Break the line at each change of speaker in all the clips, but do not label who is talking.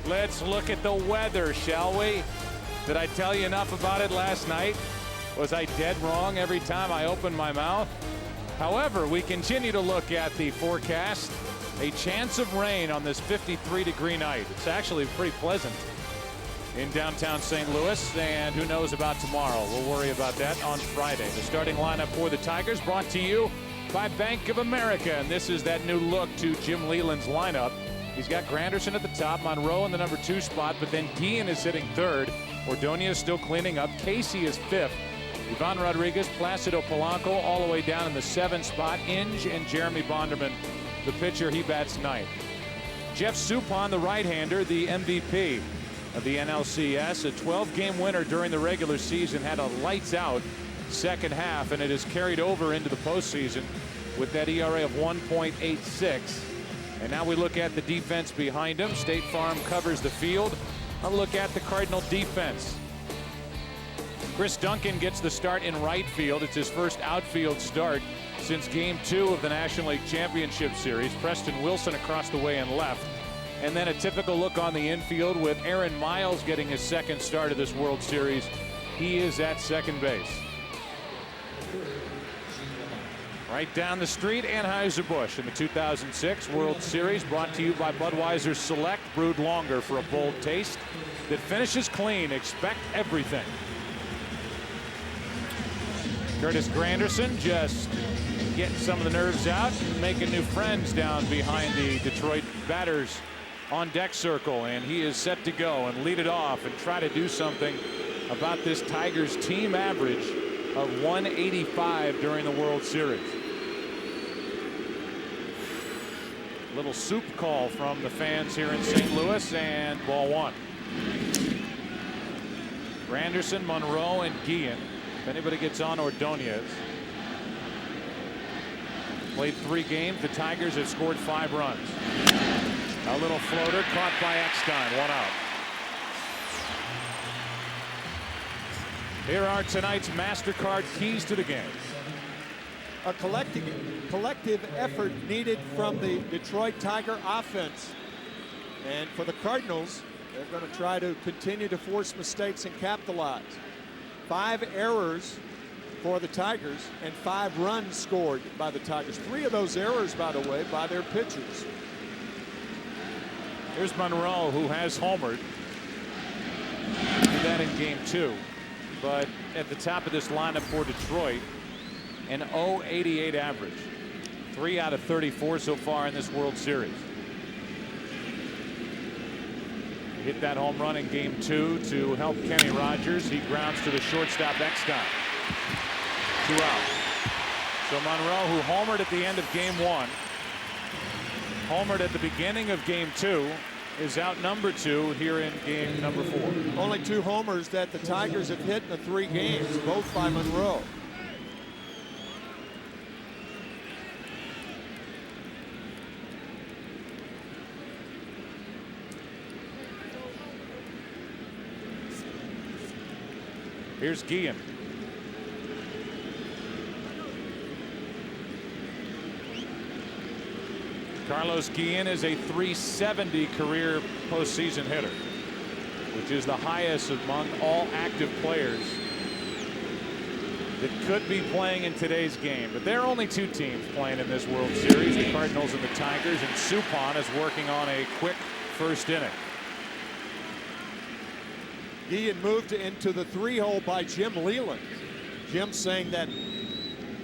Let's look at the weather, shall we? Did I tell you enough about it last night? Was I dead wrong every time I opened my mouth? However, we continue to look at the forecast. A chance of rain on this 53-degree night. It's actually pretty pleasant in downtown St. Louis, and who knows about tomorrow. We'll worry about that on Friday. The starting lineup for the Tigers brought to you by Bank of America, and this is that new look to Jim Leyland's lineup. He's got Granderson at the top, Monroe in the number 2 spot, but then Guillen is hitting third. Ordonez is still cleaning up. Casey is 5th. Ivan Rodriguez, Placido Polanco all the way down in the 7th spot. Inge and Jeremy Bonderman, the pitcher, he bats 9th. Jeff Suppan, the right-hander, the MVP of the NLCS, a 12-game winner during the regular season, had a lights-out second half, and it has carried over into the postseason with that ERA of 1.86. And now we look at the defense behind him. State Farm covers the field. I'll look at the Cardinal defense. Chris Duncan gets the start in right field. It's his first outfield start since Game 2 of the National League Championship Series. Preston Wilson across the way and left. And then a typical look on the infield with Aaron Miles getting his second start of this World Series. He is at second base. Right down the street, Anheuser-Busch in the 2006 World Series, brought to you by Budweiser Select, brewed longer for a bold taste that finishes clean. Expect everything. Curtis Granderson just getting some of the nerves out, making new friends down behind the Detroit batters on deck circle, and he is set to go and lead it off and try to do something about this Tigers team average of 185 during the World Series. Little soup call from the fans here in St. Louis, and ball 1. Granderson, Monroe, and Guillen. If anybody gets on Ordonez. Played 3 games. The Tigers have scored 5 runs. A little floater caught by Eckstein. 1 out. Here are tonight's MasterCard keys to the game.
A collective effort needed from the Detroit Tiger offense. And for the Cardinals, they're going to try to continue to force mistakes and capitalize. 5 errors for the Tigers and 5 runs scored by the Tigers. 3 of those errors, by the way, by their pitchers.
Here's Monroe, who has homered. Did that in Game 2. But at the top of this lineup for Detroit, an .088 average. 3 out of 34 so far in this World Series. He hit that home run in Game 2 to help Kenny Rogers. He grounds to the shortstop Eckstein. 2 out. So Monroe, who homered at the end of Game 1, homered at the beginning of Game 2, is out number 2 here in game number 4.
Only 2 homers that the Tigers have hit in the 3 games, both by Monroe.
Here's Guillen. Carlos Guillen is a .370 career postseason hitter, which is the highest among all active players that could be playing in today's game. But there are only 2 teams playing in this World Series, the Cardinals and the Tigers, and Suppan is working on a quick first inning.
Guillen moved into the 3-hole by Jim Leyland. Jim saying that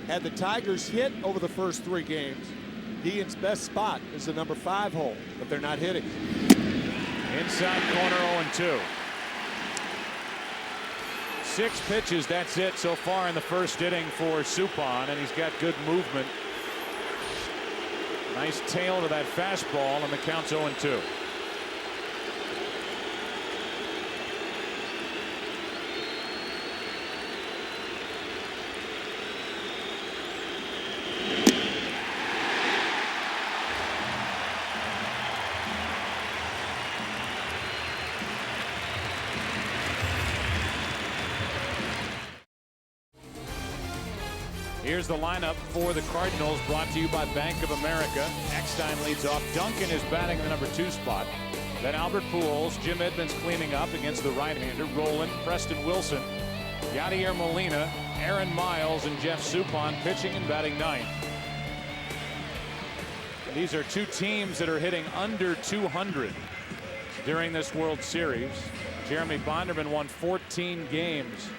had the Tigers hit over the first 3 games, Guillen's best spot is the number 5 hole, but they're not hitting.
Inside corner 0-2. 6 pitches, that's it so far in the first inning for Suppan, and he's got good movement. Nice tail to that fastball, and the count's 0-2. Here's the lineup for the Cardinals, brought to you by Bank of America. Eckstein leads off. Duncan is batting the number 2 spot. Then Albert Pujols, Jim Edmonds cleaning up against the right-hander, Rolen, Preston Wilson, Yadier Molina, Aaron Miles, and Jeff Suppan pitching and batting ninth. These are two teams that are hitting under 200 during this World Series. Jeremy Bonderman won 14 games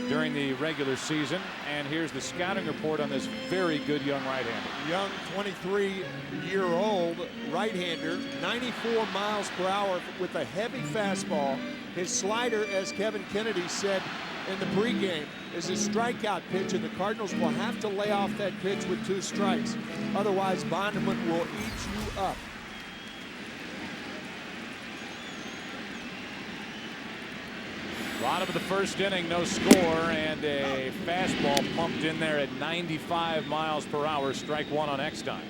during the regular season, and here's the scouting report on this very good young right-hander.
Young 23-year-old right-hander, 94 miles per hour with a heavy fastball. His slider, as Kevin Kennedy said in the pregame, is a strikeout pitch, and the Cardinals will have to lay off that pitch with 2 strikes. Otherwise, Bonderman will eat you up.
Bottom of the first inning, no score, and a fastball pumped in there at 95 miles per hour. Strike one on Eckstein.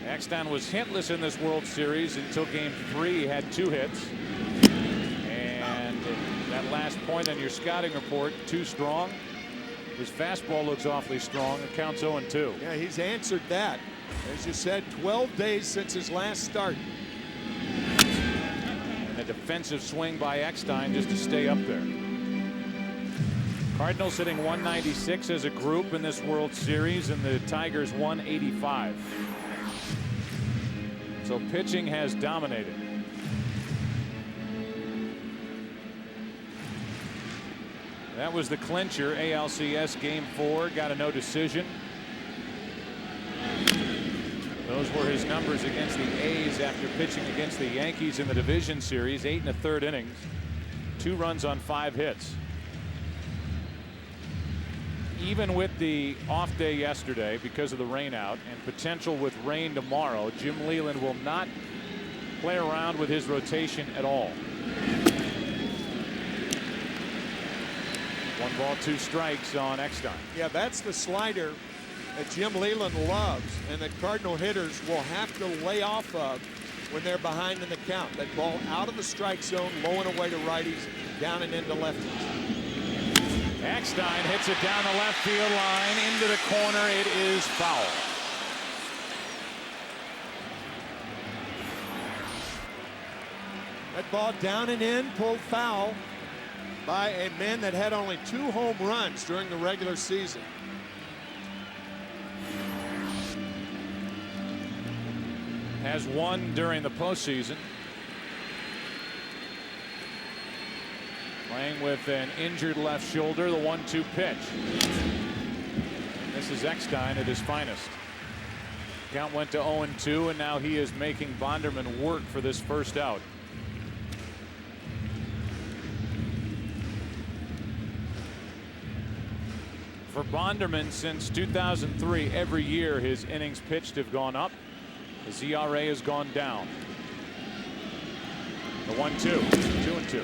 Eckstein was hitless in this World Series until game 3. He had 2 hits. And that last point on your scouting report, too strong. His fastball looks awfully strong. It counts 0-2.
Yeah, he's answered that. As you said, 12 days since his last start.
A defensive swing by Eckstein just to stay up there. Cardinals hitting 196 as a group in this World Series, and the Tigers 185. So pitching has dominated. That was the clincher. ALCS Game 4 got a no decision. Those were his numbers against the A's after pitching against the Yankees in the division series. 8 1/3 innings, 2 runs on 5 hits. Even with the off day yesterday because of the rain out and potential with rain tomorrow, Jim Leyland will not play around with his rotation at all. 1 ball, 2 strikes on Eckstein.
Yeah, that's the slider that Jim Leyland loves, and that Cardinal hitters will have to lay off of when they're behind in the count. That ball out of the strike zone, low and away to righties, down and into lefties.
Eckstein hits it down the left field line into the corner. It is foul.
That ball down and in, pulled foul by a man that had only 2 home runs during the regular season.
Has 1 during the postseason. Playing with an injured left shoulder, the 1-2 pitch. This is Eckstein at his finest. Count went to 0-2, and now he is making Bonderman work for this first out. For Bonderman, since 2003, every year his innings pitched have gone up. His ERA has gone down. The 1-2, 2-2.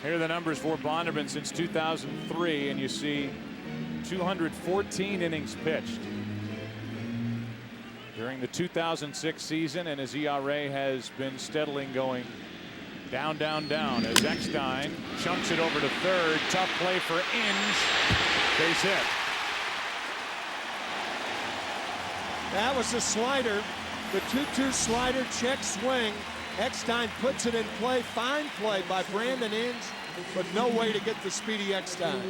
Here are the numbers for Bonderman since 2003, and you see 214 innings pitched during the 2006 season, and his ERA has been steadily going down, down, down as Eckstein chunks it over to third. Tough play for Inge. Base hit.
That was the slider, the 2-2 slider check swing. Eckstein puts it in play. Fine play by Brandon Inge, but no way to get the speedy Eckstein.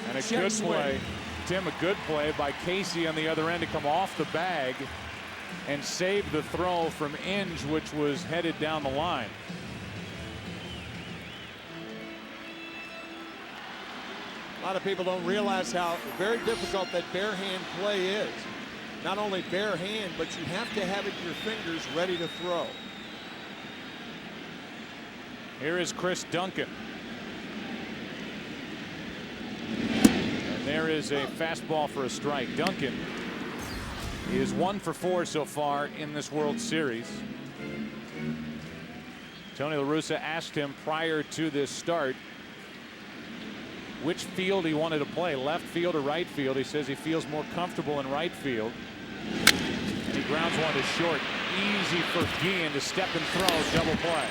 And a good play, Tim, a good play by Casey on the other end to come off the bag and save the throw from Inge, which was headed down the line.
A lot of people don't realize how very difficult that bare hand play is. Not only bare hand, but you have to have it in your fingers ready to throw.
Here is Chris Duncan. And there is a fastball for a strike. Duncan is 1 for 4 so far in this World Series. Tony La Russa asked him prior to this start which field he wanted to play, left field or right field. He says he feels more comfortable in right field. And he grounds one to short. Easy for Guillen to step and throw, double play.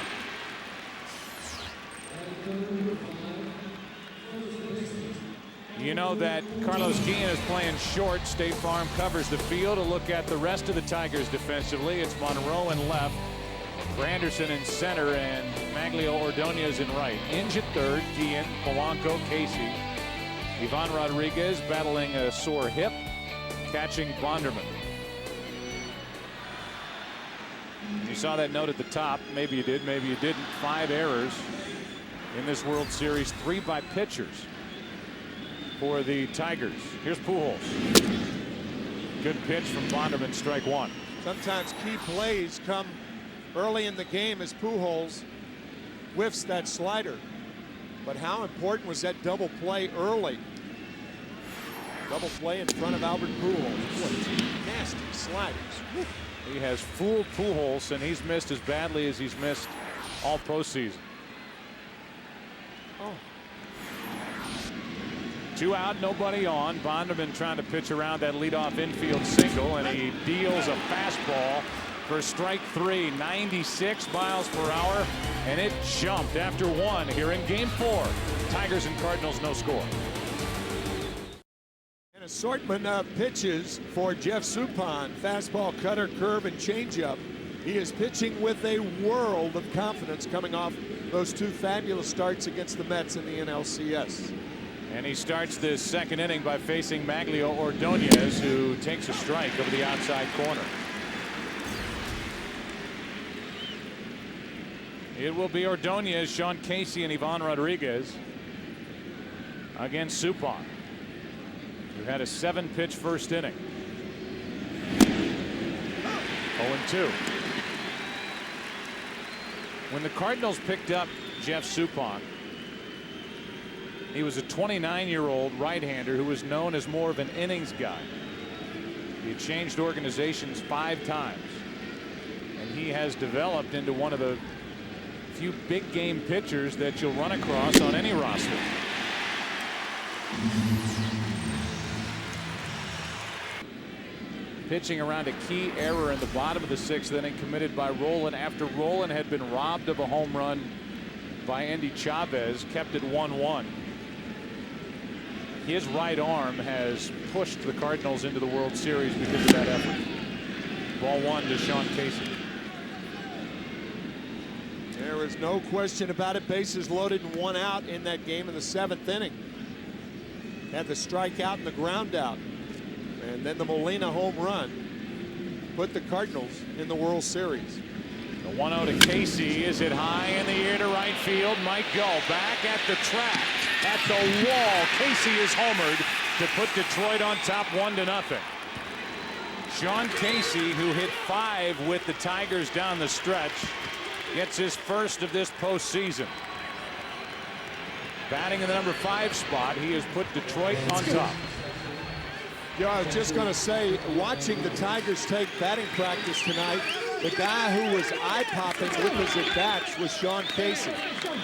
You know that Carlos Guillen is playing short. State Farm covers the field. A look at the rest of the Tigers defensively. It's Monroe in left, Granderson in center, and Maglio Ordonez in right. Inge at third, Guillen, Polanco, Casey. Ivan Rodriguez battling a sore hip, catching Bonderman. You saw that note at the top. Maybe you did, maybe you didn't. 5 errors in this World Series, 3 by pitchers for the Tigers. Here's Pujols. Good pitch from Bonderman, strike 1.
Sometimes key plays come early in the game as Pujols whiffs that slider. But how important was that double play early? Double play in front of Albert Pujols. Boy, 2 nasty sliders. Woo.
He has fooled Pujols, and he's missed as badly as he's missed all postseason.
Oh.
2 out, nobody on. Bonderman trying to pitch around that leadoff infield single, and he deals a fastball for strike 3, 96 miles per hour, and it jumped after 1 here in Game 4. Tigers and Cardinals, no score.
An assortment of pitches for Jeff Suppan. Fastball, cutter, curve, and changeup. He is pitching with a world of confidence coming off those 2 fabulous starts against the Mets in the NLCS.
And he starts this second inning by facing Maglio Ordonez, who takes a strike over the outside corner. It will be Ordonez, Sean Casey, and Ivan Rodriguez against Suppan, who had a 7-pitch first inning. 0-2. When the Cardinals picked up Jeff Suppan, he was a 29-year-old right-hander who was known as more of an innings guy. He had changed organizations 5 times, and he has developed into one of the few big game pitchers that you'll run across on any roster. Pitching around a key error in the bottom of the 6th inning committed by Rolen after Rolen had been robbed of a home run by Andy Chavez, kept it 1-1. His right arm has pushed the Cardinals into the World Series because of that effort. Ball 1 to Sean Casey.
There is no question about it. Bases loaded and 1 out in that game in the 7th inning. Had the strikeout and the ground out. And then the Molina home run put the Cardinals in the World Series.
The 1-0 to Casey. Is it high in the air to right field? Might go. Back at the track. At the wall. Casey is homered to put Detroit on top 1-0. Sean Casey, who hit 5 with the Tigers down the stretch, gets his first of this postseason. Batting in the number 5 spot, he has put Detroit on top.
Yeah, I was just going to say, watching the Tigers take batting practice tonight, the guy who was eye-popping with his at-bats was Sean Casey.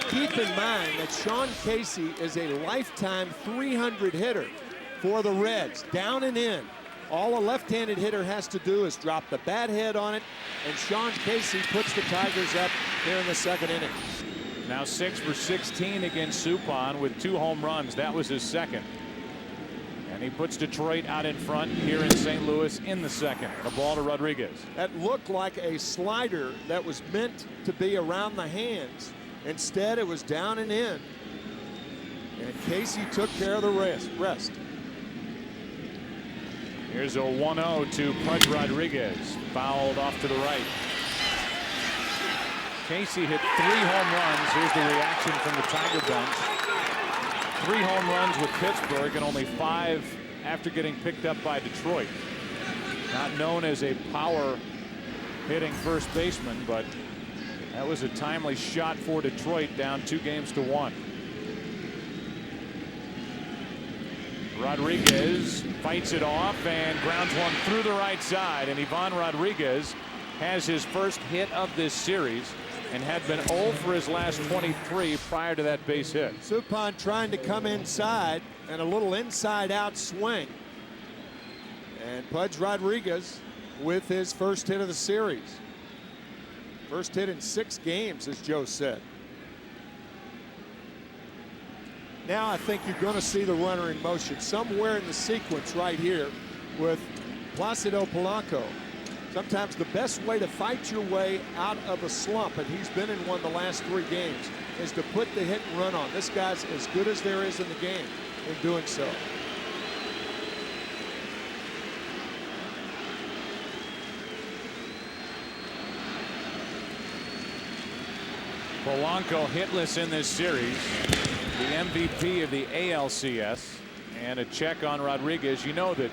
Keep in mind that Sean Casey is a lifetime 300 hitter for the Reds, down and in. All a left-handed hitter has to do is drop the bat head on it, and Sean Casey puts the Tigers up here in the 2nd inning.
Now 6 for 16 against Suppan with 2 home runs. That was his 2nd. And he puts Detroit out in front here in St. Louis in the 2nd. A ball to Rodriguez.
That looked like a slider that was meant to be around the hands. Instead, it was down and in. And Casey took care of the rest.
Here's a 1-0 to Pudge Rodriguez. Fouled off to the right. Casey hit 3 home runs. Here's the reaction from the Tiger bench. 3 home runs with Pittsburgh and only 5 after getting picked up by Detroit. Not known as a power hitting first baseman, but that was a timely shot for Detroit, down 2-1. Rodriguez fights it off and grounds one through the right side, and Ivan Rodriguez has his first hit of this series and had been 0 for his last 23 prior to that base hit.
Suppan trying to come inside, and a little inside-out swing. And Pudge Rodriguez with his first hit of the series. First hit in 6 games, as Joe said. Now I think you're going to see the runner in motion somewhere in the sequence right here with Placido Polanco. Sometimes the best way to fight your way out of a slump, and he's been in one the last 3 games, is to put the hit and run on. This guy's as good as there is in the game in doing so.
Polanco hitless in this series, the MVP of the ALCS, and a check on Rodriguez. You know that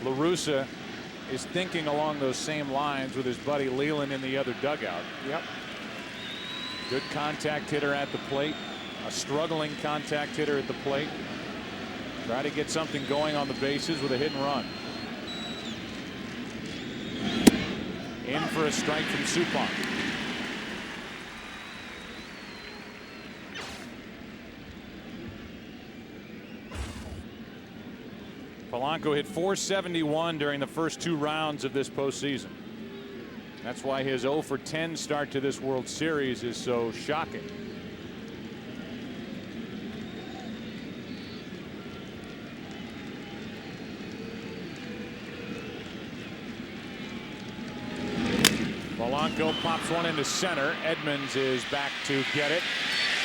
La Russa is thinking along those same lines with his buddy Leland in the other dugout.
Yep.
Good contact hitter at the plate, a struggling contact hitter at the plate. Try to get something going on the bases with a hit and run. In for a strike from Suppan. Polanco hit .471 during the first 2 rounds of this postseason. That's why his 0 for 10 start to this World Series is so shocking. Polanco pops one into center. Edmonds is back to get it.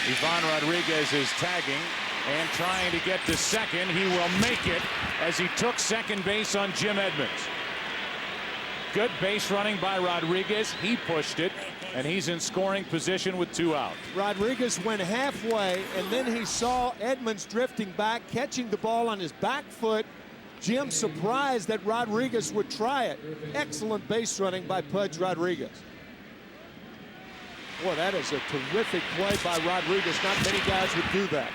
Ivan Rodriguez is tagging and trying to get to second. He will make it as he took second base on Jim Edmonds. Good base running by Rodriguez. He pushed it, and he's in scoring position with 2 out.
Rodriguez went halfway, and then he saw Edmonds drifting back, catching the ball on his back foot. Jim surprised that Rodriguez would try it. Excellent base running by Pudge Rodriguez. Boy, that is a terrific play by Rodriguez. Not many guys would do that.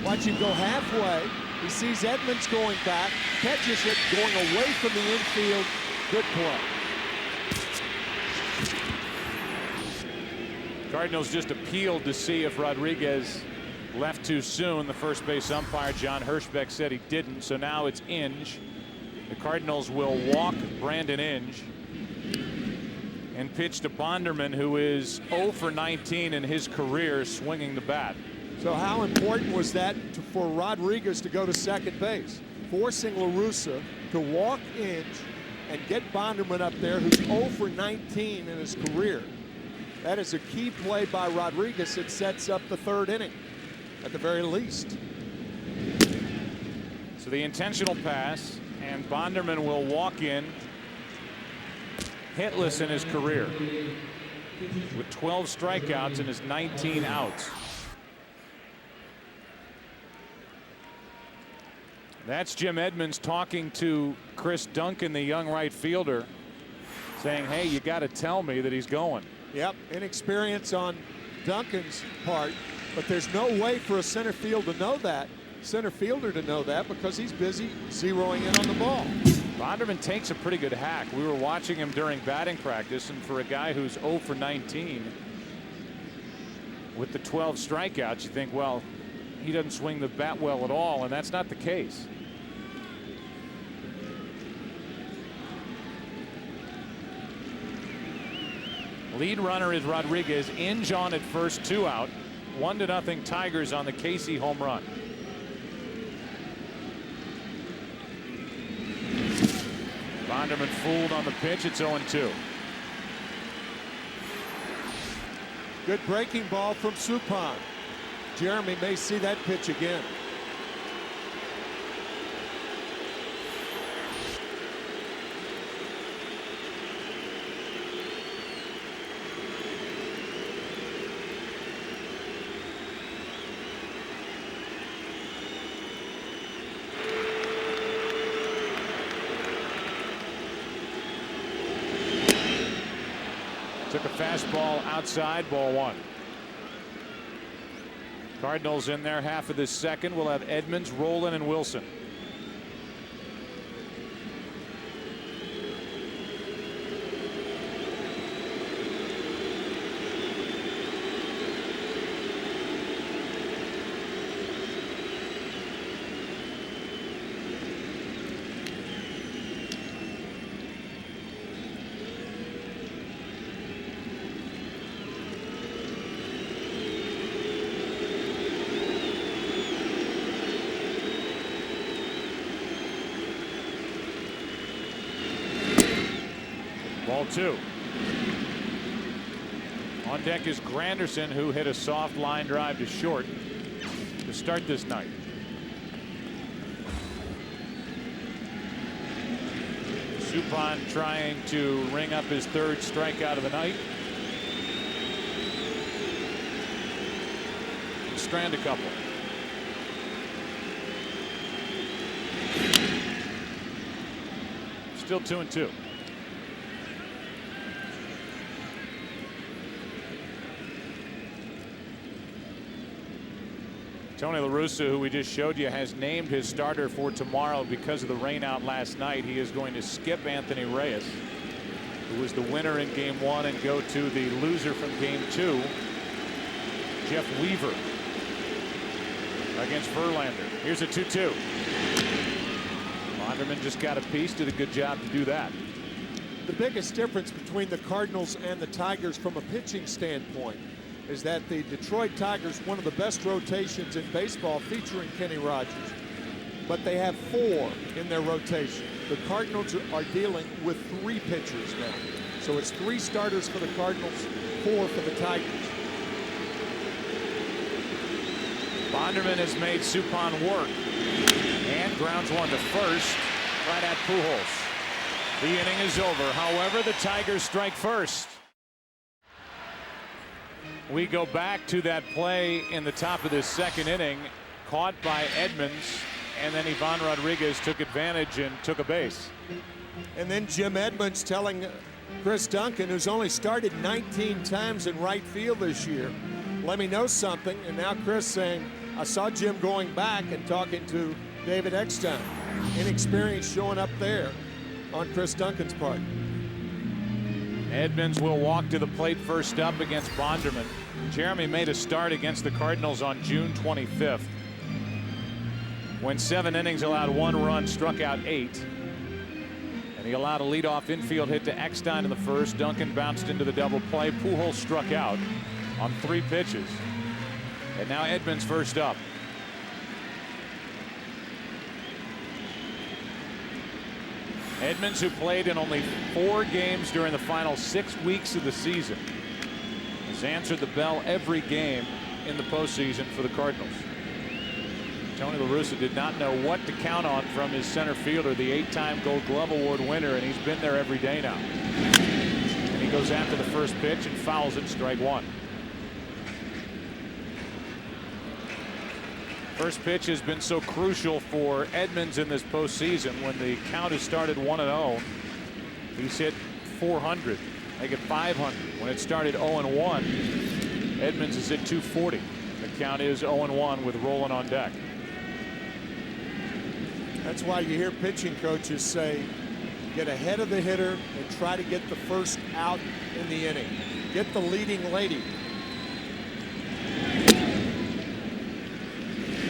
Watch him go halfway. He sees Edmonds going back, catches it, going away from the infield. Good play.
Cardinals just appealed to see if Rodriguez left too soon. The first base umpire, John Hirschbeck, said he didn't, so now it's Inge. The Cardinals will walk Brandon Inge and pitch to Bonderman, who is 0 for 19 in his career swinging the bat.
So how important was that for Rodriguez to go to second base, forcing La Russa to walk Inge and get Bonderman up there, who's 0 for 19 in his career. That is a key play by Rodriguez. It sets up the 3rd inning at the very least.
So the intentional pass, and Bonderman will walk in hitless in his career with 12 strikeouts in his 19 outs. That's Jim Edmonds talking to Chris Duncan, the young right fielder, saying, hey, you got to tell me that he's going.
Yep, inexperience on Duncan's part, but there's no way for a center fielder to know that, because he's busy zeroing in on the ball.
Bonderman takes a pretty good hack. We were watching him during batting practice, and for a guy who's 0 for 19 with the 12 strikeouts, you think, well, he doesn't swing the bat well at all, and that's not the case. Lead runner is Rodriguez. Inge on at first, 2 out. 1-0 Tigers on the Casey home run. Bonderman fooled on the pitch. It's 0-2.
Good breaking ball from Suppan. Jeremy may see that pitch again.
Took a fastball outside, ball 1. Cardinals in their half of this second will have Edmonds, Rolen, and Wilson. Ball 2. On deck is Granderson, who hit a soft line drive to short to start this night. Suppan trying to ring up his 3rd strikeout of the night. Strand a couple. Still 2-2. Tony La Russa, who we just showed you, has named his starter for tomorrow because of the rain out last night. He is going to skip Anthony Reyes, who was the winner in game 1, and go to the loser from game 2, Jeff Weaver, against Verlander. Here's a 2-2. Bonderman just got a piece, did a good job to do that.
The biggest difference between the Cardinals and the Tigers from a pitching standpoint is that the Detroit Tigers, one of the best rotations in baseball featuring Kenny Rogers, but they have 4 in their rotation. The Cardinals are dealing with 3 pitchers now. So it's 3 starters for the Cardinals, 4 for the Tigers.
Bonderman has made Suppan work and grounds one to first right at Pujols. The inning is over. However, the Tigers strike first. We go back to that play in the top of this 2nd inning, caught by Edmonds, and then Ivan Rodriguez took advantage and took a base.
And then Jim Edmonds telling Chris Duncan, who's only started 19 times in right field this year, let me know something. And now Chris saying, I saw Jim going back and talking to David Eckstein. Inexperience showing up there on Chris Duncan's part.
Edmonds will walk to the plate first up against Bonderman. Jeremy made a start against the Cardinals on June 25th. When 7 innings, allowed 1 run, struck out 8. And he allowed a leadoff infield hit to Eckstein in the first. Duncan bounced into the double play. Pujols struck out on 3 pitches. And now Edmonds first up. Edmonds, who played in only 4 games during the final 6 weeks of the season, has answered the bell every game in the postseason for the Cardinals. Tony La Russa did not know what to count on from his center fielder, the 8-time Gold Glove Award winner, and he's been there every day now. And he goes after the first pitch and fouls it, strike 1. First pitch has been so crucial for Edmonds in this postseason. When the count has started 1-0, he's hit 400, make it 500. When it started 0-1, Edmonds is hit 240. The count is 0-1 with Rolen on deck.
That's why you hear pitching coaches say, get ahead of the hitter and try to get the first out in the inning. Get the leading lady.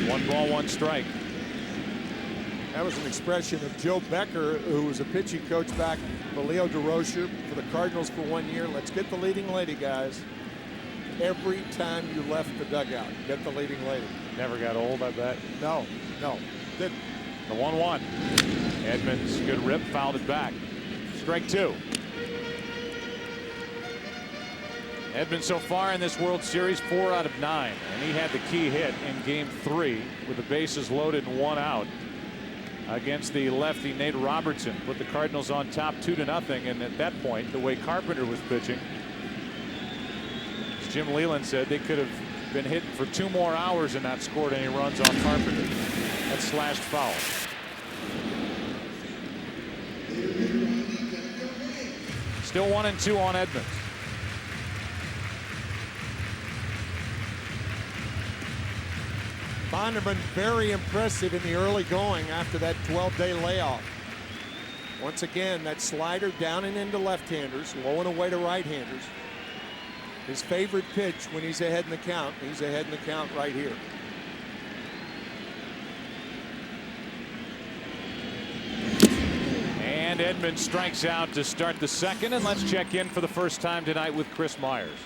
1 ball, 1 strike.
That was an expression of Joe Becker, who was a pitching coach back for Leo DeRocher for the Cardinals for 1 year. Let's get the leading lady, guys. Every time you left the dugout, get the leading lady.
Never got old, I bet.
No, didn't.
The 1-1. Edmonds, good rip, fouled it back. Strike 2. Edmonds so far in this World Series 4 out of 9, and he had the key hit in game 3 with the bases loaded and 1 out against the lefty Nate Robertson. Put the Cardinals on top 2-0, and at that point, the way Carpenter was pitching, as Jim Leyland said, they could have been hitting for 2 more hours and not scored any runs on Carpenter. That slashed foul. Still 1-2 on Edmonds.
Bonderman very impressive in the early going after that 12-day layoff. Once again, that slider down and into left-handers, low and away to right-handers. His favorite pitch when he's ahead in the count. He's ahead in the count right here.
And Edmonds strikes out to start the 2nd, and let's check in for the first time tonight with Chris Myers.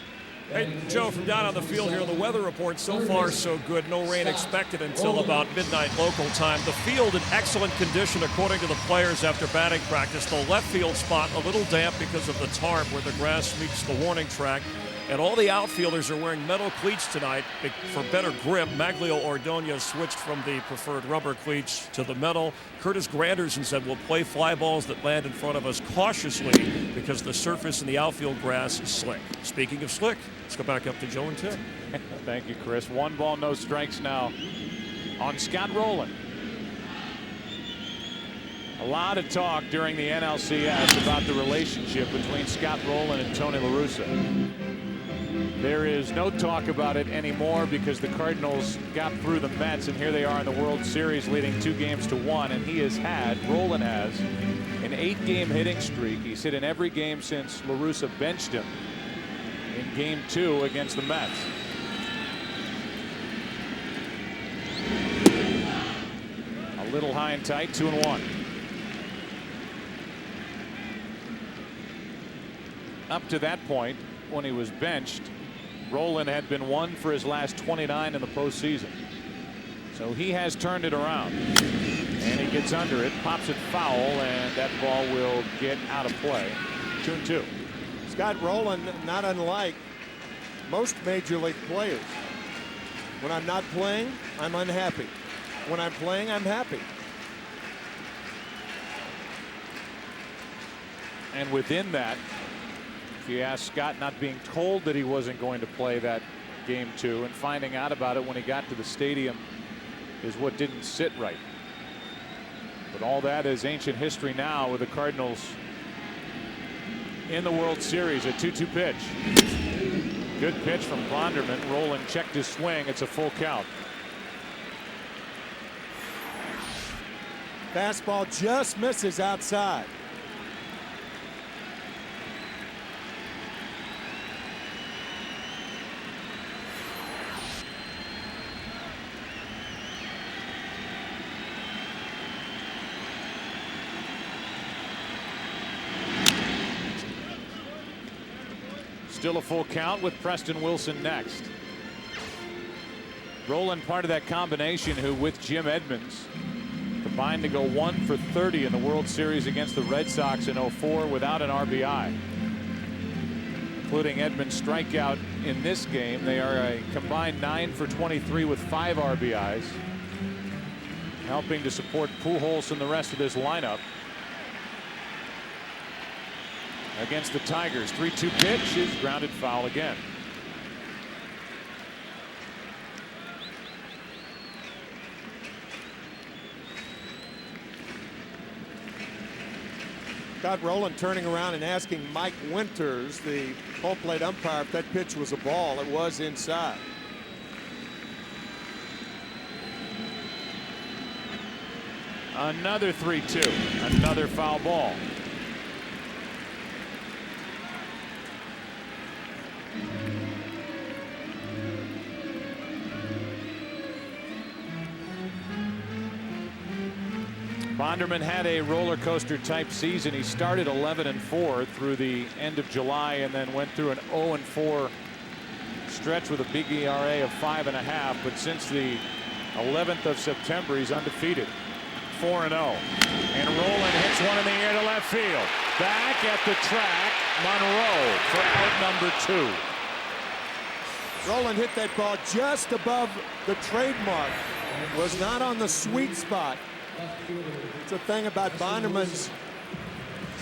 Hey, Joe, from down on the field here, the weather report so far so good. No rain expected until about midnight local time. The field in excellent condition according to the players after batting practice. The left field spot a little damp because of the tarp where the grass meets the warning track. And all the outfielders are wearing metal cleats tonight for better grip. Maglio Ordonez switched from the preferred rubber cleats to the metal. Curtis Granderson said we'll play fly balls that land in front of us cautiously because the surface in the outfield grass is slick. Speaking of slick, let's go back up to Joe and Tim.
Thank you, Chris. 1 ball, no strikes now on Scott Rolen. A lot of talk during the NLCS about the relationship between Scott Rolen and Tony La Russa. There is no talk about it anymore because the Cardinals got through the Mets, and here they are in the World Series leading 2-1, and Rolen has an 8-game hitting streak. He's hit in every game since La Russa benched him in Game 2 against the Mets. A little high and tight, 2-1. Up to that point, when he was benched, Rolen had been 1 for his last 29 in the postseason. So he has turned it around. And he gets under it, pops it foul, and that ball will get out of play. 2-2.
Scott Rolen, not unlike most major league players. When I'm not playing, I'm unhappy. When I'm playing, I'm happy.
And within that, you ask Scott, not being told that he wasn't going to play that Game 2 and finding out about it when he got to the stadium is what didn't sit right. But all that is ancient history now with the Cardinals in the World Series. A 2-2 pitch. Good pitch from Bonderman. Rolen checked his swing. It's a full count.
Fastball just misses outside.
Still a full count with Preston Wilson next. Rolen part of that combination who, with Jim Edmonds, combined to go 1 for 30 in the World Series against the Red Sox in '04 without an RBI. Including Edmonds' strikeout in this game, they are a combined 9 for 23 with 5 RBIs, helping to support Pujols and the rest of this lineup. Against the Tigers, 3-2 pitch is grounded foul again.
Scott Rolen turning around and asking Mike Winters, the home plate umpire, if that pitch was a ball. It was inside.
Another 3-2, another foul ball. Bonderman had a roller coaster type season. He started 11-4 through the end of July and then went through an 0-4 stretch with a big ERA of 5.5. But since the 11th of September, he's undefeated, 4-0. And Rolen hits one in the air to left field. Back at the track, Monroe for out number 2.
Rolen hit that ball just above the trademark. Was not on the sweet spot. It's a thing about Bonderman's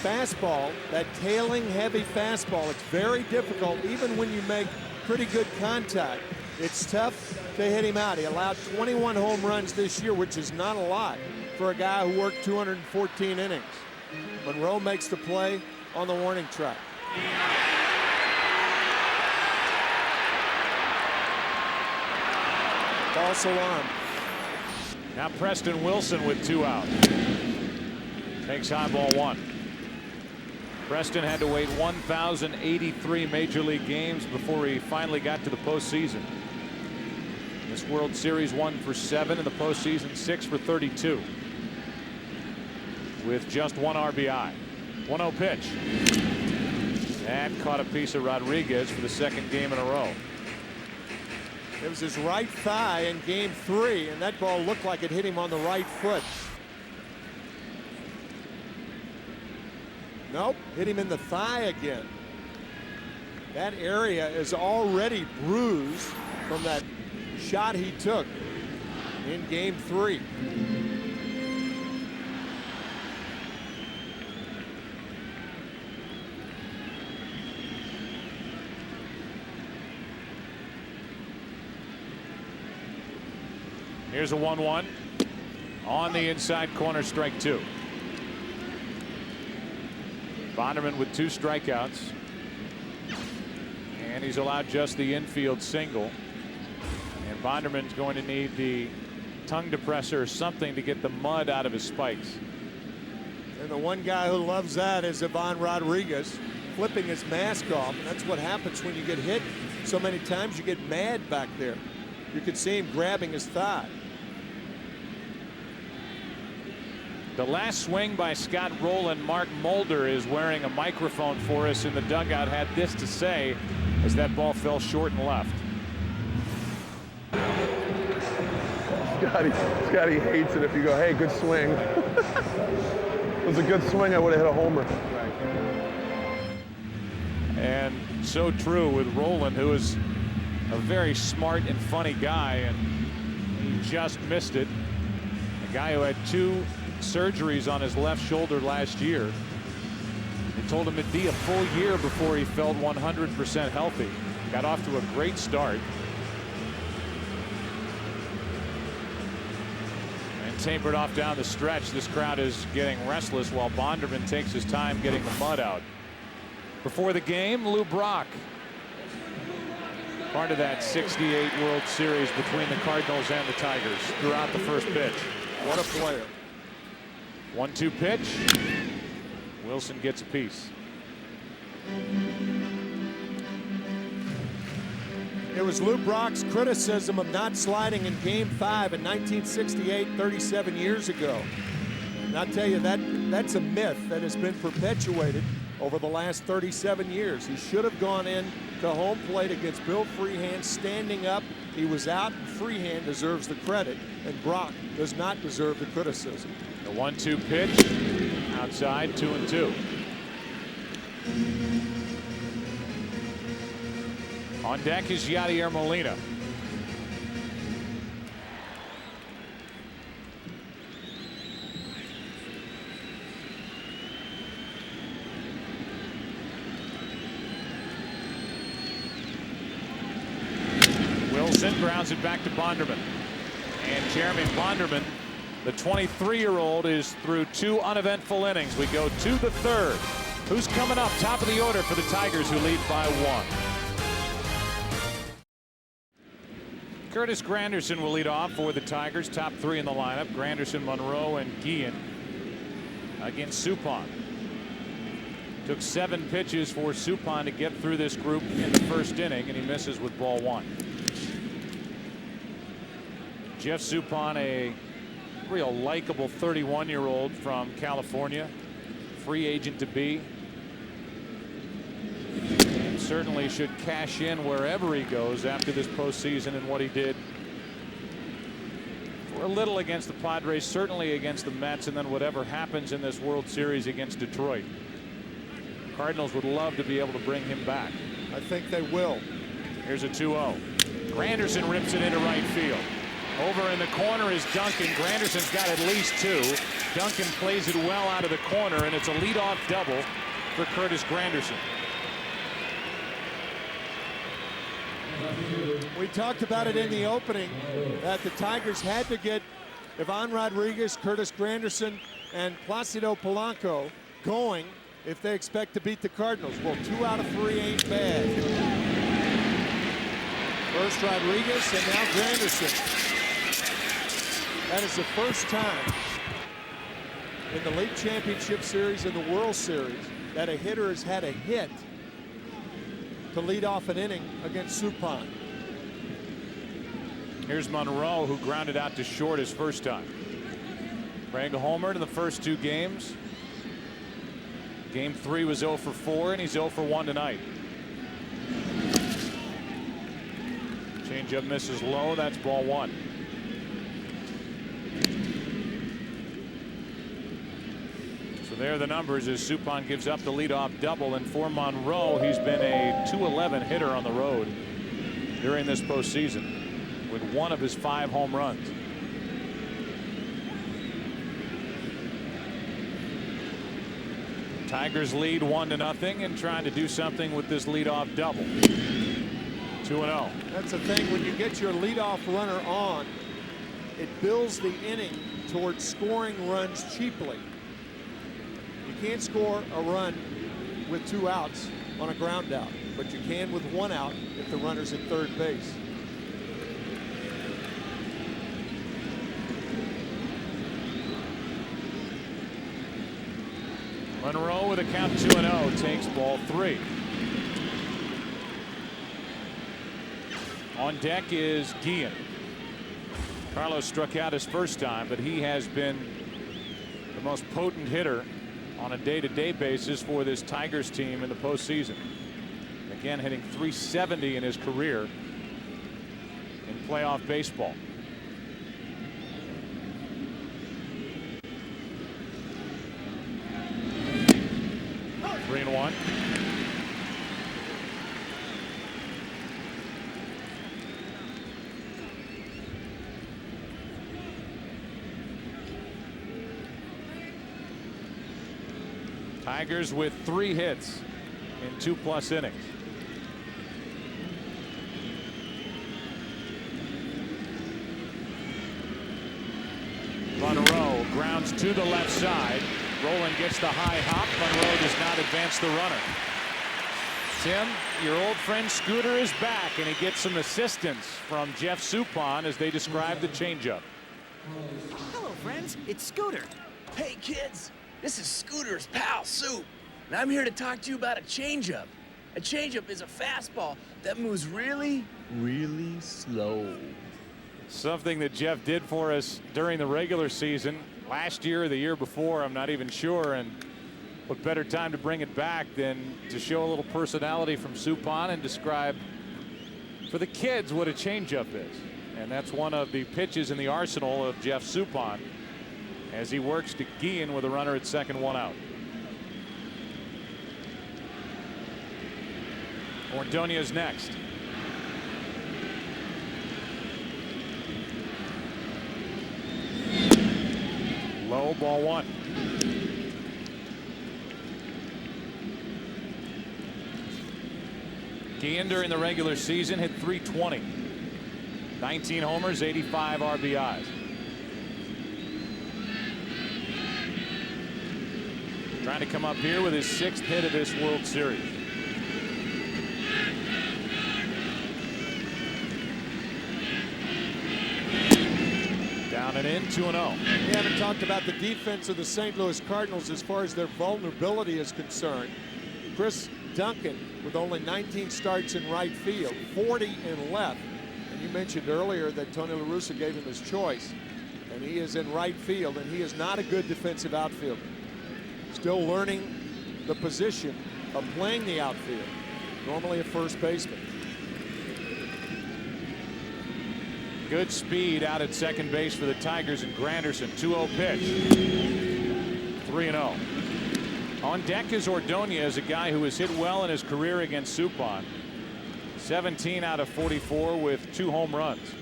fastball, that tailing heavy fastball. It's very difficult, even when you make pretty good contact. It's tough to hit him out. He allowed 21 home runs this year, which is not a lot for a guy who worked 214 innings. Monroe makes the play on the warning track. False alarm.
Now Preston Wilson with 2 outs. Takes high ball 1. Preston had to wait 1,083 major league games before he finally got to the postseason. This World Series 1 for 7 in the postseason, 6 for 32. With just 1 RBI. 1-0 pitch. And caught a piece of Rodriguez for the second game in a row.
It was his right thigh in game 3, and that ball looked like it hit him on the right foot. Nope, hit him in the thigh again. That area is already bruised from that shot he took in game 3.
Here's a 1-1 on the inside corner, strike 2. Bonderman with 2 strikeouts, and he's allowed just the infield single. And Bonderman's going to need the tongue depressor or something to get the mud out of his spikes.
And the one guy who loves that is Ivan Rodriguez, flipping his mask off. And that's what happens when you get hit so many times. You get mad back there. You could see him grabbing his thigh.
The last swing by Scott Rowland. Mark Mulder is wearing a microphone for us in the dugout. Had this to say as that ball fell short and left.
Scotty hates it if you go, hey, good swing. It was a good swing, I would have hit a homer.
And so true with Rowland, who is a very smart and funny guy, and he just missed it. A guy who had 2 surgeries on his left shoulder last year. They told him it'd be a full year before he felt 100% healthy. Got off to a great start. And tapered off down the stretch. This crowd is getting restless while Bonderman takes his time getting the mud out. Before the game, Lou Brock, part of that '68 World Series between the Cardinals and the Tigers, throughout the first pitch.
What a player.
1-2 pitch. Wilson gets a piece.
It was Lou Brock's criticism of not sliding in game 5 in 1968, 37 years ago. And I'll tell you, that's a myth that has been perpetuated over the last 37 years. He should have gone in to home plate against Bill Freehan standing up. He was out, and Freehan deserves the credit, and Brock does not deserve the criticism.
The 1-2 pitch outside, 2-2. On deck is Yadier Molina. Wilson grounds it back to Bonderman. And Jeremy Bonderman, the 23-year-old, is through 2 uneventful innings. We go to the 3rd. Who's coming up? Top of the order for the Tigers, who lead by 1. Curtis Granderson will lead off for the Tigers. Top 3 in the lineup: Granderson, Monroe, and Guillen against Suppan. Took 7 pitches for Suppan to get through this group in the first inning, and he misses with ball 1. Jeff Suppan, a real likable 31-year-old from California, free agent to be, and certainly should cash in wherever he goes after this postseason and what he did for a little against the Padres, certainly against the Mets, and then whatever happens in this World Series against Detroit. Cardinals would love to be able to bring him back.
I think they will.
Here's a 2-0. Granderson rips it into right field. Over in the corner is Duncan. Granderson's got at least 2. Duncan plays it well out of the corner, and it's a leadoff double for Curtis Granderson.
We talked about it in the opening that the Tigers had to get Ivan Rodriguez, Curtis Granderson, and Placido Polanco going if they expect to beat the Cardinals. Well, 2 out of 3 ain't bad. First Rodriguez and now Granderson. That is the first time in the League Championship Series and the World Series that a hitter has had a hit to lead off an inning against Suppan.
Here's Monroe, who grounded out to short his first time. Craig homered in the first 2 games. Game 3 was 0 for 4, and he's 0 for 1 tonight. Changeup misses low. That's ball 1. So there are the numbers as Suppan gives up the leadoff double. And for Monroe, he's been a .211 hitter on the road during this postseason with 1 of his 5 home runs. Tigers lead 1-0 and trying to do something with this leadoff double. 2-0.
That's the thing, when you get your leadoff runner on, it builds the inning towards scoring runs cheaply. You can't score a run with 2 outs on a ground out, but you can with 1 out if the runner's at third base.
Monroe with a count 2-0 takes ball 3. On deck is Guillen. Carlos struck out his first time, but he has been the most potent hitter on a day-to-day basis for this Tigers team in the postseason. Again, hitting .370 in his career in playoff baseball. Three and 1. Tigers with 3 hits in 2+ innings. Monroe grounds to the left side. Rolen gets the high hop. Monroe does not advance the runner. Tim, your old friend Scooter is back, and he gets some assistance from Jeff Suppan as they describe the changeup.
Hello, friends. It's Scooter.
Hey, kids. This is Scooter's pal, Soup, and I'm here to talk to you about a changeup. A changeup is a fastball that moves really, really slow.
Something that Jeff did for us during the regular season last year or the year before, I'm not even sure. And what better time to bring it back than to show a little personality from Suppan and describe for the kids what a changeup is. And that's one of the pitches in the arsenal of Jeff Suppan as he works to Guillen with a runner at second, 1 out. Ordonez next. Low, ball 1. Guillen during the regular season hit .320. 19 homers, 85 RBIs. Trying to come up here with his 6th hit of this World Series. Down and in, 2-0.
We haven't talked about the defense of the St. Louis Cardinals as far as their vulnerability is concerned. Chris Duncan with only 19 starts in right field, 40 in left. And you mentioned earlier that Tony La Russa gave him his choice. And he is in right field, and he is not a good defensive outfielder. Still learning the position of playing the outfield. Normally a first baseman.
Good speed out at second base for the Tigers, and Granderson, 2-0 pitch. 3-0. On deck is Ordonez, a guy who has hit well in his career against Suppan. 17 out of 44 with 2 home runs.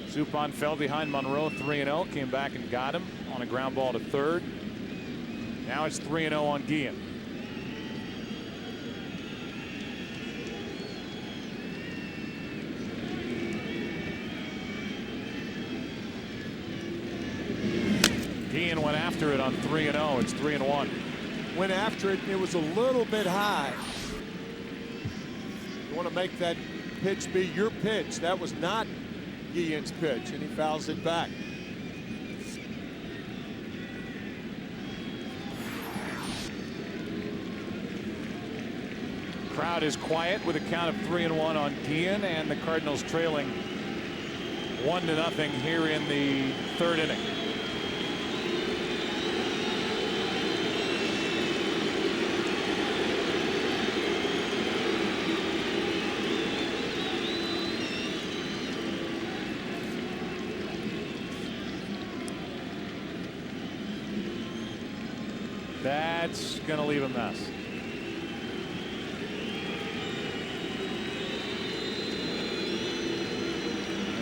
Suppan fell behind Monroe 3-0, came back and got him on a ground ball to third. Now it's 3-0 on Guillen. Guillen went after it on 3-0. It's 3-1.
Went after it, and it was a little bit high. You want to make that pitch be your pitch. That was not Guillen's pitch, and he fouls it back.
Crowd is quiet with a count of 3-1 on Guillen, and the Cardinals trailing 1-0 here in the third inning. That's going to leave a mess.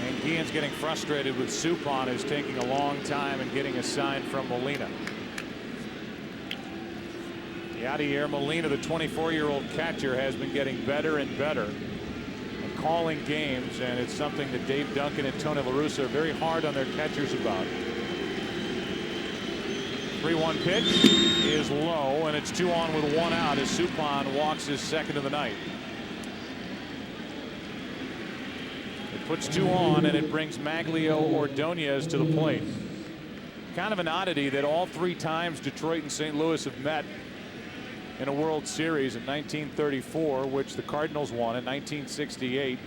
And Guillen's getting frustrated with Suppan, who's taking a long time and getting a sign from Molina. Yadier Molina, the 24-year-old catcher, has been getting better and better at calling games, and it's something that Dave Duncan and Tony La Russa are very hard on their catchers about. 3-1 pitch is low, and it's 2 on with 1 out as Suppan walks his second of the night. It puts 2 on, and it brings Maglio Ordonez to the plate. Kind of an oddity that all 3 times Detroit and St. Louis have met in a World Series, in 1934, which the Cardinals won, in 1968,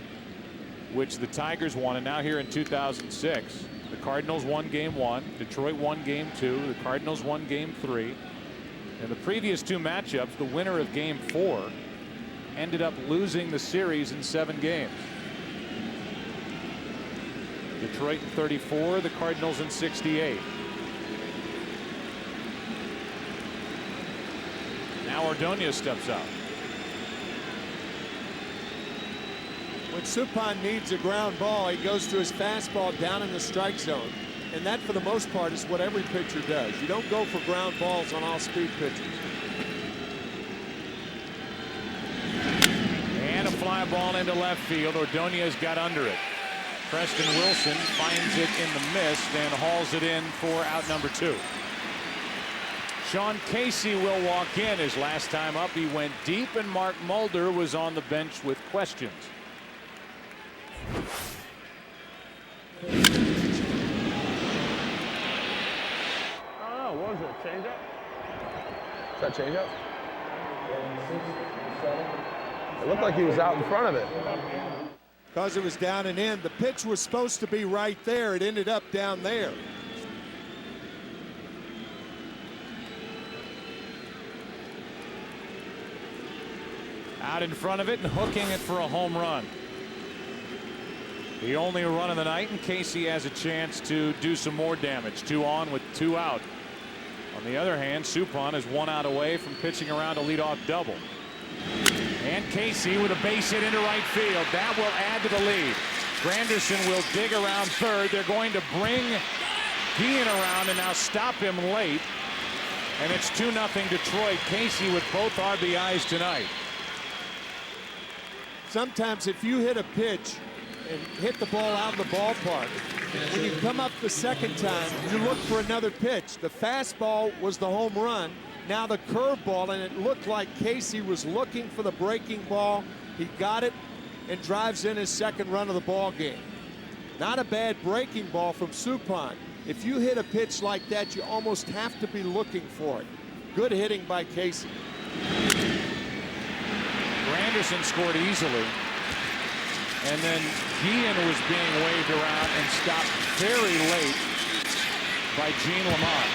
which the Tigers won, and now here in 2006. The Cardinals won Game 1, Detroit won Game 2, the Cardinals won Game 3. In the previous 2 matchups, the winner of Game 4 ended up losing the series in 7 games. Detroit in 34, the Cardinals in 68. Now Ordonez steps out.
When Suppan needs a ground ball, he goes to his fastball down in the strike zone. And that, for the most part, is what every pitcher does. You don't go for ground balls on all speed pitches.
And a fly ball into left field. Ordonez got under it. Preston Wilson finds it in the mist and hauls it in for out number 2. Sean Casey will walk in. His last time up, he went deep, and Mark Mulder was on the bench with questions.
Oh, what was it? Changeup? Is that changeup? It looked like he was out in front of it.
Because it was down and in. The pitch was supposed to be right there. It ended up down there.
Out in front of it and hooking it for a home run. The only run of the night, and Casey has a chance to do some more damage. 2 on with 2 out. On the other hand, Suppan is 1 out away from pitching around a leadoff double. And Casey with a base hit into right field. That will add to the lead. Granderson will dig around third. They're going to bring Guillen around and now stop him late. And it's 2-0 Detroit. Casey with both RBIs tonight.
Sometimes if you hit a pitch and hit the ball out of the ballpark, when you come up the second time, you look for another pitch. The fastball was the home run. Now the curveball, and it looked like Casey was looking for the breaking ball. He got it and drives in his second run of the ball game. Not a bad breaking ball from Suppan. If you hit a pitch like that, you almost have to be looking for it. Good hitting by Casey.
Granderson scored easily, and then Guillen was being waved around and stopped very late by Gene Lamont.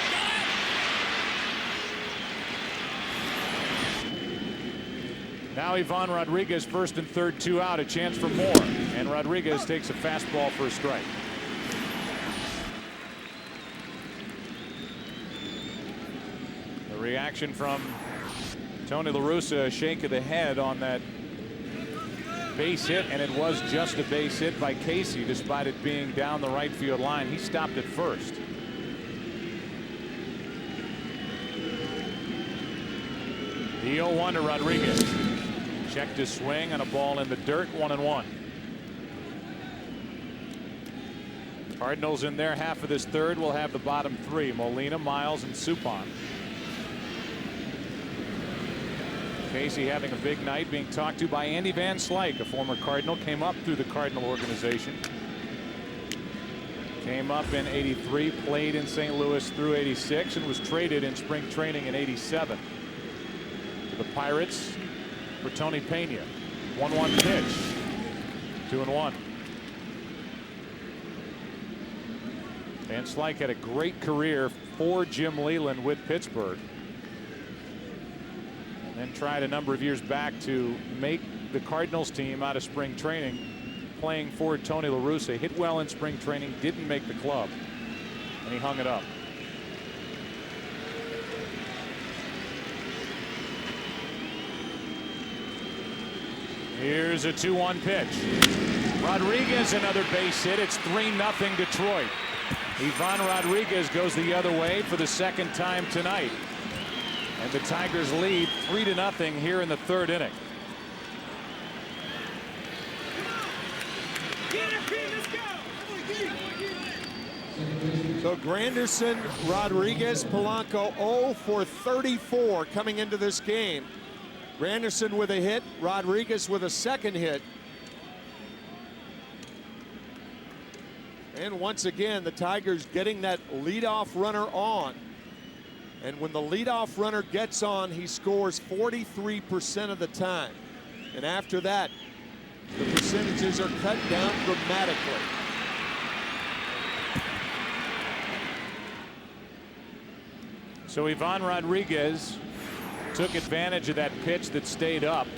Now Ivan Rodriguez, first and third, 2 out, a chance for more, and Rodriguez takes a fastball for a strike. The reaction from Tony La Russa, a shake of the head on that base hit, and it was just a base hit by Casey despite it being down the right field line. He stopped it first. The 0-1 to Rodriguez. Checked his swing on a ball in the dirt, 1-1. Cardinals in their half of this third will have the bottom 3, Molina, Miles, and Suppan. Casey having a big night, being talked to by Andy Van Slyke, a former Cardinal, came up through the Cardinal organization. Came up in '83, played in St. Louis through '86, and was traded in spring training in '87 to the Pirates for Tony Pena. 1-1 pitch, 2-1. Van Slyke had a great career for Jim Leyland with Pittsburgh. And tried a number of years back to make the Cardinals team out of spring training, playing for Tony La Russa. Hit well in spring training, didn't make the club, and he hung it up. Here's a 2-1 pitch. Rodriguez, another base hit. It's 3-0 Detroit. Ivan Rodriguez goes the other way for the second time tonight. And the Tigers lead 3-0 here in the third inning.
So Granderson, Rodriguez, Polanco 0 for 34 coming into this game. Granderson with a hit, Rodriguez with a second hit. And once again, the Tigers getting that leadoff runner on. And when the leadoff runner gets on, he scores 43% of the time. And after that, the percentages are cut down dramatically.
So Ivan Rodriguez took advantage of that pitch that stayed up.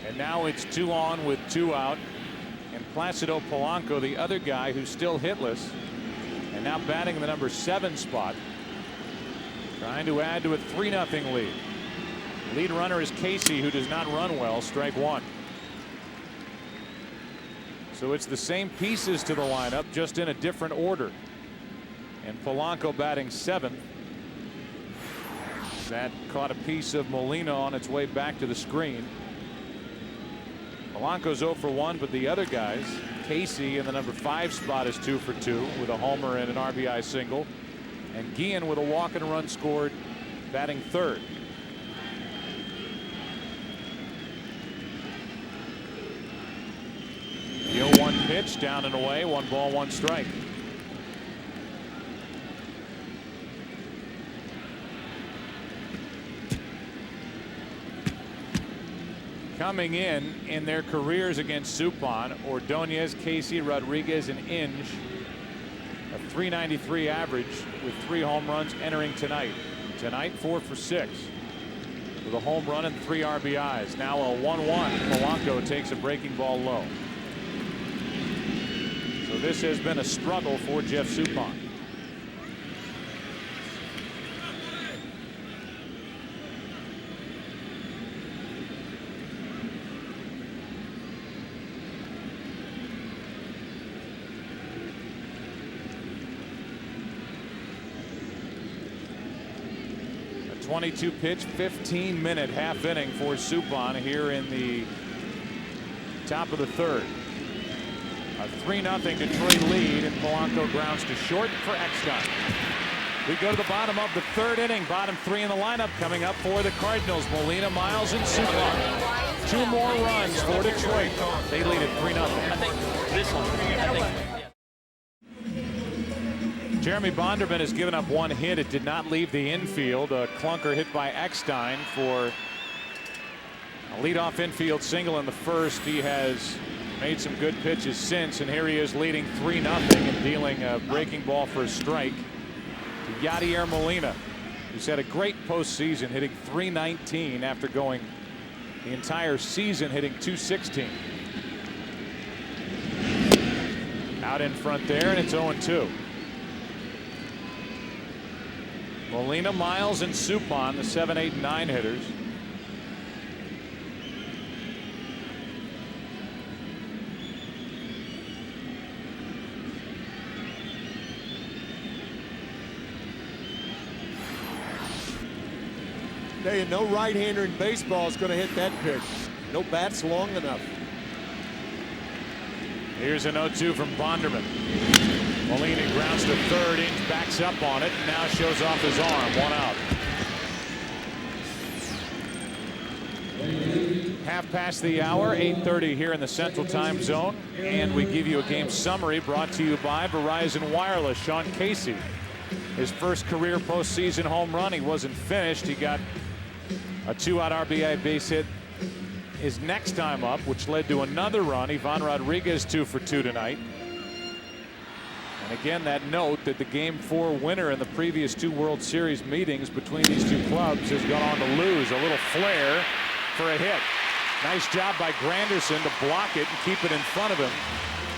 And now it's 2 on with 2 out. And Placido Polanco, the other guy who's still hitless, and now batting in the number 7 spot, trying to add to a 3-0 lead. Lead runner is Casey, who does not run well, strike 1. So it's the same pieces to the lineup, just in a different order. And Polanco batting 7th. That caught a piece of Molina on its way back to the screen. Polanco's 0 for 1, but the other guys, Casey in the number 5 spot is 2 for 2 with a homer and an RBI single. And Guillen with a walk and a run scored, batting 3rd. The 0-1 pitch down and away, 1 ball, 1 strike. Coming in their careers against Suppan, Ordonez, Casey, Rodriguez, and Inge. A .393 average with 3 home runs entering tonight. Tonight 4 for 6 with a home run and 3 RBIs. Now a 1-1. Polanco takes a breaking ball low. So this has been a struggle for Jeff Suppan. A 22 pitch, 15-minute half inning for Suppan here in the top of the 3rd. A 3-0 Detroit lead, and Polanco grounds to short for Eckstein. We go to the bottom of the 3rd inning. Bottom 3 in the lineup coming up for the Cardinals. Molina, Miles, and Suppan. 2 more runs for Detroit. They lead at 3-0.
I think this one.
Jeremy Bonderman has given up 1 hit. It did not leave the infield. A clunker hit by Eckstein for a leadoff infield single in the 1st. He has made some good pitches since, and here he is leading 3-0 and dealing a breaking ball for a strike to Yadier Molina, who's had a great postseason, hitting .319 after going the entire season hitting .216. Out in front there, and it's 0-2. Molina, Miles, and Suppan, the 7, 8, and 9 hitters.
Tell you, no right-hander in baseball is going to hit that pitch. No bat's long enough.
Here's an 0-2 from Bonderman. Molina grounds to 3rd. Inge backs up on it and now shows off his arm. 1 out. Half past the hour, 8:30 here in the Central Time Zone, and we give you a game summary brought to you by Verizon Wireless. Sean Casey, his first career postseason home run. He wasn't finished. He got a 2-out RBI base hit his next time up, which led to another run. Ivan Rodriguez 2 for 2 tonight. And again, that note that the Game 4 winner in the previous 2 World Series meetings between these 2 clubs has gone on to lose. A little flare for a hit. Nice job by Granderson to block it and keep it in front of him.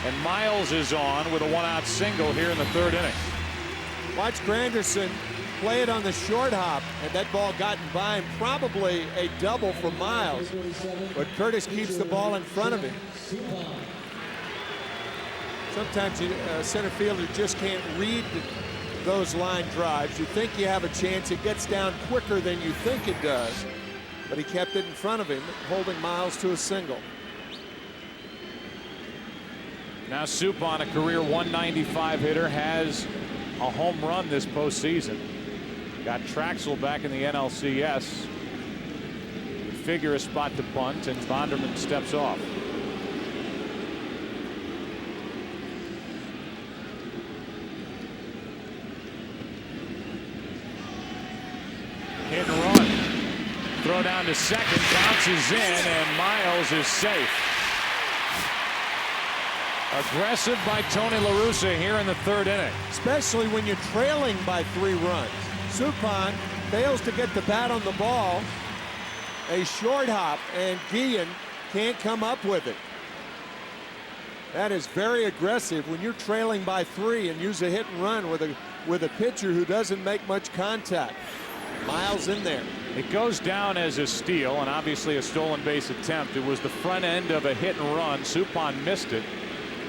And Miles is on with a 1-out single here in the 3rd inning.
Watch Granderson play it on the short hop, and that ball gotten by him. Probably a double for Miles, but Curtis keeps the ball in front of him. Sometimes a center fielder just can't read those line drives. You think you have a chance, it gets down quicker than you think it does, but he kept it in front of him, holding Miles to a single.
Now Suppan, a career 195 hitter, has a home run this postseason. Got Traxel back in the NLCS. Figure a spot to bunt, and Bonderman steps off. Hit and run. Throw down to second, bounces in, and Miles is safe. Aggressive by Tony La Russa here in the third inning.
Especially when you're trailing by 3 runs. Suppan fails to get the bat on the ball. A short hop, and Guillen can't come up with it. That is very aggressive when you're trailing by 3 and use a hit and run with a pitcher who doesn't make much contact. Miles in there.
It goes down as a steal, and obviously a stolen base attempt. It was the front end of a hit and run. Suppan missed it.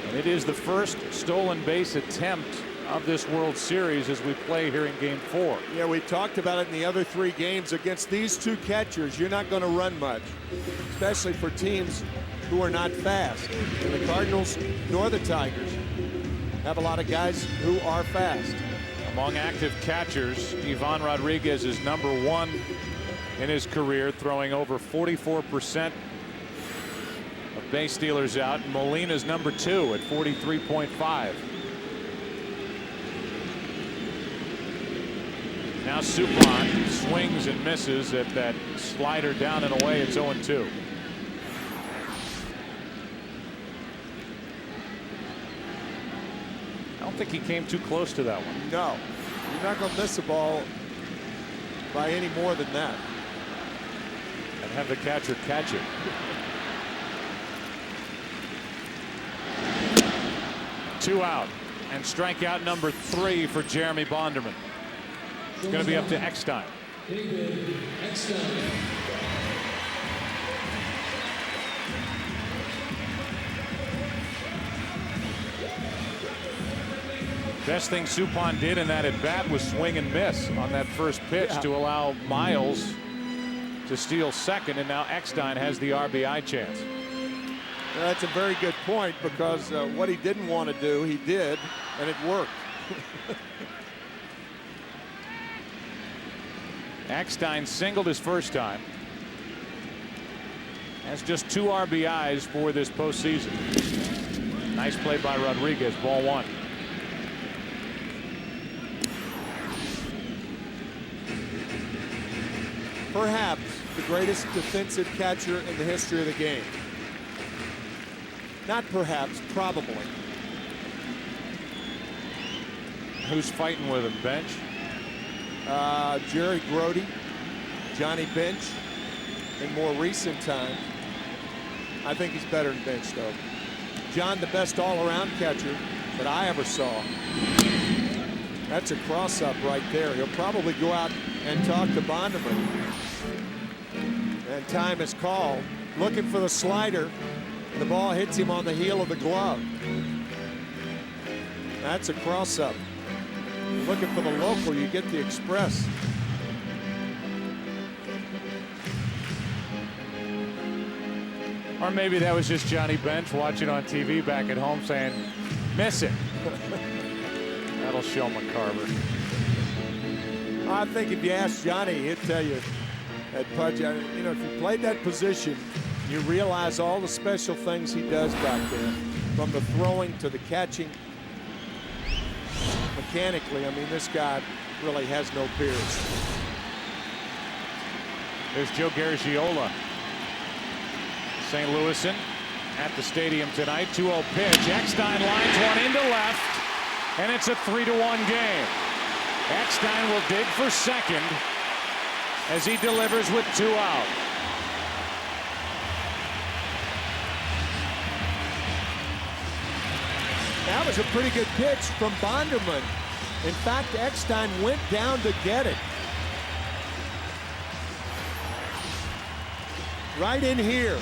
And it is the first stolen base attempt of this World Series as we play here in Game 4.
Yeah, we talked about it in the other 3 games. Against these 2 catchers, you're not going to run much, especially for teams who are not fast. And the Cardinals nor the Tigers have a lot of guys who are fast.
Among active catchers, Ivan Rodriguez is #1 in his career, throwing over 44% of base stealers out. Molina's #2 at 43.5. Now Suppan swings and misses at that slider down and away. It's 0-2. I don't think he came too close to that one.
No, you're not going to miss a ball by any more than that.
And have the catcher catch it. Two out, and strikeout number 3 for Jeremy Bonderman. It's going to be up to Eckstein. Best thing Suppan did in that at bat was swing and miss on that first pitch to allow Miles to steal second, and now Eckstein has the RBI chance.
Well, that's a very good point, because what he didn't want to do, he did, and it worked.
Eckstein singled his first time. Has just 2 RBIs for this postseason. Nice play by Rodriguez. Ball 1.
Perhaps the greatest defensive catcher in the history of the game. Not perhaps, probably.
Who's fighting with him? Bench?
Jerry Grody, Johnny Bench. In more recent times, I think he's better than Bench, though. John, the best all-around catcher that I ever saw. That's a cross-up right there. He'll probably go out and talk to Bonderman. And time is called. Looking for the slider. The ball hits him on the heel of the glove. That's a cross-up. Looking for the local, you get the express.
Or maybe that was just Johnny Bench watching on TV back at home saying, miss it. That'll show McCarver.
I think if you ask Johnny, he'd tell you that Pudge, you know, if you played that position, you realize all the special things he does back there, from the throwing to the catching. Mechanically, I mean, this guy really has no peers.
There's Joe Garagiola. St. Louisan at the stadium tonight. 2-0 pitch. Eckstein lines one into left, and it's a 3-1 game. Eckstein will dig for second as he delivers with 2 out.
That was a pretty good pitch from Bonderman. In fact, Eckstein went down to get it. Right in here.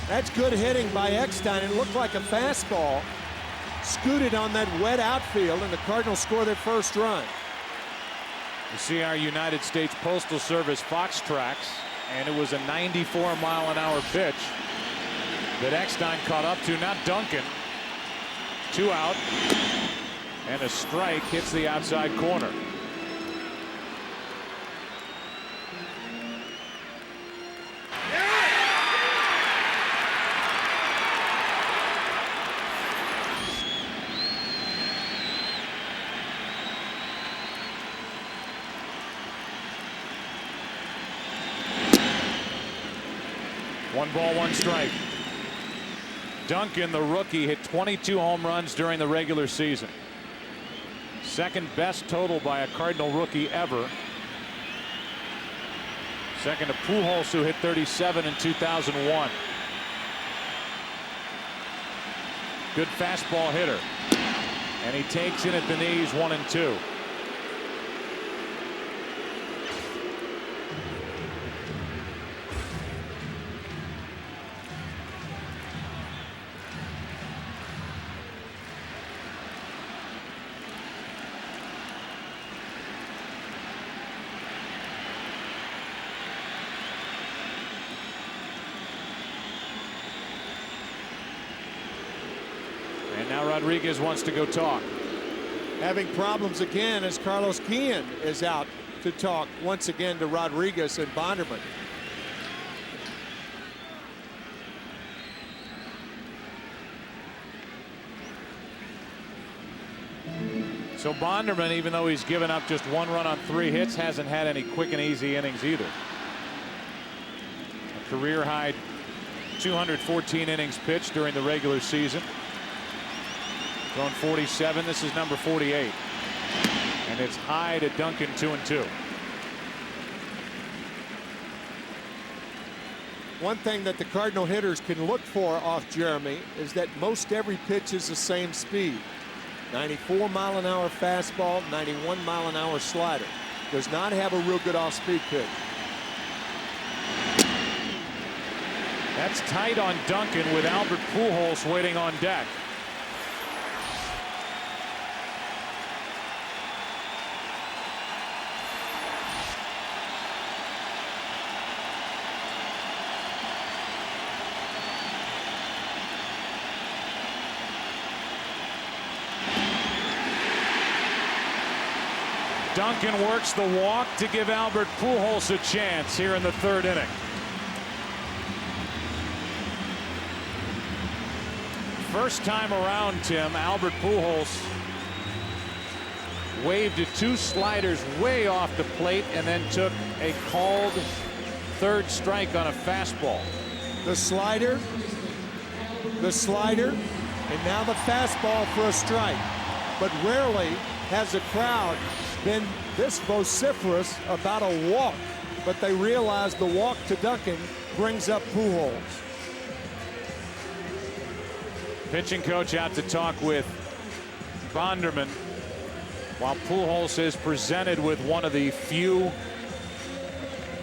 That's good hitting by Eckstein. It looked like a fastball. Scooted on that wet outfield, and the Cardinals score their first run.
You see our United States Postal Service Fox tracks, and it was a 94-mile-an-hour pitch that Eckstein caught up to. Now Duncan, 2 out, and a strike hits the outside corner. One ball, one strike. Duncan, the rookie, hit 22 home runs during the regular season. Second best total by a Cardinal rookie ever. Second to Pujols, who hit 37 in 2001. Good fastball hitter. And he takes it at the knees, 1-2. And now Rodriguez wants to go talk.
Having problems again as Carlos Guillen is out to talk once again to Rodriguez and Bonderman.
So Bonderman, even though he's given up just 1 run on 3 hits, hasn't had any quick and easy innings either. A career high 214 innings pitched during the regular season. Thrown 47. This is number 48. And it's high to Duncan, 2-2.
One thing that the Cardinal hitters can look for off Jeremy is that most every pitch is the same speed. 94-mile-an-hour fastball, 91-mile-an-hour slider. Does not have a real good off-speed pitch.
That's tight on Duncan with Albert Pujols waiting on deck. Duncan works the walk to give Albert Pujols a chance here in the 3rd inning. First time around, Tim, Albert Pujols waved at 2 sliders way off the plate and then took a called 3rd strike on a fastball.
The slider, and now the fastball for a strike. But rarely has a crowd been this vociferous about a walk, but they realize the walk to Duncan brings up Pujols.
Pitching coach out to talk with Bonderman while Pujols is presented with one of the few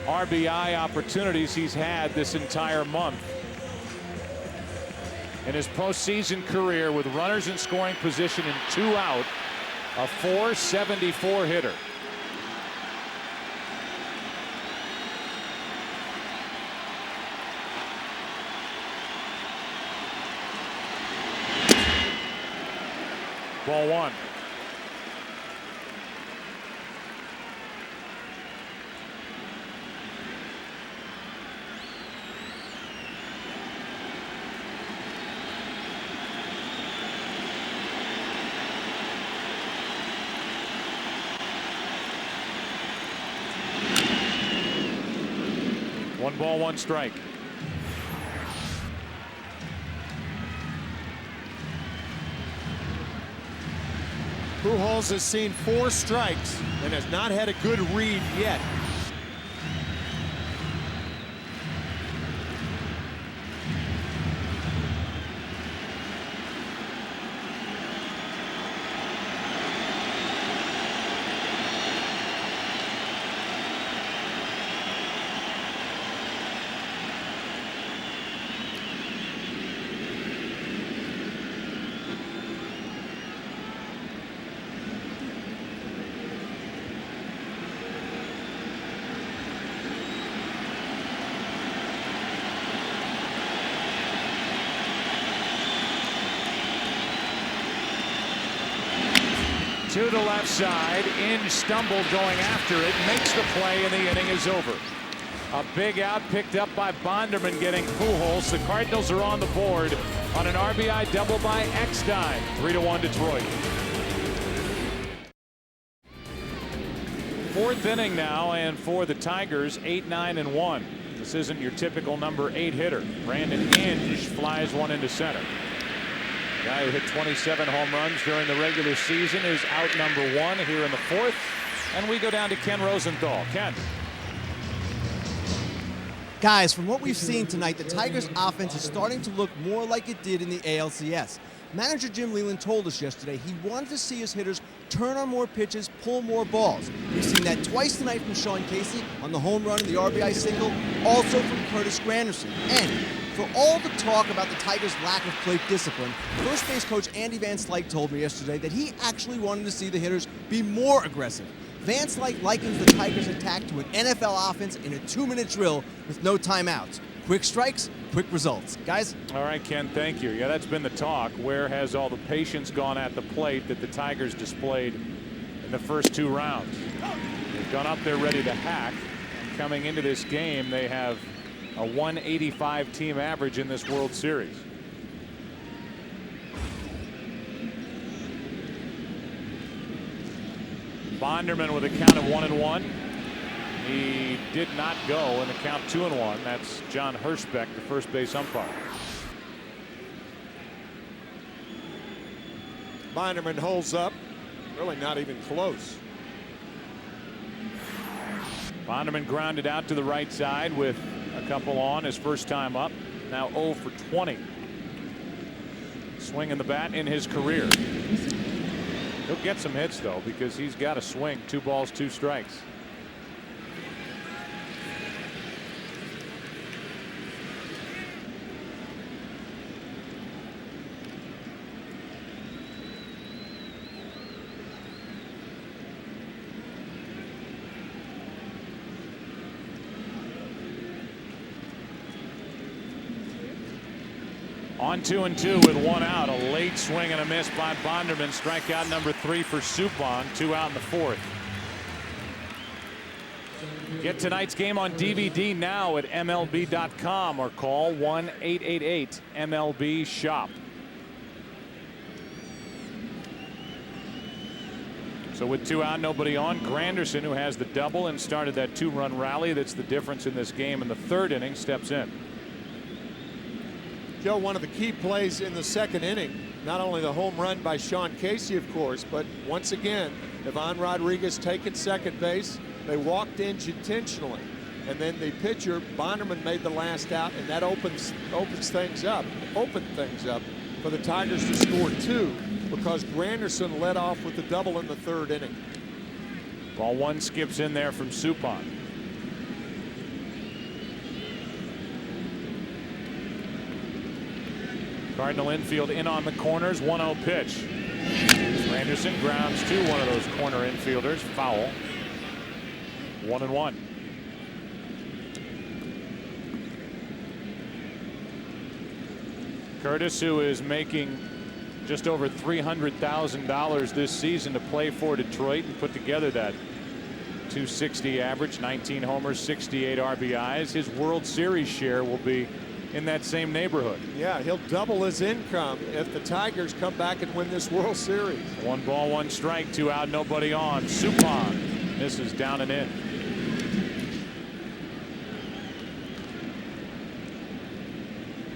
RBI opportunities he's had this entire month. In his postseason career with runners in scoring position and 2 out, a .474 hitter. Ball 1. One ball, one strike.
Pujols has seen 4 strikes and has not had a good read yet.
To the left side, Inge stumbled going after it, makes the play, and the inning is over. A big out picked up by Bonderman getting Pujols. The Cardinals are on the board on an RBI double by Eckstein. 3-1 Detroit. Fourth inning now, and for the Tigers, 8-9-1. This isn't your typical number 8 hitter. Brandon Inge flies one into center. The guy who hit 27 home runs during the regular season is out number 1 here in the fourth. And we go down to Ken Rosenthal. Ken.
Guys, from what we've seen tonight, the Tigers' offense is starting to look more like it did in the ALCS. Manager Jim Leyland told us yesterday he wanted to see his hitters turn on more pitches, pull more balls. We've seen that twice tonight from Sean Casey on the home run and the RBI single, also from Curtis Granderson. And for all the talk about the Tigers' lack of plate discipline, first base coach Andy Van Slyke told me yesterday that he actually wanted to see the hitters be more aggressive. Van Slyke likens the Tigers' attack to an NFL offense in a 2-minute drill with no timeouts. Quick strikes, quick results. Guys?
All right, Ken, thank you. Yeah, that's been the talk. Where has all the patience gone at the plate that the Tigers displayed in the first 2 rounds? They've gone up there ready to hack. And coming into this game, they have a 185 team average in this World Series. Bonderman with a count of 1-1. He did not go in the count 2-1. That's John Hirschbeck, the first base umpire.
Bonderman holds up. Really not even close.
Bonderman grounded out to the right side with a couple on his first time up. Now 0 for 20. Swinging the bat in his career. He'll get some hits though, because he's got a swing. 2 balls, 2 strikes. On 2-2 with 1 out. A late swing and a miss by Bonderman. Strikeout number 3 for Suppan. 2 out in the fourth. Get tonight's game on DVD now at MLB.com or call 1-888-MLB-SHOP. So with 2 out, nobody on, Granderson, who has the double and started that 2-run rally that's the difference in this game in the 3rd inning, steps in.
Joe, one of the key plays in the 2nd inning, not only the home run by Sean Casey, of course, but once again, Ivan Rodriguez taking second base. They walked Inge intentionally, and then the pitcher Bonderman made the last out, and that opened things up for the Tigers to score 2 because Granderson led off with the double in the 3rd inning.
Ball 1 skips in there from Suppan. Cardinal infield in on the corners. 1-0 pitch. Granderson grounds to one of those corner infielders. Foul. 1-1. Curtis, who is making just over $300,000 this season to play for Detroit and put together that .260 average, 19 homers, 68 RBIs. His World Series share will be in that same neighborhood.
Yeah, he'll double his income if the Tigers come back and win this World Series.
1 ball, 1 strike, 2 out, nobody on. Suppan misses down and in.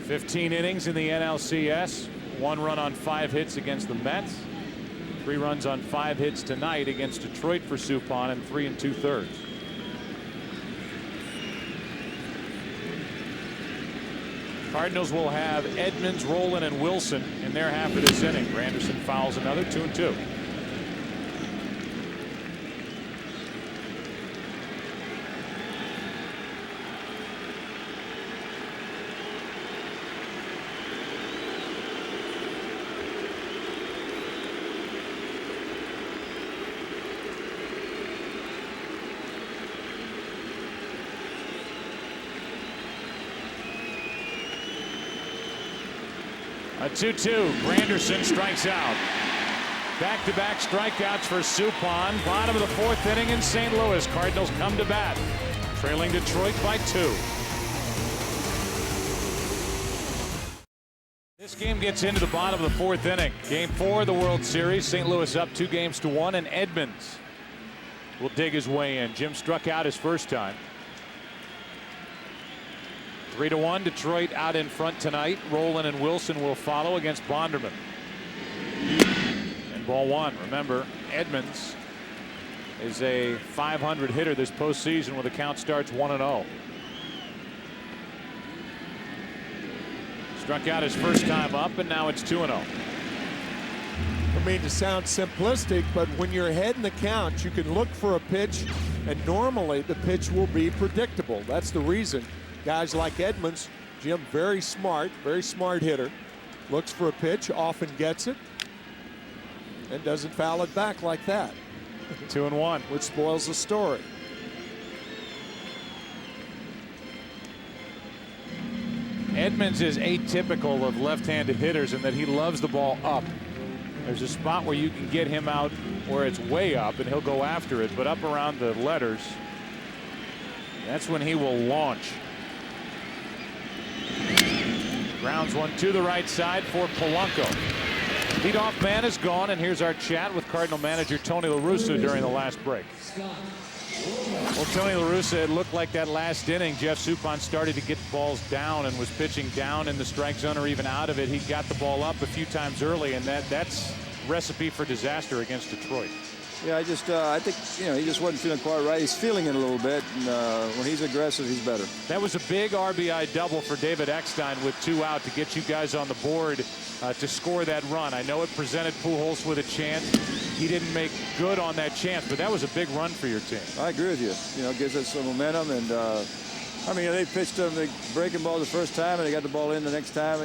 "15 innings in the NLCS, 1 run on 5 hits against the Mets, 3 runs on 5 hits tonight against Detroit for Suppan in 3 2/3. Cardinals will have Edmonds, Rowland, and Wilson in their half of this inning. Granderson fouls another. 2-2. A 2-2. Granderson strikes out. Back-to-back strikeouts for Suppan. Bottom of the 4th inning in St. Louis. Cardinals come to bat, trailing Detroit by 2. This game gets into the bottom of the 4th inning. Game 4 of the World Series. St. Louis up 2-1, and Edmonds will dig his way in. Jim struck out his first time. 3-1, Detroit out in front tonight. Rolen and Wilson will follow against Bonderman. And ball 1. Remember, Edmonds is a .500 hitter this postseason when the count starts 1-0. Struck out his first time up, and now it's 2-0.
I mean, to sound simplistic, but when you're ahead in the count, you can look for a pitch, and normally the pitch will be predictable. That's the reason guys like Edmonds, Jim, very smart hitter, looks for a pitch, often gets it, and doesn't foul it back like that.
2-1.
Which spoils the story.
Edmonds is atypical of left-handed hitters in that he loves the ball up. There's a spot where you can get him out where it's way up and he'll go after it, but up around the letters, that's when he will launch. Grounds one to the right side for Polanco. Leadoff man is gone, and here's our chat with Cardinal manager Tony La Russa during the last break. Well, Tony La Russa, it looked like that last inning, Jeff Suppan started to get balls down and was pitching down in the strike zone or even out of it. He got the ball up a few times early, and that's recipe for disaster against Detroit.
Yeah, I think, he just wasn't feeling quite right. He's feeling it a little bit, and when he's aggressive, he's better.
That was a big RBI double for David Eckstein with 2 out to get you guys on the board to score that run. I know it presented Pujols with a chance. He didn't make good on that chance, but that was a big run for your team.
I agree with you. It gives us some momentum, and they pitched them the breaking ball the first time, and they got the ball in the next time.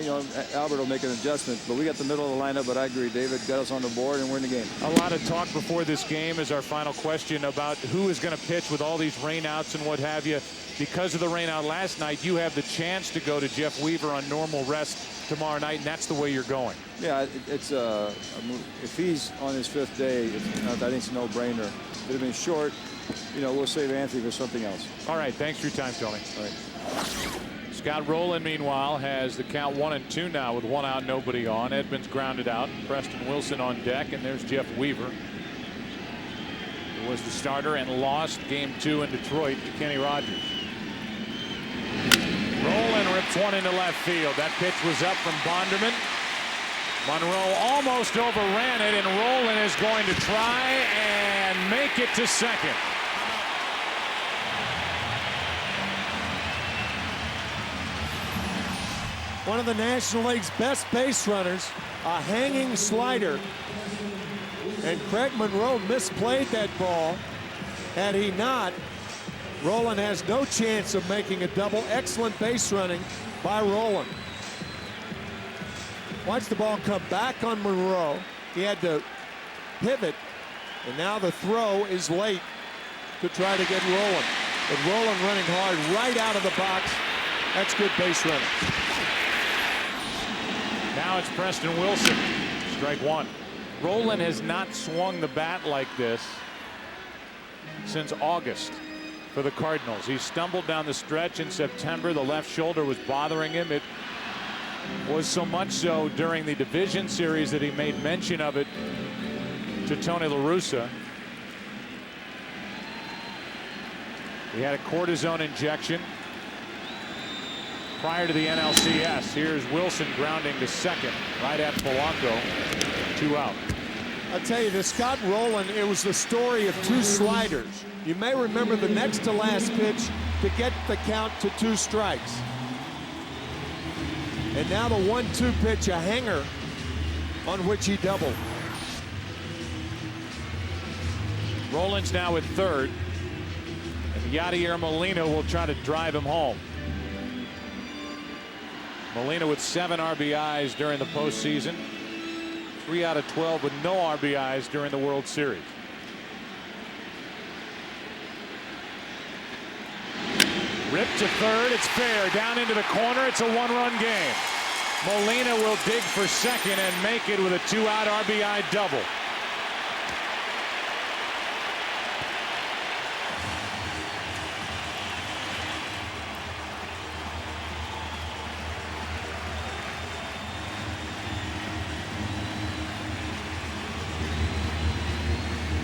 Albert will make an adjustment, but we got the middle of the lineup. But I agree, David got us on the board, and we're in the game.
A lot of talk before this game is our final question about who is going to pitch with all these rainouts and what have you. Because of the rainout last night, you have the chance to go to Jeff Weaver on normal rest tomorrow night, and that's the way you're going.
Yeah, it's if he's on his 5th day, I think it's a no-brainer. It would have been short. We'll save Anthony for something else.
All right, thanks for your time, Tony.
All right.
Scott Rolen, meanwhile, has the count 1-2 now with 1 out, nobody on. Edmonds grounded out. Preston Wilson on deck, and there's Jeff Weaver, who was the starter and lost Game 2 in Detroit to Kenny Rogers. Rolen rips one into left field. That pitch was up from Bonderman. Monroe almost overran it, and Rolen is going to try and make it to second.
One of the National League's best base runners, a hanging slider. And Craig Monroe misplayed that ball. Had he not, Rolen has no chance of making a double. Excellent base running by Rolen. Watch the ball come back on Monroe. He had to pivot, and now the throw is late to try to get Rolen. But Rolen running hard right out of the box. That's good base running.
Now it's Preston Wilson. Strike 1. Rolen has not swung the bat like this since August for the Cardinals. He stumbled down the stretch in September. The left shoulder was bothering him. It was so much so during the division series that he made mention of it to Tony La Russa. He had a cortisone injection prior to the NLCS. Here's Wilson grounding to second right at Polanco. 2 out.
I'll tell you, the Scott Rolen, it was the story of 2 sliders. You may remember the next to last pitch to get the count to 2 strikes. And now the 1-2 pitch, a hanger on which he doubled.
Rolen's now at third, and Yadier Molina will try to drive him home. Molina with 7 RBIs during the postseason, 3 out of 12 with no RBIs during the World Series. Ripped to third, it's fair, down into the corner, it's a 1-run game. Molina will dig for second and make it with a 2-out RBI double.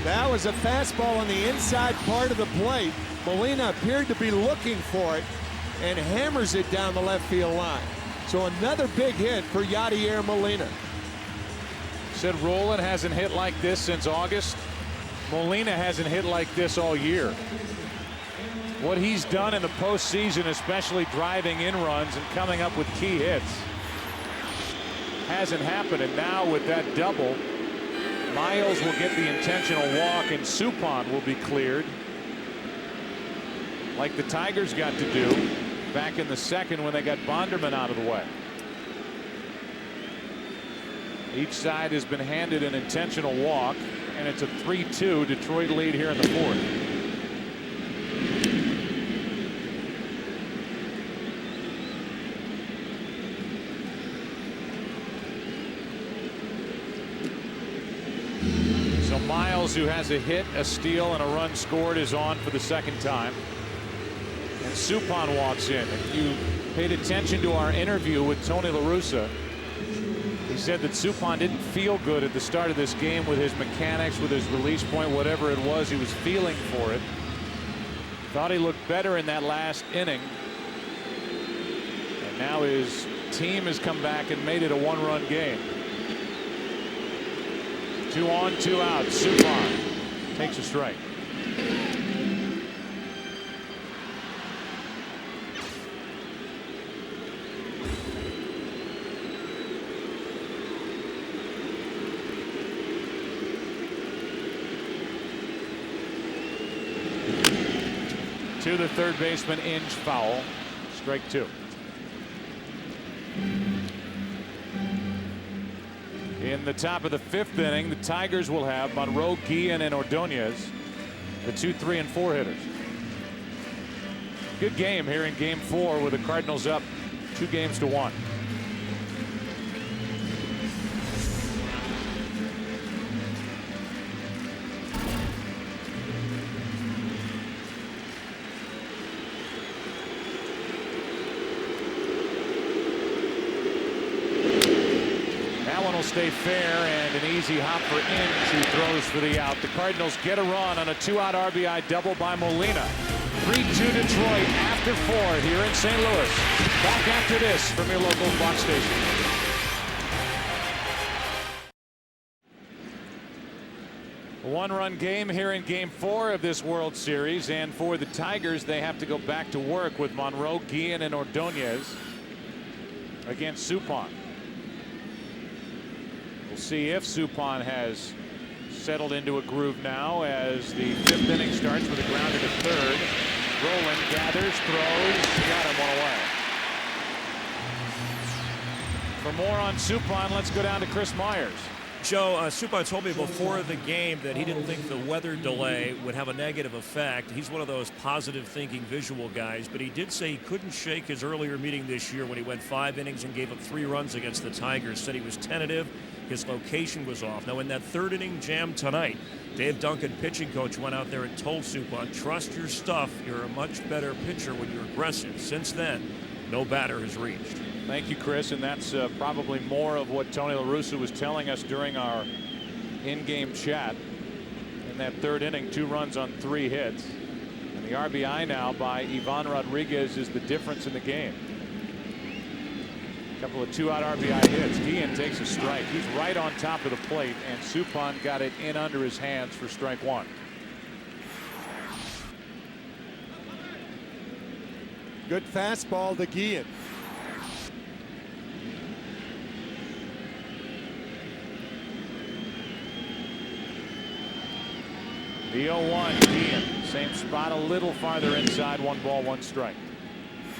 That was a fastball on the inside part of the plate. Molina appeared to be looking for it and hammers it down the left field line. So another big hit for Yadier Molina.
Said Rolen hasn't hit like this since August. Molina hasn't hit like this all year. What he's done in the postseason, especially driving in runs and coming up with key hits, hasn't happened. And now with that double, Miles will get the intentional walk and Suppan will be cleared, like the Tigers got to do back in the second when they got Bonderman out of the way. Each side has been handed an intentional walk, and it's a 3-2 Detroit lead here in the fourth. So Miles, who has a hit, a steal, and a run scored, is on for the second time. And Suppan walks in. If you paid attention to our interview with Tony La Russa, he said that Suppan didn't feel good at the start of this game with his mechanics, with his release point, whatever it was, he was feeling for it. Thought he looked better in that last inning. And now his team has come back and made it a one-run game. 2 on, 2 out. Suppan takes a strike. To the third baseman, Inge, foul. Strike 2. In the top of the 5th inning, the Tigers will have Monroe, Guillen, and Ordonez, the 2, 3, and 4 hitters. Good game here in Game 4 with the Cardinals up 2-1. Stay fair, and an easy hop for Inge, who throws for the out. The Cardinals get a run on a 2-out RBI double by Molina. 3-2 Detroit after 4 here in St. Louis. Back after this from your local Fox station. A one-run game here in Game 4 of this World Series, and for the Tigers, they have to go back to work with Monroe, Guillen, and Ordonez against Suppan. See if Suppan has settled into a groove now as the 5th inning starts with a grounder to third. Rolen gathers, throws, got him one away. For more on Suppan, let's go down to Chris Myers.
Joe, Suppan told me before the game that he didn't think the weather delay would have a negative effect. He's one of those positive thinking visual guys, but he did say he couldn't shake his earlier meeting this year when he went 5 innings and gave up 3 runs against the Tigers. Said he was tentative. His location was off. Now, in that 3rd inning jam tonight, Dave Duncan, pitching coach, went out there and told Suppan, trust your stuff. You're a much better pitcher when you're aggressive. Since then, no batter has reached.
Thank you, Chris. And that's probably more of what Tony La Russa was telling us during our in-game chat. In that 3rd inning, 2 runs on 3 hits. And the RBI now by Ivan Rodriguez is the difference in the game. Couple of 2-out RBI hits. Guillen takes a strike. He's right on top of the plate, and Suppan got it in under his hands for strike 1.
Good fastball to Guillen.
The 0-1, Guillen. Same spot, a little farther inside. 1 ball, 1 strike.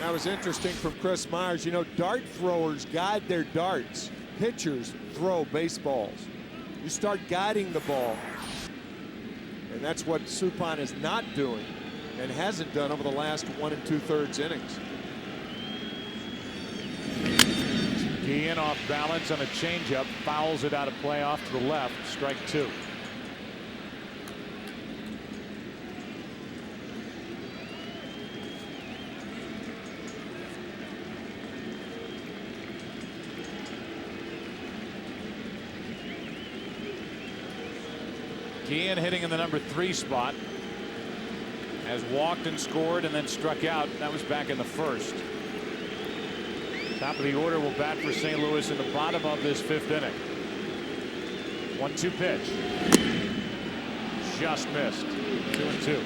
That was interesting from Chris Myers. You know, dart throwers guide their darts. Pitchers throw baseballs. You start guiding the ball. And that's what Suppan is not doing and hasn't done over the last 1 2/3 innings.
Guillen off balance on a changeup, fouls it out of play off to the left. Strike 2. Guillen hitting in the number 3 spot. Has walked and scored and then struck out. That was back in the first. Top of the order will bat for St. Louis in the bottom of this 5th inning. 1-2 pitch. Just missed. 2-2.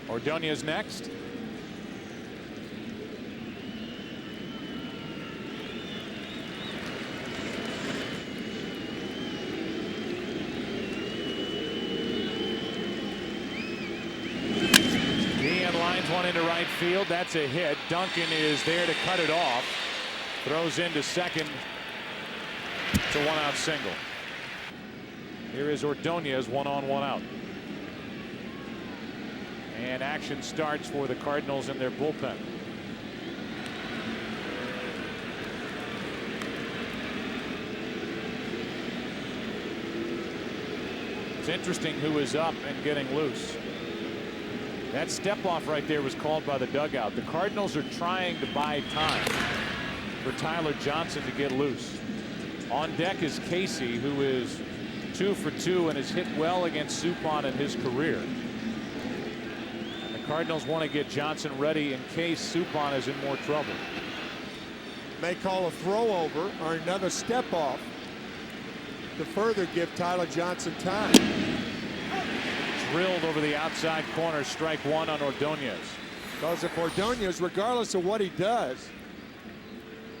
Ordonez next. Lines one into right field. That's a hit. Duncan is there to cut it off. Throws into second. It's a 1-out single. Here is Ordonez, 1 on, 1 out. And action starts for the Cardinals in their bullpen. It's interesting who is up and getting loose. That step off right there was called by the dugout. The Cardinals are trying to buy time for Tyler Johnson to get loose. On deck is Casey, who is 2 for 2 and has hit well against Suppan in his career. And the Cardinals want to get Johnson ready in case Suppan is in more trouble.
May call a throw over or another step off to further give Tyler Johnson time.
Drilled over the outside corner, strike 1 on Ordonez.
Because if Ordonez, regardless of what he does,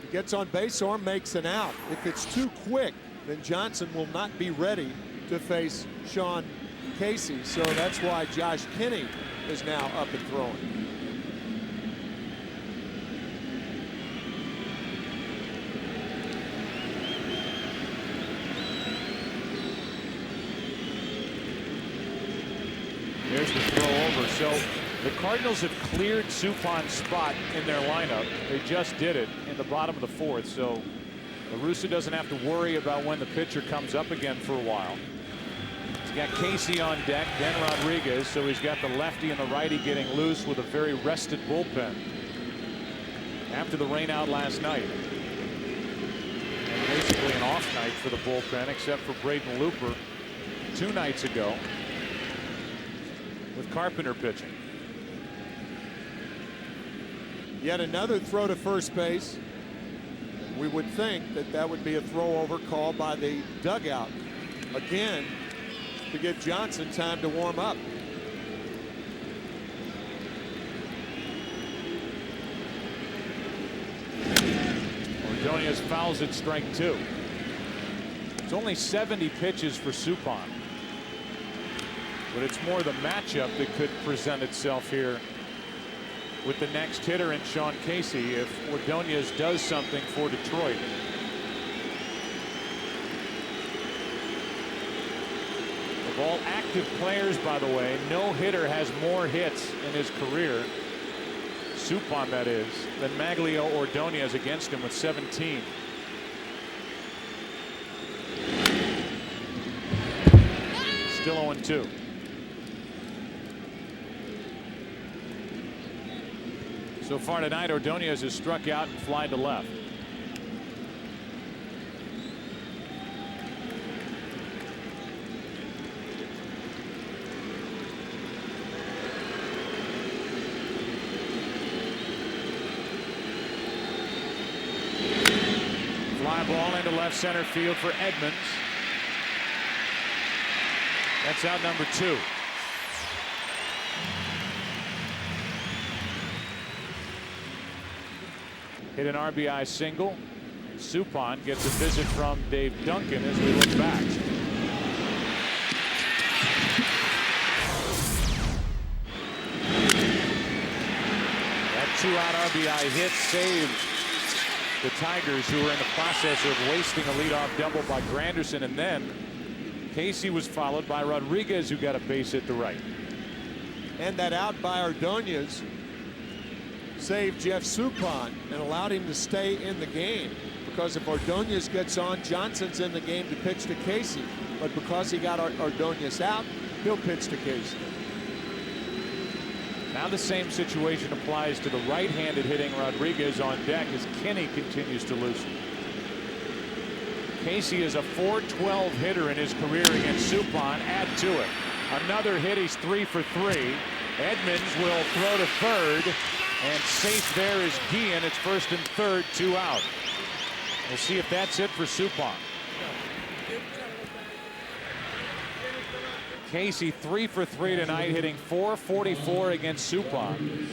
he gets on base or makes an out. If it's too quick, then Johnson will not be ready to face Sean Casey. So that's why Josh Kinney is now up and throwing.
There's the throw over. So the Cardinals have cleared Suppan's spot in their lineup. They just did it in the bottom of the 4th. So La Russa doesn't have to worry about when the pitcher comes up again for a while. He's got Casey on deck, then Rodriguez. So he's got the lefty and the righty getting loose with a very rested bullpen after the rain out last night. And basically an off night for the bullpen, except for Braden Looper 2 nights ago, with Carpenter pitching.
Yet another throw to first base. We would think that that would be a throw over call by the dugout. Again, to give Johnson time to warm up.
Ordonez fouls it, strike 2. It's only 70 pitches for Suppan. But it's more the matchup that could present itself here with the next hitter in Sean Casey if Ordonez does something for Detroit. Of all active players, by the way, no hitter has more hits in his career, Suppan that is, than Maglio Ordonez against him with 17. Still 0-2. So far tonight, Ordonez has struck out and flied to left. Fly ball into left center field for Edmonds. That's out number 2. Hit an RBI single. Suppan gets a visit from Dave Duncan as we look back. That 2-out RBI hit saved the Tigers, who were in the process of wasting a leadoff double by Granderson, and then Casey was followed by Rodriguez, who got a base hit to right.
And that out by Ordonez saved Jeff Suppan and allowed him to stay in the game, because if Ordonez gets on, Johnson's in the game to pitch to Casey, but because he got Ordonez out, he'll pitch to Casey.
Now Now the same situation applies to the right-handed hitting Rodriguez on deck as Kinney continues to loosen. Casey is a .412 hitter in his career against Suppan. Add to it another hit. He's 3 for 3. Edmonds will throw to third, and safe there is Guillen. It's first and third, 2 out. We'll see if that's it for Suppan. Casey 3 for 3 tonight, hitting .444 against Suppan.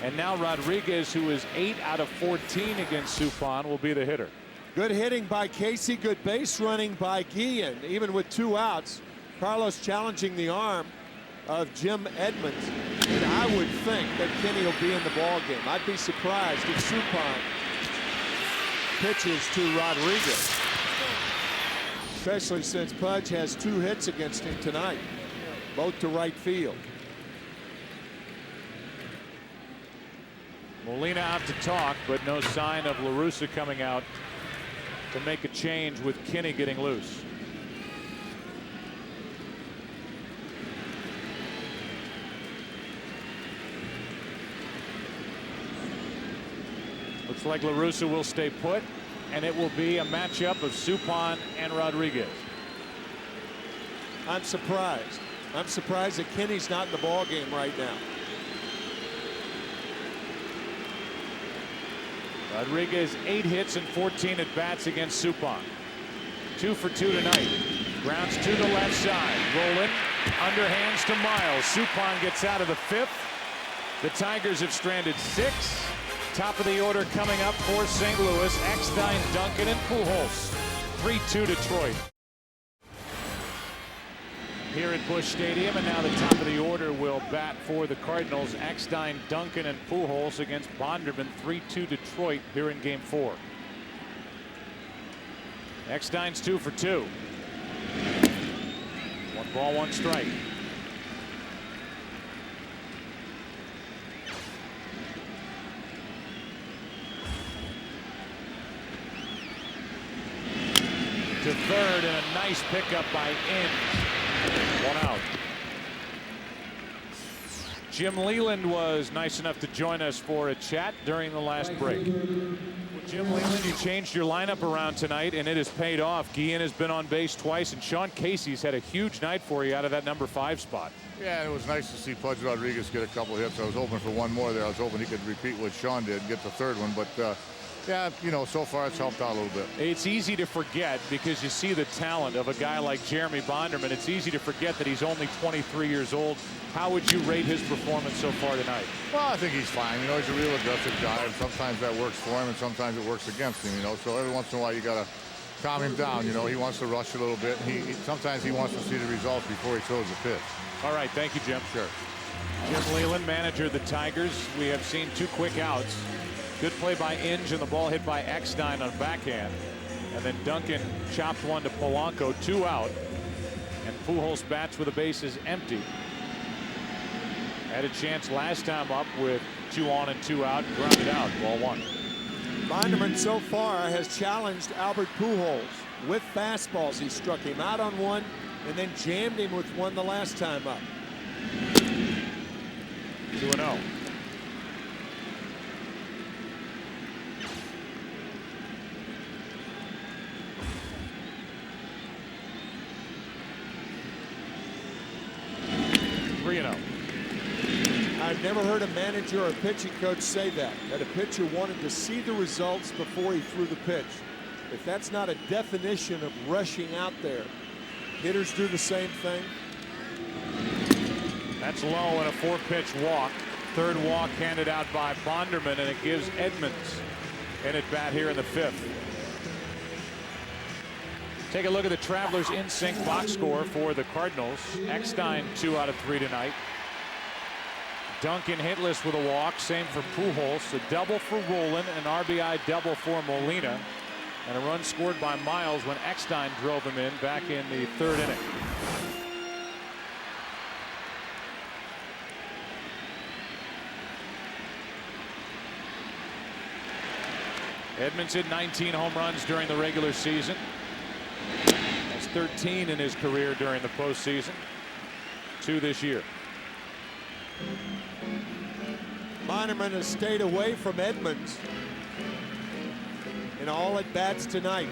And now Rodriguez, who is 8 out of 14 against Suppan, will be the hitter.
Good hitting by Casey, good base running by Guillen. Even with 2 outs, Carlos challenging the arm of Jim Edmonds. And I would think that Kinney will be in the ball game. I'd be surprised if Suppan pitches to Rodriguez, especially since Pudge has 2 hits against him tonight, both to right field.
Molina out to talk, but no sign of La Russa coming out to make a change with Kinney getting loose. Looks like La Russa will stay put, and it will be a matchup of Suppan and Rodriguez.
I'm surprised. I'm surprised that Kinney's not in the ball game right now.
Rodriguez 8 hits and 14 at bats against Suppan. 2 for 2 tonight. Grounds to the left side. Rolling underhands to Miles. Suppan gets out of the 5th. The Tigers have stranded 6. Top of the order coming up for St. Louis. Eckstein, Duncan, and Pujols. 3-2 Detroit. Here at Busch Stadium, and now the top of the order will bat for the Cardinals. Eckstein, Duncan, and Pujols against Bonderman. 3-2 Detroit here in Game 4. Eckstein's 2 for 2. 1 ball, 1 strike. To third, and a nice pickup by Inge. 1 out. Jim Leyland was nice enough to join us for a chat during the last break. Well, Jim Leyland, you changed your lineup around tonight, and it has paid off. Guillen has been on base twice, and Sean Casey's had a huge night for you out of that number 5 spot.
Yeah, it was nice to see Pudge Rodriguez get a couple hits. I was hoping for one more there. I was hoping he could repeat what Sean did and get the 3rd one, but yeah, you know, so far it's helped out a little bit.
It's easy to forget because you see the talent of a guy like Jeremy Bonderman. It's easy to forget that he's only 23 years old. How would you rate his performance so far tonight?
Well, I think he's fine. You know, he's a real aggressive guy, and sometimes that works for him, and sometimes it works against him. You know, so every once in a while you got to calm him down. You know, he wants to rush a little bit. Sometimes he wants to see the results before he throws the pitch.
All right, thank you, Jim.
Sure.
Jim Leyland, manager of the Tigers. We have seen 2 quick outs. Good play by Inge, and the ball hit by Eckstein on backhand. And then Duncan chopped one to Polanco, 2 out. And Pujols bats with the bases empty. Had a chance last time up with 2 on and 2 out, grounded out, ball 1.
Bonderman so far has challenged Albert Pujols with fastballs. He struck him out on 1 and then jammed him with 1 the last time up.
2-0.
I've never heard a manager or a pitching coach say that a pitcher wanted to see the results before he threw the pitch. If that's not a definition of rushing out there, hitters do the same thing.
That's low and a 4-pitch walk. 3rd walk handed out by Bonderman, and it gives Edmonds an at bat here in the 5th. Take a look at the Travelers in sync box score for the Cardinals. Eckstein 2 out of 3 tonight. Duncan hitless with a walk. Same for Pujols. A double for Rolen, an RBI double for Molina, and a run scored by Miles when Eckstein drove him in back in the 3rd inning. Edmonds hit 19 home runs during the regular season. That's 13 in his career during the postseason. 2 this year.
Bonderman has stayed away from Edmonds in all at bats tonight.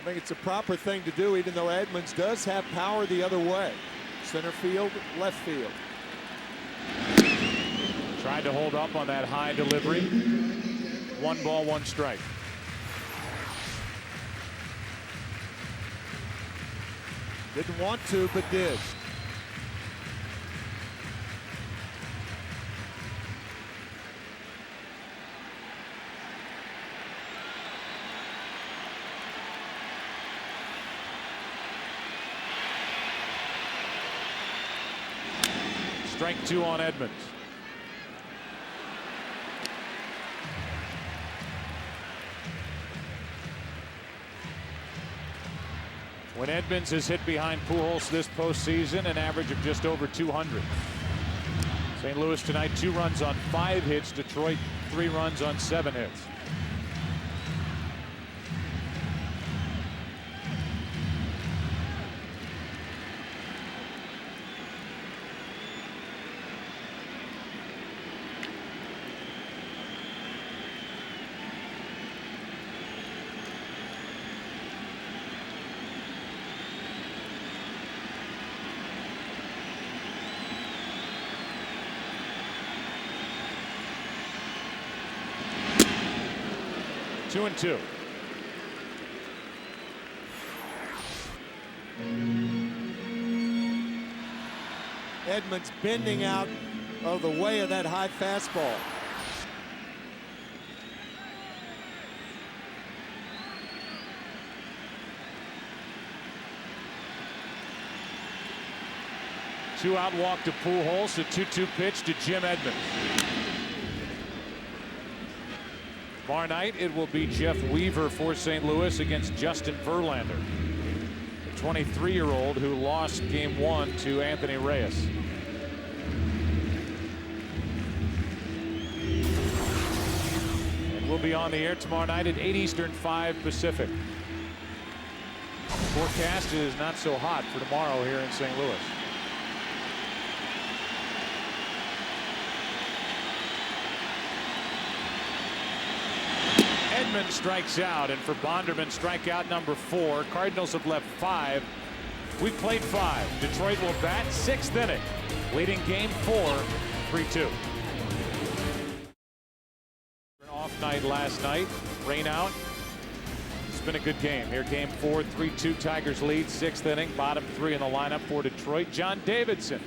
I think it's a proper thing to do, even though Edmonds does have power the other way. Center field, left field.
Tried to hold up on that high delivery. 1 ball, 1 strike.
Didn't want to, but did.
Strike 2 on Edmonds. When Edmonds has hit behind Pujols this postseason, an average of just over 200. St. Louis tonight, 2 runs on 5 hits. Detroit, 3 runs on 7 hits. Two and 2.
Edmonds bending out of the way of that high fastball.
Two-out walk to Pujols. A 2-2 pitch to Jim Edmonds. Tomorrow night, it will be Jeff Weaver for St. Louis against Justin Verlander, the 23-year-old who lost Game 1 to Anthony Reyes. And we'll be on the air tomorrow night at 8 Eastern, 5 Pacific. The forecast is not so hot for tomorrow here in St. Louis. Edmonds strikes out, and for Bonderman, strikeout number 4. Cardinals have left 5. We've played 5. Detroit will bat 6th inning, leading Game 4, 3-2. An off night last night, rain out. It's been a good game. Here, Game 4, 3-2. Tigers lead, 6th inning. Bottom 3 in the lineup for Detroit. John Davidson,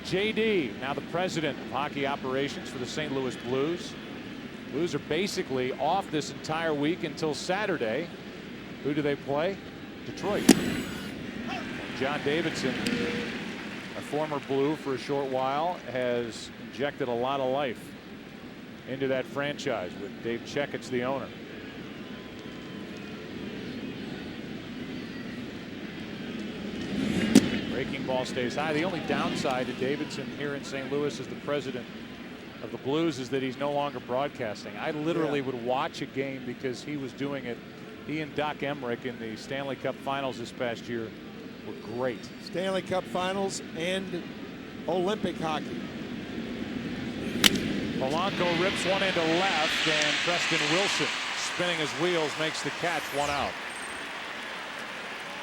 JD, now the president of hockey operations for the St. Louis Blues. Blues are basically off this entire week until Saturday. Who do they play? Detroit. John Davidson, a former Blue for a short while, has injected a lot of life into that franchise with Dave Checketts, the owner. Breaking ball stays high. The only downside to Davidson here in St. Louis as the president of the Blues is that he's no longer broadcasting. I literally would watch a game because he was doing it. He and Doc Emmerich in the Stanley Cup Finals this past year were great.
Stanley Cup Finals and Olympic hockey.
Polanco rips one into left, and Preston Wilson, spinning his wheels, makes the catch. 1 out.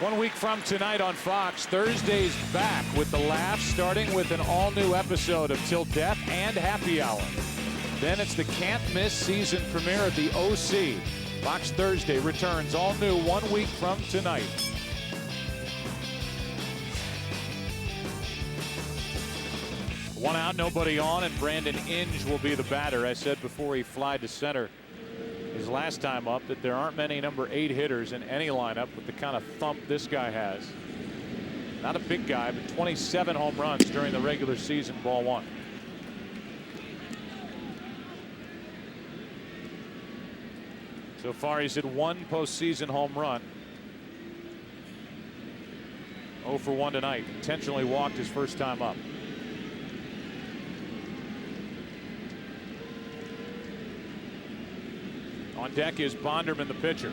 1 week from tonight on Fox, Thursday's back with the laughs, starting with an all-new episode of Till Death and Happy Hour. Then it's the can't-miss season premiere of The OC. Fox Thursday returns all new 1 week from tonight. One out, nobody on, and Brandon Inge will be the batter. I said before he flied to center his last time up that there aren't many number 8 hitters in any lineup with the kind of thump this guy has. Not a big guy, but 27 home runs during the regular season, ball 1. So far, he's hit 1 postseason home run. 0 for 1 tonight. Intentionally walked his first time up. On deck is Bonderman, the pitcher.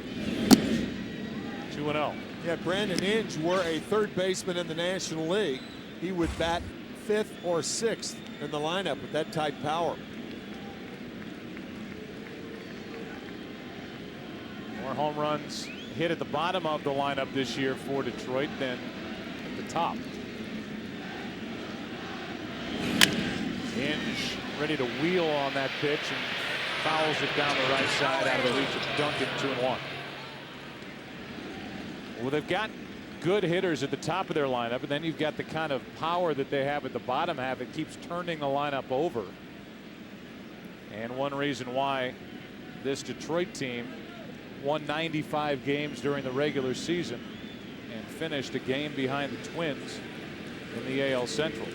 2-0.
Yeah, Brandon Inge were a third baseman in the National League. He would bat 5th or 6th in the lineup with that type power.
More home runs hit at the bottom of the lineup this year for Detroit than at the top. Hinge ready to wheel on that pitch and fouls it down the right side out of the reach of Duncan. 2-1. Well, they've got good hitters at the top of their lineup, and then you've got the kind of power that they have at the bottom half. It keeps turning the lineup over. And one reason why this Detroit team won 95 games during the regular season and finished a game behind the Twins in the AL Central.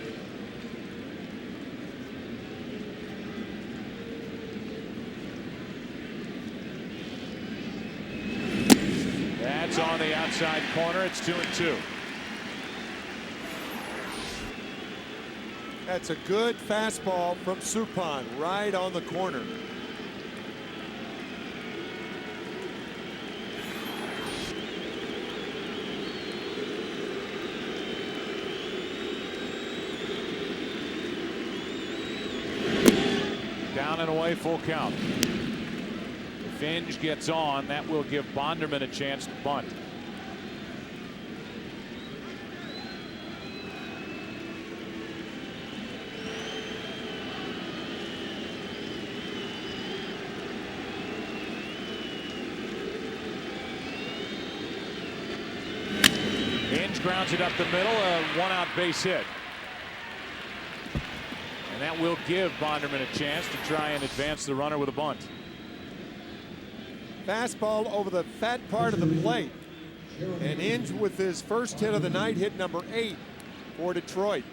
That's on the outside corner. It's 2-2.
That's a good fastball from Suppan right on the corner.
Down and away, full count. If Hinge gets on, that will give Bonderman a chance to bunt. Hinge grounds it up the middle, a one-out base hit. And that will give Bonderman a chance to try and advance the runner with a bunt.
Fastball over the fat part of the plate. And Hinge with his first hit of the night, hit number 8 for Detroit.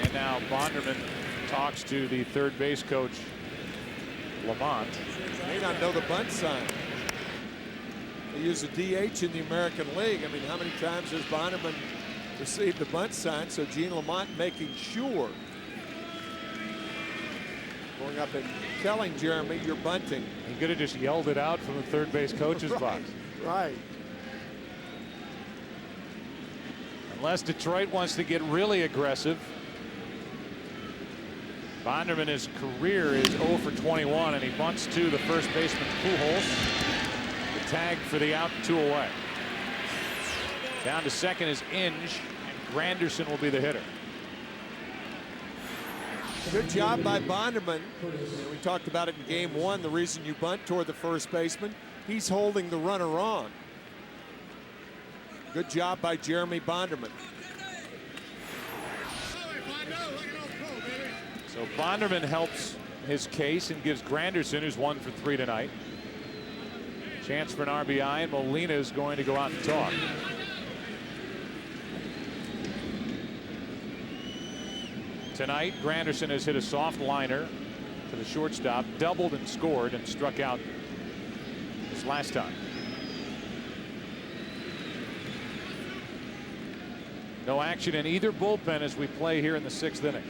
And now Bonderman talks to the third base coach, Lamont.
May not know the bunt sign. They use a DH in the American League. I mean, how many times has Bonderman received the bunt sign? So Gene Lamont making sure. Going up and telling Jeremy, you're bunting.
He could have just yelled it out from the third base coach's box.
Right.
Unless Detroit wants to get really aggressive. Bonderman, his career is 0 for 21, and he bunts to the first baseman, Pujols. The tag for the out, 2 away. Down to second is Inge, and Granderson will be the hitter.
Good job by Bonderman. And we talked about it in game 1, the reason you bunt toward the first baseman. He's holding the runner on. Good job by Jeremy Bonderman.
So Bonderman helps his case and gives Granderson, who's 1 for 3 tonight, chance for an RBI, and Molina is going to go out and talk. Tonight, Granderson has hit a soft liner to the shortstop, doubled and scored, and struck out this last time. No action in either bullpen as we play here in the 6th inning.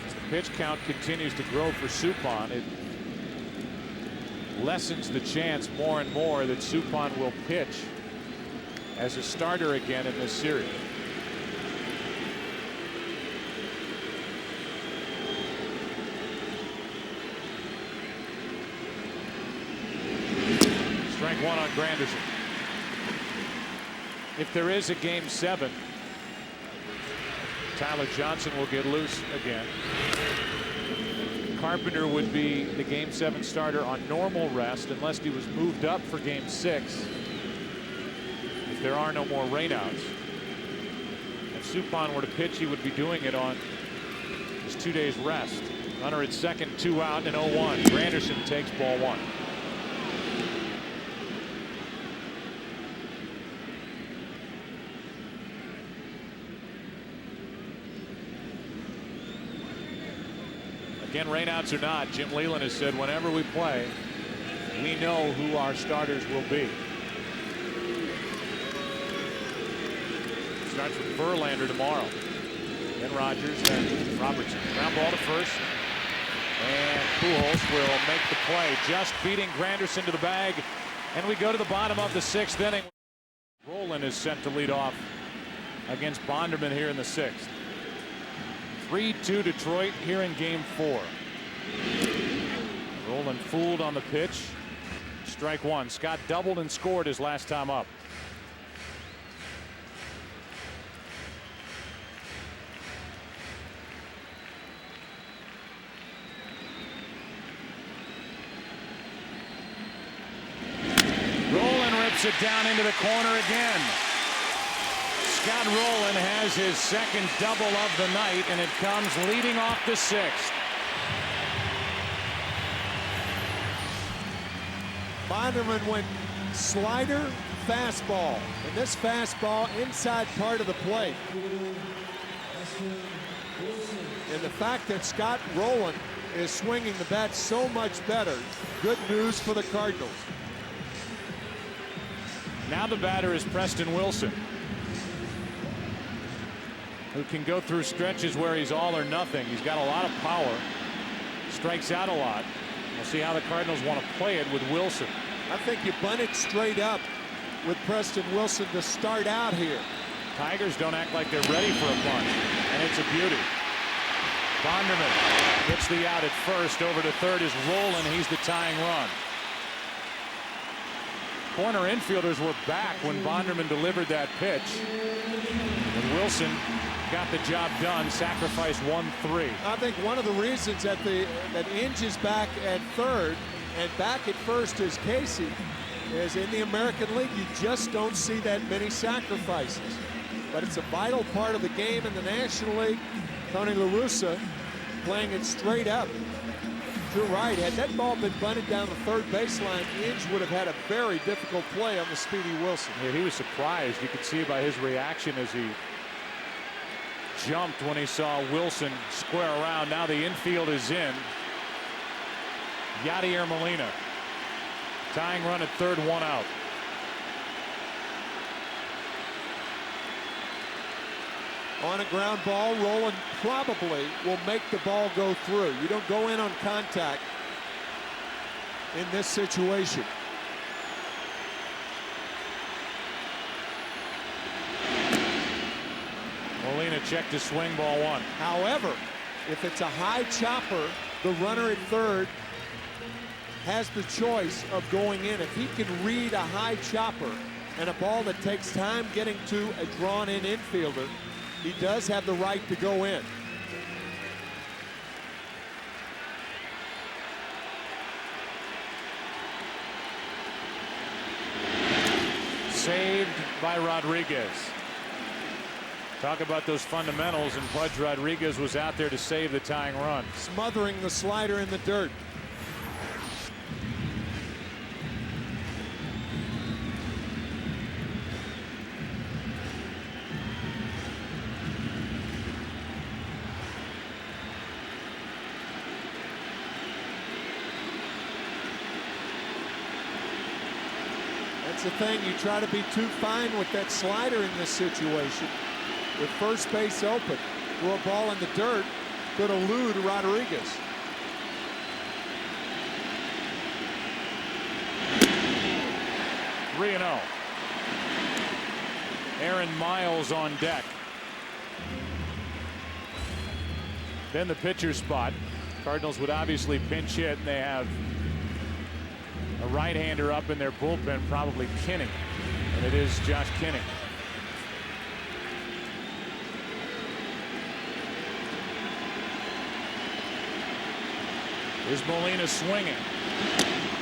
As the pitch count continues to grow for Suppan, it lessens the chance more and more that Suppan will pitch as a starter again in this series. Strike 1 on Granderson. If there is a game 7, Tyler Johnson will get loose again. Carpenter would be the game 7 starter on normal rest unless he was moved up for game 6 if there are no more rainouts. If Suppan were to pitch, he would be doing it on his 2 days rest. Runner at second, 2 out, and 0-1. Granderson takes ball 1. Again, rainouts or not, Jim Leyland has said whenever we play, we know who our starters will be. Starts with Verlander tomorrow. Then Rogers, then Robertson. Ground ball to first. And Pujols will make the play, just beating Granderson to the bag. And we go to the bottom of the 6th inning. Rolen is set to lead off against Bonderman here in the 6th. 3-2 Detroit here in game 4. Rolen fooled on the pitch. Strike one. Scott doubled and scored his last time up. Rolen rips it down into the corner again. Scott Rolen has his second double of the night, and it comes leading off the 6th.
Bonderman went slider, fastball, and this fastball inside part of the plate. And the fact that Scott Rolen is swinging the bat so much better, good news for the Cardinals.
Now the batter is Preston Wilson, who can go through stretches where he's all or nothing. He's got a lot of power, strikes out a lot. We'll see how the Cardinals want to play it with Wilson.
I think you bunt it straight up with Preston Wilson to start out here.
Tigers don't act like they're ready for a bunt, and it's a beauty. Bonderman gets the out at first. Over to third is Rolen. He's the tying run. Corner infielders were back when Bonderman delivered that pitch. And Wilson got the job done, sacrificed 1-3.
I think one of the reasons that Inge is back at third and back at first is Casey is in the American League, you just don't see that many sacrifices. But it's a vital part of the game in the National League. Tony La Russa playing it straight up to right. Had that ball been bunted down the third baseline, Inge would have had a very difficult play on the speedy Wilson.
Yeah, he was surprised. You could see by his reaction as he jumped when he saw Wilson square around. Now the infield is in. Yadier Molina tying run at third, 1 out.
On a ground ball, Rolen probably will make the ball go through. You don't go in on contact in this situation.
Molina checked his swing, ball 1.
However, if it's a high chopper, the runner at third has the choice of going in. If he can read a high chopper and a ball that takes time getting to a drawn-in infielder, he does have the right to go in.
Saved by Rodriguez. Talk about those fundamentals, and Pudge Rodriguez was out there to save the tying run.
Smothering the slider in the dirt. That's the thing, you try to be too fine with that slider in this situation. With first base open, throw a ball in the dirt could elude Rodriguez.
Three 3-0. Aaron Miles on deck. Then the pitcher's spot. Cardinals would obviously pinch hit, and they have a right-hander up in their bullpen, probably Kinney, and it is Josh Kinney. Is Molina swinging?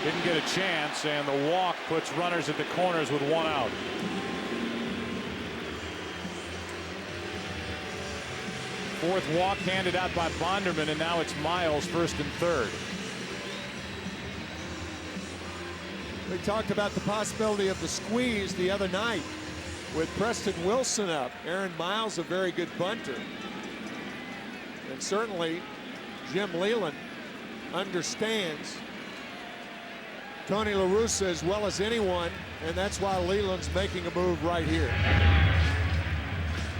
Didn't get a chance, and the walk puts runners at the corners with 1 out. Fourth walk handed out by Bonderman, and now it's Miles first and third.
We talked about the possibility of the squeeze the other night with Preston Wilson up. Aaron Miles, a very good bunter. And certainly Jim Leyland understands Tony La Russa as well as anyone, and that's why Leyland's making a move right here.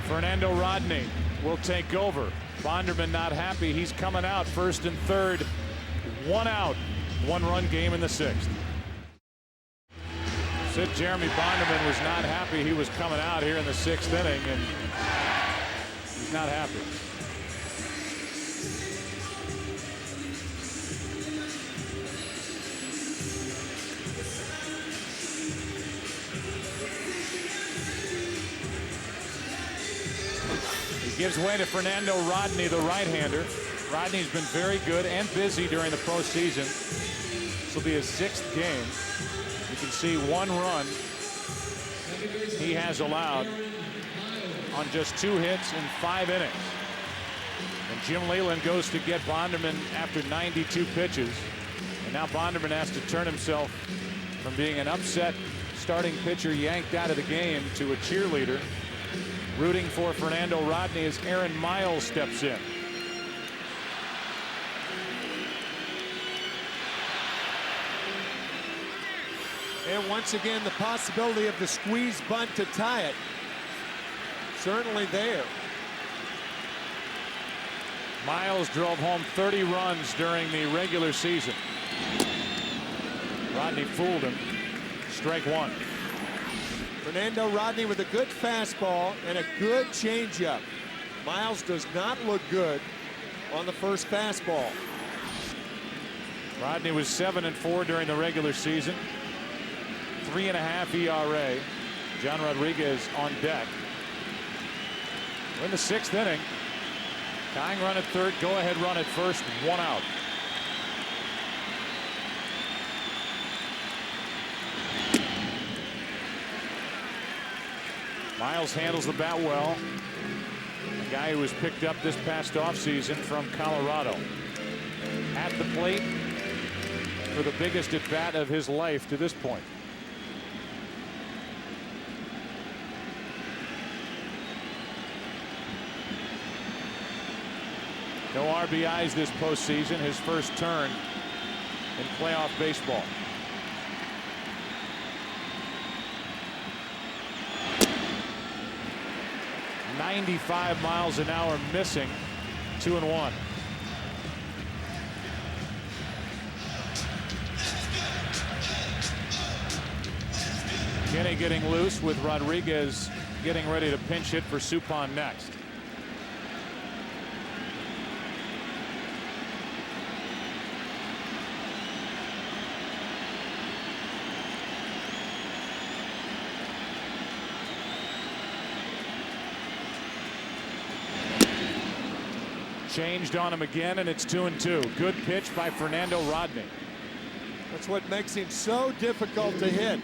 Fernando Rodney will take over. Bonderman not happy. He's coming out first and third. 1 out. 1-run game in the 6th. Said Jeremy Bonderman was not happy he was coming out here in the 6th inning, and he's not happy. Gives way to Fernando Rodney, the right-hander. Rodney's been very good and busy during the postseason. This will be his 6th game. You can see 1 run he has allowed on just 2 hits in 5 innings. And Jim Leyland goes to get Bonderman after 92 pitches. And now Bonderman has to turn himself from being an upset starting pitcher yanked out of the game to a cheerleader rooting for Fernando Rodney as Aaron Miles steps in.
And once again, the possibility of the squeeze bunt to tie it. Certainly there.
Miles drove home 30 runs during the regular season. Rodney fooled him. Strike 1.
Fernando Rodney with a good fastball and a good changeup. Miles does not look good on the first fastball.
Rodney was 7-4 during the regular season. 3.5 ERA. John Rodriguez on deck. We're in the 6th inning. Tying run at third, go ahead run at first, 1 out. Miles handles the bat well. A guy who was picked up this past offseason from Colorado. At the plate for the biggest at bat of his life to this point. No RBIs this postseason, his first turn in playoff baseball. .95 miles an hour missing. 2-1. Kenny getting loose with Rodriguez getting ready to pinch hit for Suppan next. Changed on him again, and it's 2-2. Good pitch by Fernando Rodney.
That's what makes him so difficult to hit.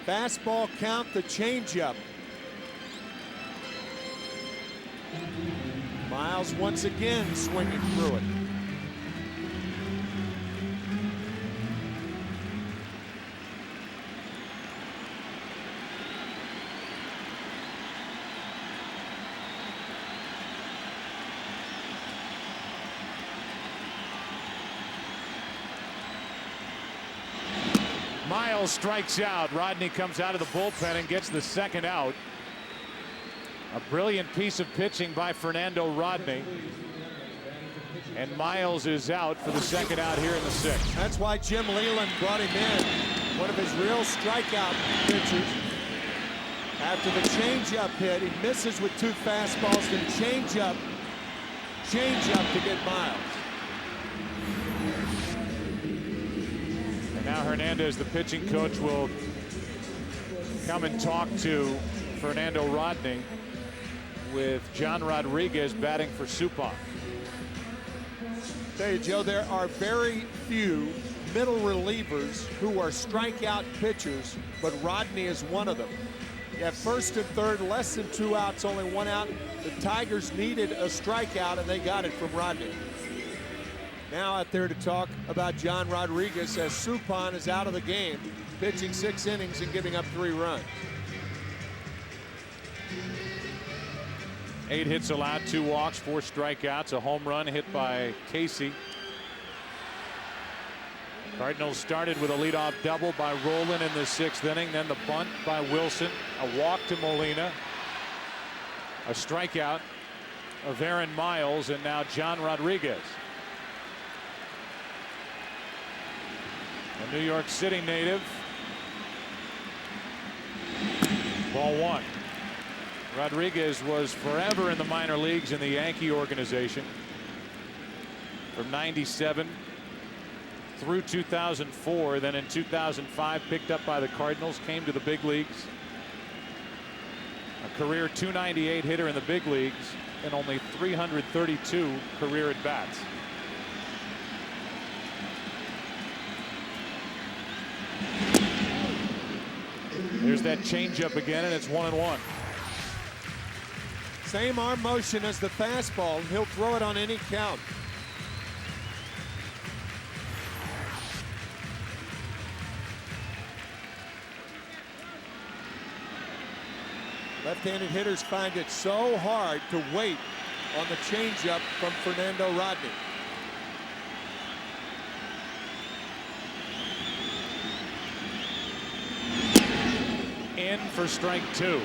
Fastball count, the changeup. Miles once again swinging through it.
Miles strikes out. Rodney comes out of the bullpen and gets the 2nd out. A brilliant piece of pitching by Fernando Rodney. And Miles is out for the 2nd out here in the 6th.
That's why Jim Leyland brought him in. One of his real strikeout pitchers. After the changeup hit, he misses with 2 fastballs, then changeup to get Miles.
Now Hernandez, the pitching coach, will come and talk to Fernando Rodney with John Rodriguez batting for Suppan.
Tell you, Joe, there are very few middle relievers who are strikeout pitchers, but Rodney is one of them. You have first and third, less than 2 outs, only 1 out. The Tigers needed a strikeout, and they got it from Rodney. Now out there to talk about John Rodriguez as Suppan is out of the game, pitching 6 innings and giving up 3 runs.
8 hits allowed, 2 walks, 4 strikeouts, a home run hit by Casey. Cardinals started with a leadoff double by Rolen in the 6th inning, then the bunt by Wilson, a walk to Molina, a strikeout of Aaron Miles, and now John Rodriguez. A New York City native. Ball 1. Rodriguez was forever in the minor leagues in the Yankee organization. From 97 through 2004. Then in 2005 picked up by the Cardinals, came to the big leagues. A a career .298 hitter in the big leagues and only 332 career at-bats. There's that changeup again, and it's 1-1.
Same arm motion as the fastball, and he'll throw it on any count. Left-handed hitters find it so hard to wait on the changeup from Fernando Rodney.
In for strike 2.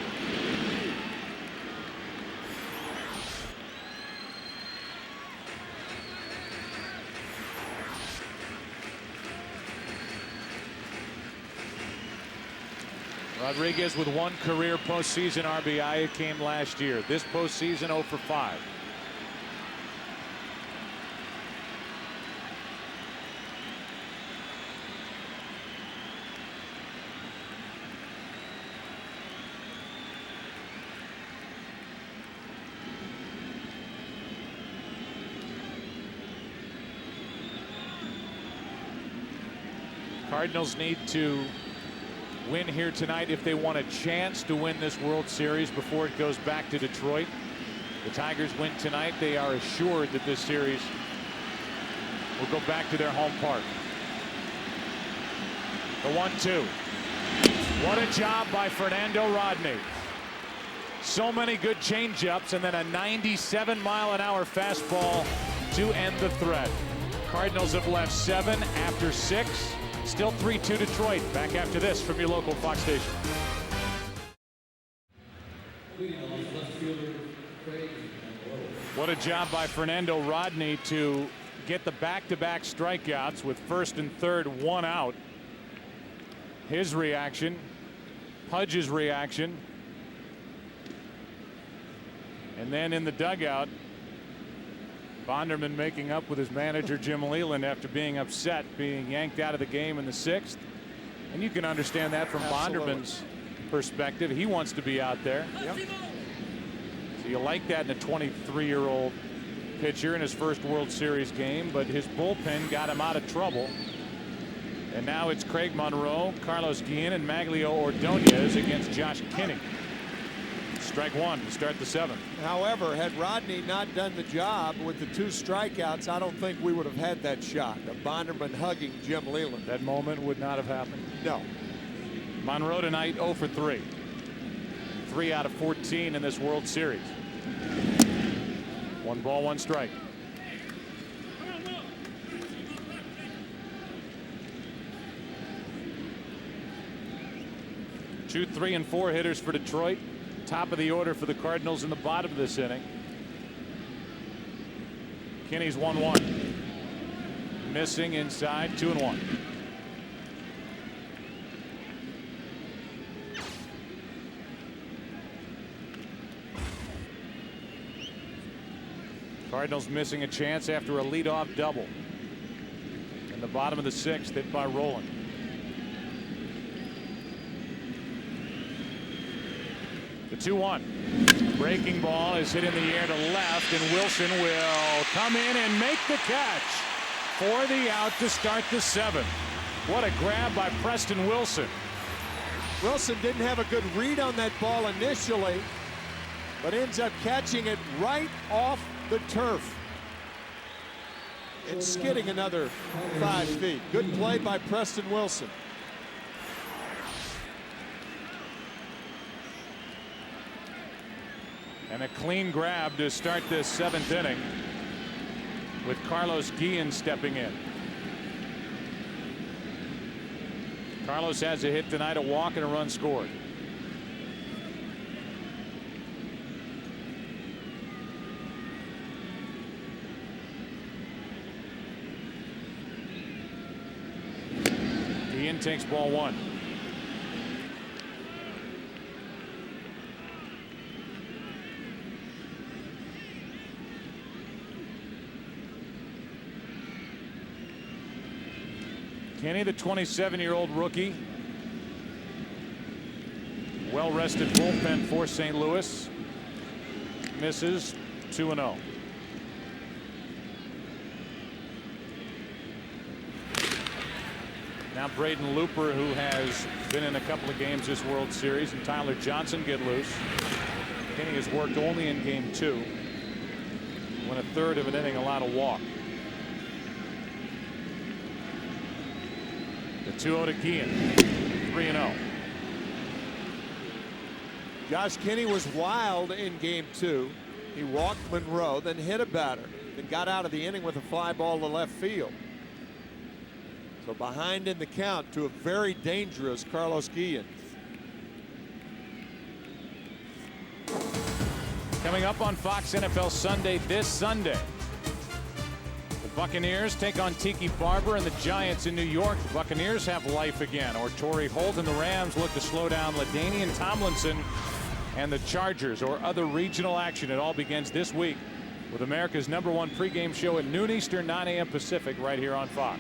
Rodriguez with 1 career postseason RBI. It came last year. This postseason 0 for 5. Cardinals need to win here tonight if they want a chance to win this World Series before it goes back to Detroit. The Tigers win tonight, they are assured that this series will go back to their home park. The 1-2. What a job by Fernando Rodney. So many good changeups, and then a 97-mile-an-hour fastball to end the threat. Cardinals have left 7 after 6. Still 3-2 Detroit. Back after this from your local Fox station. What a job by Fernando Rodney to get the back-to-back strikeouts with first and third 1 out. His reaction, Pudge's reaction, and then in the dugout, Bonderman making up with his manager Jim Leyland after being upset, being yanked out of the game in the 6th. And you can understand that from Bonderman's perspective. He wants to be out there.
Yep.
So you like that in a 23-year-old pitcher in his first World Series game, but his bullpen got him out of trouble. And now it's Craig Monroe, Carlos Guillen, and Maglio Ordonez against Josh Kinney. Strike 1 to start the 7th.
However, had Rodney not done the job with the 2 strikeouts, I don't think we would have had that shot of Bonderman hugging Jim Leyland.
That moment would not have happened.
No.
Monroe tonight 0 for 3. 3 out of 14 in this World Series. 1 ball, 1 strike. Two, 3, and 4 hitters for Detroit. Top of the order for the Cardinals in the bottom of this inning. Kinney's 1-1. Missing inside, 2-1. Cardinals missing a chance after a leadoff double in the bottom of the 6th, hit by Rowland. The 2-1. Breaking ball is hit in the air to left, and Wilson will come in and make the catch for the out to start the 7th. What a grab by Preston Wilson.
Wilson didn't have a good read on that ball initially, but ends up catching it right off the turf and skidding another 5 feet. Good play by Preston Wilson.
And a clean grab to start this 7th inning with Carlos Guillen stepping in. Carlos has a hit tonight, a walk and a run scored. Guillen takes ball 1. Kinney, the 27-year-old rookie, well-rested bullpen for St. Louis. Misses 2-0. Now Braden Looper, who has been in a couple of games this World Series, and Tyler Johnson get loose. Kenny has worked only in game 2. When a third of an inning allowed a walk. The 2-0 to Guillen. 3-0.
Josh Kinney was wild in game 2. He walked Monroe, then hit a batter, then got out of the inning with a fly ball to left field. So behind in the count to a very dangerous Carlos Guillen.
Coming up on Fox NFL Sunday this Sunday. The Buccaneers take on Tiki Barber and the Giants in New York. The Buccaneers have life again. Or Torrey Holt and the Rams look to slow down LaDainian Tomlinson and the Chargers, or other regional action. It all begins this week with America's #1 pregame show at noon Eastern, 9 a.m. Pacific, right here on Fox.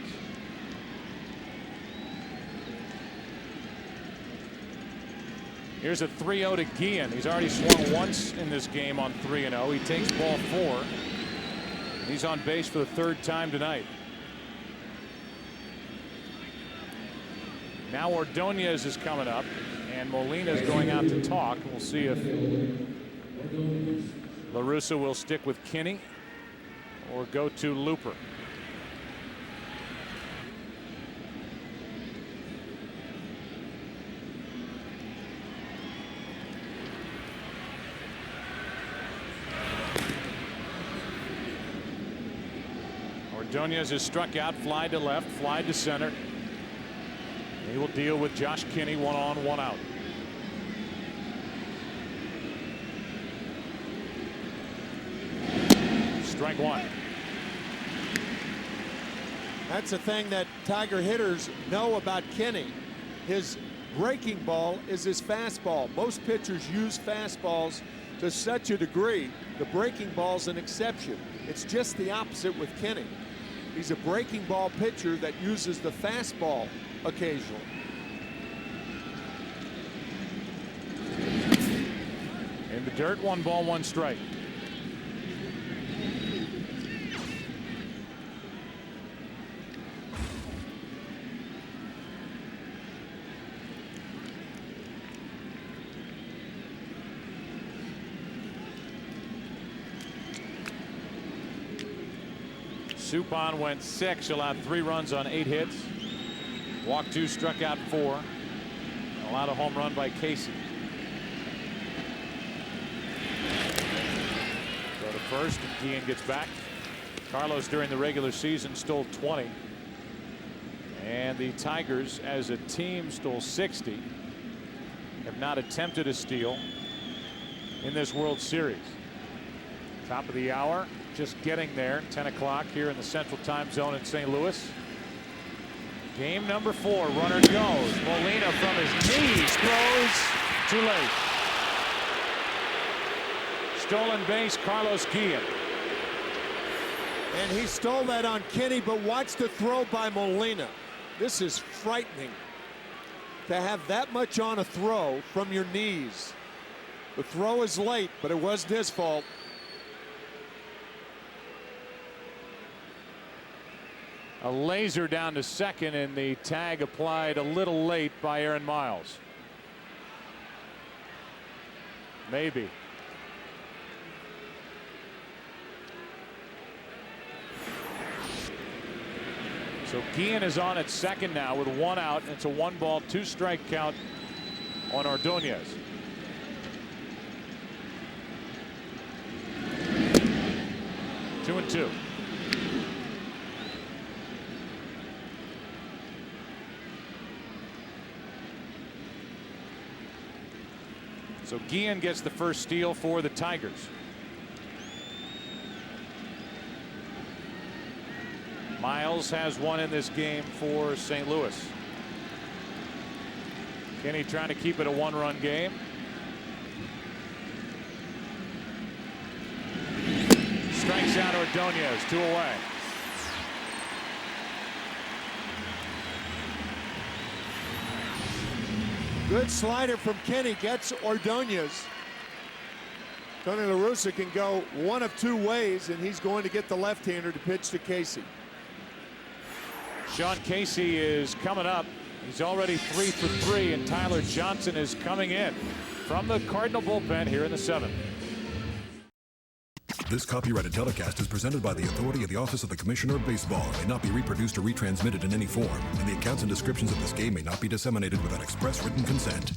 Here's a 3-0 to Guillen. He's already swung once in this game on 3-0. He takes ball 4. He's on base for the 3rd time tonight. Now Ordonez is coming up, and Molina is going out to talk. We'll see if La Russa will stick with Kinney or go to Looper. Ordonez is struck out, fly to left, fly to center. He will deal with Josh Kinney, 1 on, 1 out. Strike 1.
That's the thing that Tiger hitters know about Kinney. His breaking ball is his fastball. Most pitchers use fastballs to such a degree. The breaking ball's an exception. It's just the opposite with Kinney. He's a breaking ball pitcher that uses the fastball occasionally.
In the dirt, 1 ball, 1 strike. Suppan went 6, allowed 3 runs on 8 hits. Walked 2, struck out 4. Allowed a home run by Casey. Go to first, and Guillen gets back. Carlos during the regular season stole 20. And the Tigers as a team stole 60. Have not attempted a steal in this World Series. Top of the hour, just getting there. 10 o'clock here in the Central Time Zone in St. Louis. Game number 4. Runner goes. Molina from his knees throws too late. Stolen base, Carlos Guillen.
And he stole that on Kinney, but watch the throw by Molina. This is frightening to have that much on a throw from your knees. The throw is late, but it wasn't his fault.
A laser down to second, and the tag applied a little late by Aaron Miles. Maybe. So Guillen is on at second now with 1 out. It's a 1 ball, 2 strike count on Ordonez. Two and 2. So Guillen gets the first steal for the Tigers. Miles has 1 in this game for St. Louis. Kinney trying to keep it a 1-run game. Strikes out Ordonez, 2 away.
Good slider from Kenny, gets Ordonez. Tony La Russa can go one of two ways, and he's going to get the left-hander to pitch to Casey.
Sean Casey is coming up. He's already 3 for 3, and Tyler Johnson is coming in from the Cardinal bullpen here in the 7th.
This copyrighted telecast is presented by the authority of the Office of the Commissioner of Baseball and may not be reproduced or retransmitted in any form, and the accounts and descriptions of this game may not be disseminated without express written consent.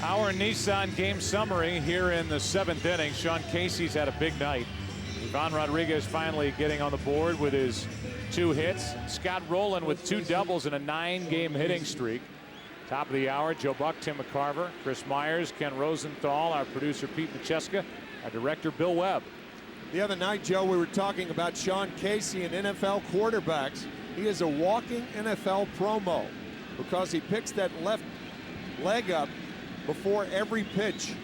Our Nissan game summary here in the 7th inning. Sean Casey's had a big night. Ivan Rodriguez finally getting on the board with his 2 hits. Scott Rowland with 2 doubles and a 9-game hitting streak. Top of the hour, Joe Buck, Tim McCarver, Chris Myers, Ken Rosenthal, our producer Pete Macheska, our director Bill Webb.
The other night, Joe, we were talking about Sean Casey and NFL quarterbacks. He is a walking NFL promo because he picks that left leg up before every pitch.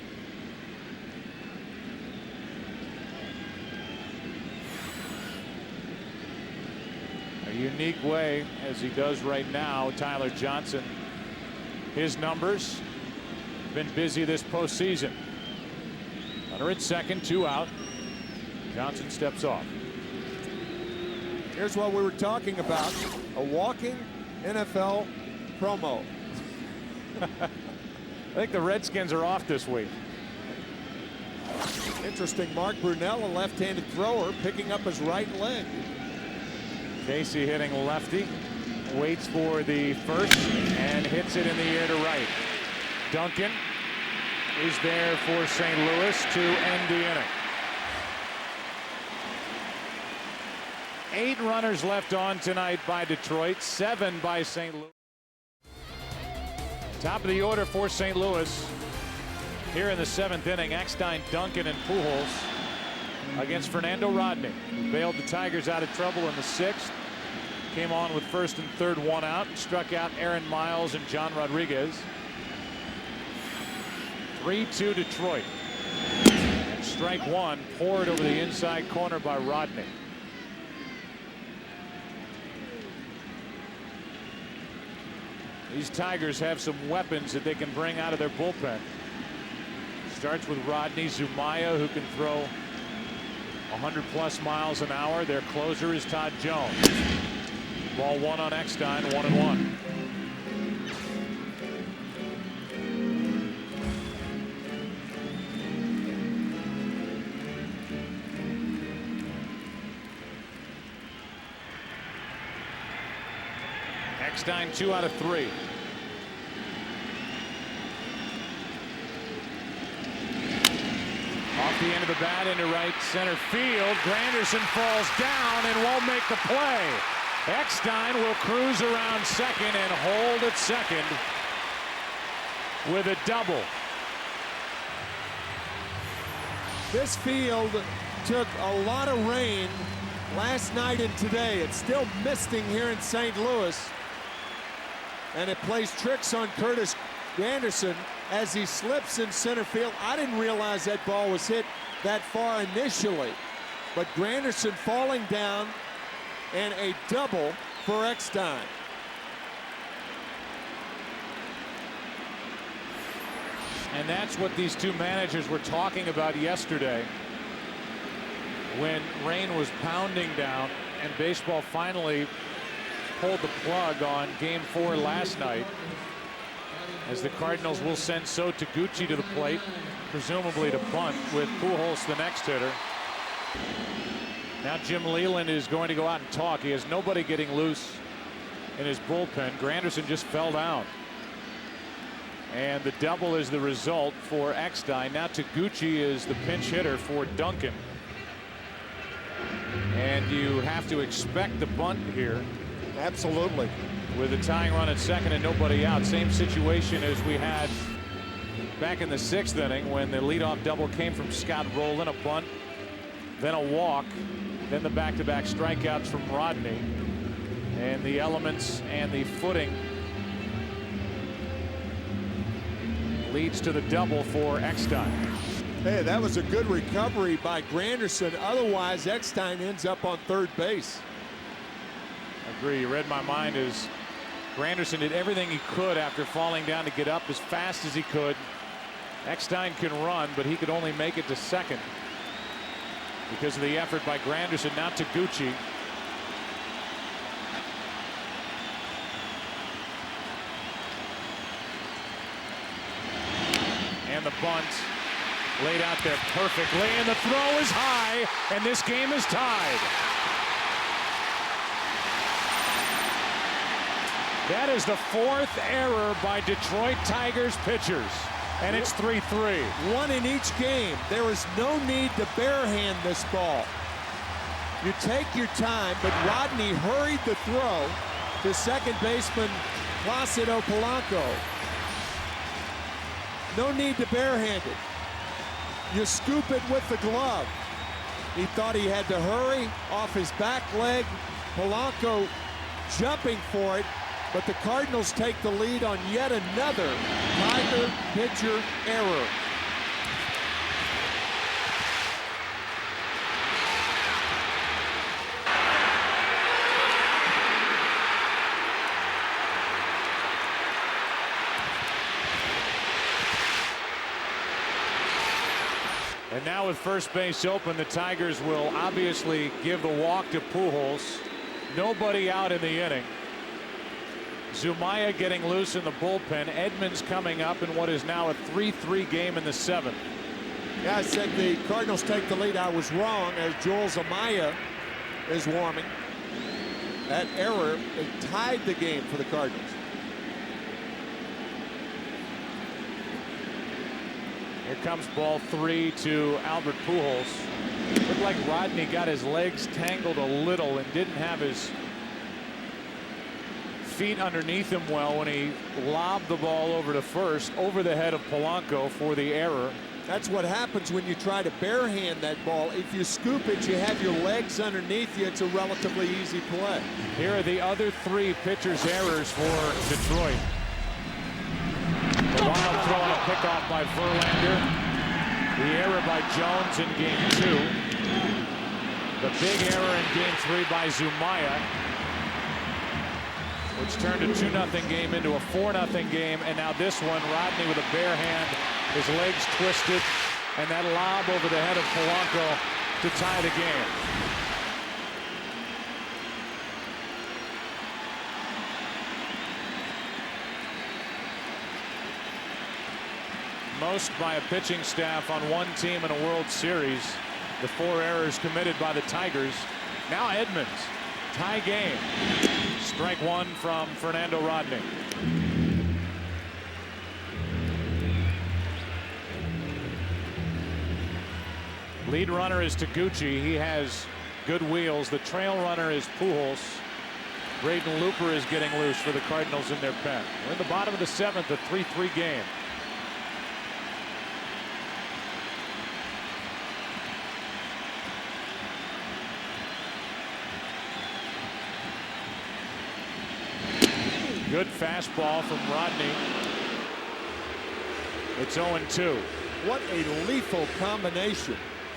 A unique way, as he does right now, Tyler Johnson. His numbers been busy this postseason. Runner at second, 2 out. Johnson steps off.
Here's what we were talking about, a walking NFL promo.
I think the Redskins are off this week.
Interesting, Mark Brunell, a left-handed thrower, picking up his right leg.
Casey hitting lefty, waits for the first and hits it in the air to right. Duncan is there for St. Louis to end the inning. 8 runners left on tonight by Detroit, 7 by St. Louis. Top of the order for St. Louis here in the 7th inning. Eckstein, Duncan, and Pujols against Fernando Rodney, who bailed the Tigers out of trouble in the 6th. Came on with first and third, 1 out, struck out Aaron Miles and John Rodriguez. 3-2 Detroit. And strike 1 poured over the inside corner by Rodney. These Tigers have some weapons that they can bring out of their bullpen. Starts with Rodney, Zumaya, who can throw 100+ miles an hour. Their closer is Todd Jones. Ball 1 on Eckstein, 1-1. Eckstein 2 out of 3. Off the end of the bat into right center field. Granderson falls down and won't make the play. Eckstein will cruise around second and hold at second with a double.
This field took a lot of rain last night and today. It's still misting here in St. Louis. And it plays tricks on Curtis Granderson as he slips in center field. I didn't realize that ball was hit that far initially. But Granderson falling down and a double for Eckstein.
And that's what these two managers were talking about yesterday when rain was pounding down and baseball finally pulled the plug on Game 4 last night, as the Cardinals will send So Taguchi to the plate, presumably to bunt, with Pujols the next hitter. Now Jim Leyland is going to go out and talk. He has nobody getting loose in his bullpen. Granderson just fell down. And the double is the result for Eckstein. Now Taguchi is the pinch hitter for Duncan. And you have to expect the bunt here.
Absolutely.
With a tying run at second and nobody out. Same situation as we had back in the 6th inning when the leadoff double came from Scott Rowland. A bunt, then a walk, then the back-to-back strikeouts from Rodney. And the elements and the footing leads to the double for Eckstein.
Hey, that was a good recovery by Granderson. Otherwise, Eckstein ends up on third base.
I agree. You read my mind as Granderson did everything he could after falling down to get up as fast as he could. Eckstein can run, but he could only make it to second because of the effort by Granderson. Now Taguchi. And the bunt laid out there perfectly, and the throw is high, and this game is tied. That is the 4th error by Detroit Tigers pitchers, and it's 3-3.
One in each game. There is no need to barehand this ball. You take your time, but Rodney hurried the throw to second baseman Placido Polanco. No need to barehand it. You scoop it with the glove. He thought he had to hurry off his back leg. Polanco jumping for it, but the Cardinals take the lead on yet another Tiger pitcher error.
And now with first base open, the Tigers will obviously give the walk to Pujols. Nobody out in the inning. Zumaya getting loose in the bullpen. Edmonds coming up in what is now a 3-3 game in the 7th.
Yeah, I said the Cardinals take the lead. I was wrong, as Joel Zumaya is warming. That error tied the game for the Cardinals.
Here comes ball 3 to Albert Pujols. Looked like Rodney got his legs tangled a little and didn't have his feet underneath him well when he lobbed the ball over to first, over the head of Polanco for the error.
That's what happens when you try to barehand that ball. If you scoop it, you have your legs underneath you. It's a relatively easy play.
Here are the other 3 pitchers' errors for Detroit. The wild throw on a pickoff by Verlander. The error by Jones in game 2. The big error in game 3 by Zumaya, which turned a 2-0 game into a 4-0 game. And now this one, Rodney with a bare hand, his legs twisted, and that lob over the head of Polanco to tie the game. Most by a pitching staff on one team in a World Series. The 4 errors committed by the Tigers. Now Edmonds, tie game. Strike 1 from Fernando Rodney. Lead runner is Taguchi. He has good wheels. The trail runner is Pujols. Braden Looper is getting loose for the Cardinals in their pen. We're in the bottom of the 7th, a 3-3 game. Good fastball from Rodney. It's 0-2.
What a lethal combination.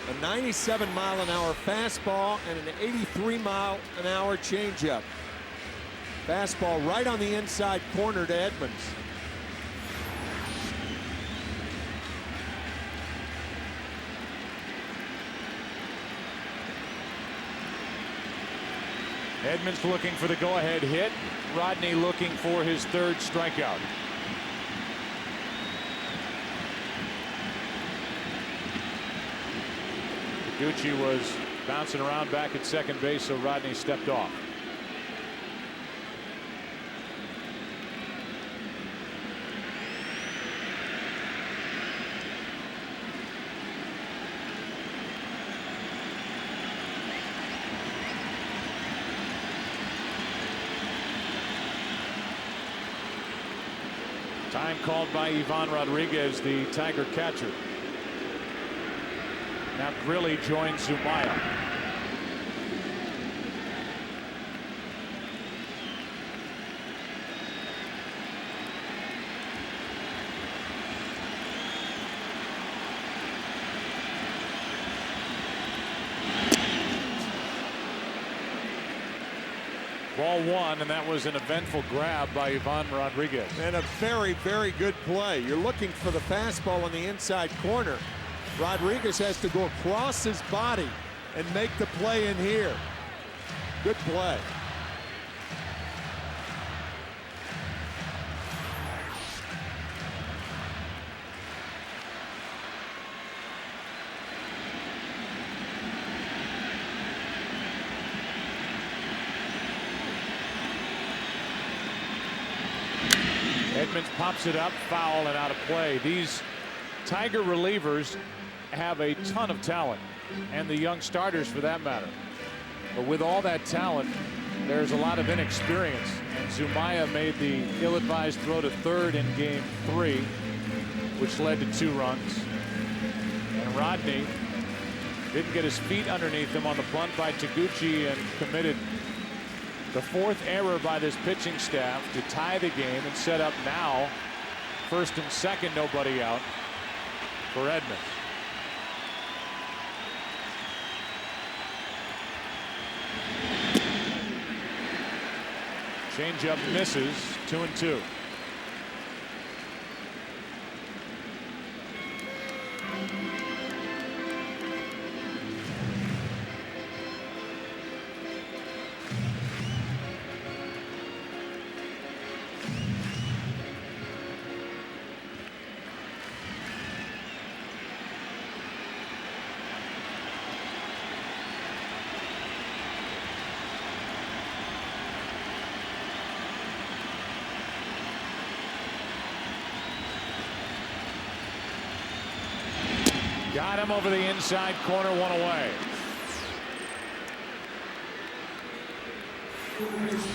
A 97-mile-an-hour fastball and an 83-mile-an-hour changeup. Fastball right on the inside corner to Edmonds.
Edmonds looking for the go-ahead hit. Rodney looking for his 3rd strikeout. Taguchi was bouncing around back at second base, so Rodney stepped off. Time called by Ivan Rodriguez, the Tiger catcher. Now Grilli joins Zumaya. Ball one, and that was an eventful grab by Ivan Rodriguez.
And a very, very good play. You're looking for the fastball in the inside corner. Rodriguez has to go across his body and make the play in here. Good play.
Edmonds pops it up, foul, and out of play. These Tiger relievers have a ton of talent, and the young starters for that matter. But with all that talent, there's a lot of inexperience. And Zumaya made the ill-advised throw to third in game 3, which led to 2 runs. And Rodney didn't get his feet underneath him on the bunt by Taguchi and committed the 4th error by this pitching staff to tie the game and set up now first and second, nobody out for Edmonds. Changeup misses, 2-2. Got him over the inside corner, 1 away.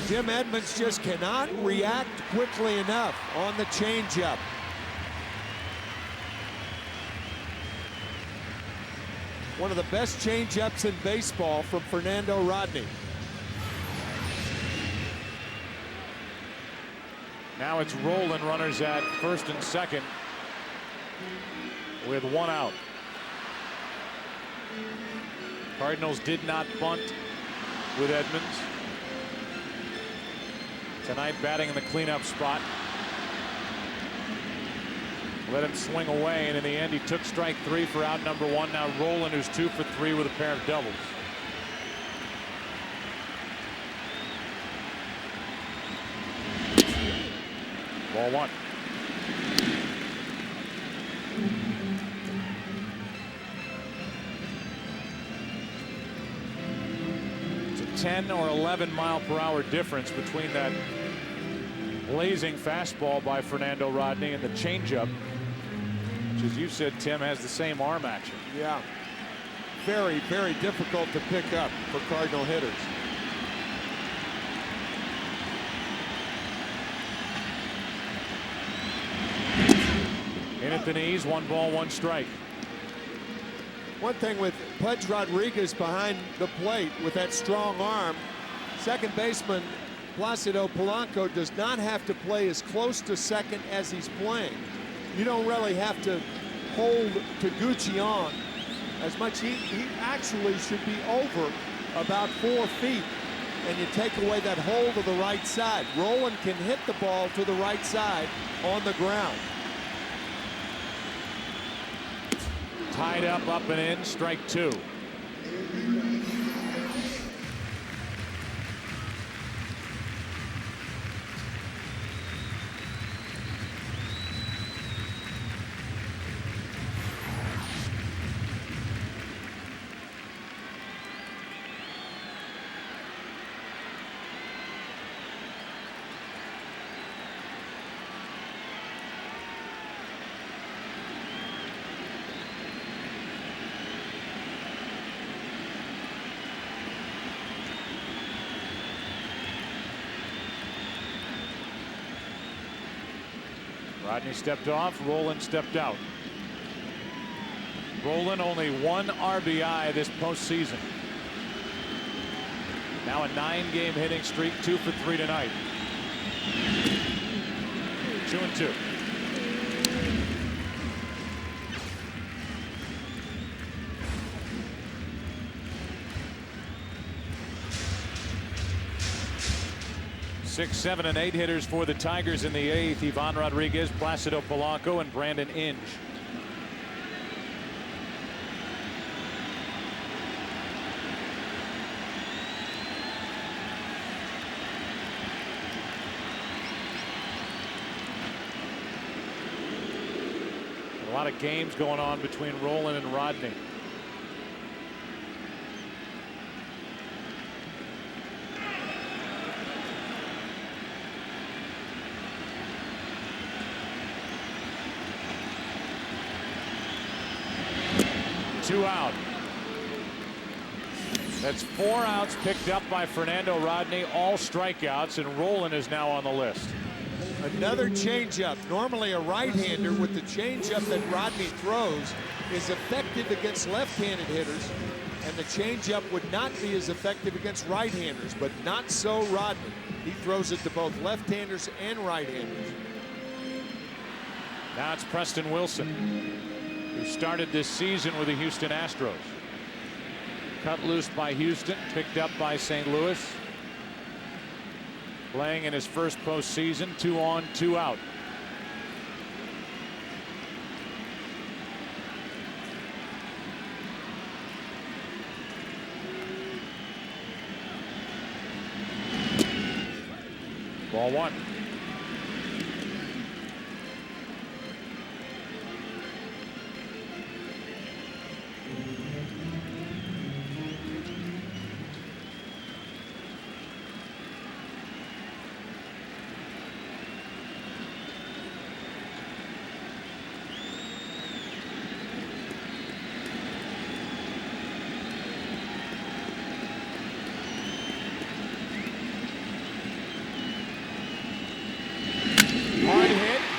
Jim Edmonds just cannot react quickly enough on the changeup. One of the best changeups in baseball from Fernando Rodney.
Now it's Rolen, runners at first and second with 1 out. Cardinals did not bunt with Edmonds. Tonight batting in the cleanup spot. Let him swing away, and in the end he took strike 3 for out number 1. Now Rolen, who's 2 for 3 with a pair of doubles. Ball 1. It's a 10 or 11 mile per hour difference between that blazing fastball by Fernando Rodney and the changeup, which, as you said, Tim, has the same arm action.
Yeah. Very, very difficult to pick up for Cardinal hitters.
In at the knees, 1 ball, 1 strike.
One thing with Pudge Rodriguez behind the plate with that strong arm, second baseman Placido Polanco does not have to play as close to second as he's playing. You don't really have to hold Taguchi on as much. He actually should be over about 4 feet, and you take away that hold of the right side. Rolen can hit the ball to the right side on the ground.
Tied up and in, strike 2. Rodney stepped off, Rolen stepped out. Rolen only 1 RBI this postseason. Now a 9-game hitting streak, 2 for 3 tonight. 2-2. 6, 7, and 8 hitters for the Tigers in the 8th. Ivan Rodriguez, Placido Polanco, and Brandon Inge. A lot of games going on between Rolen and Rodney. Two out. That's 4 outs picked up by Fernando Rodney, all strikeouts, and Rolen is now on the list.
Another changeup. Normally a right-hander with the changeup that Rodney throws is effective against left-handed hitters, and the changeup would not be as effective against right-handers, but not so Rodney. He throws it to both left-handers and right-handers.
Now it's Preston Wilson, who started this season with the Houston Astros. Cut loose by Houston, picked up by St. Louis. Playing in his first postseason, 2 on, 2 out. Ball 1.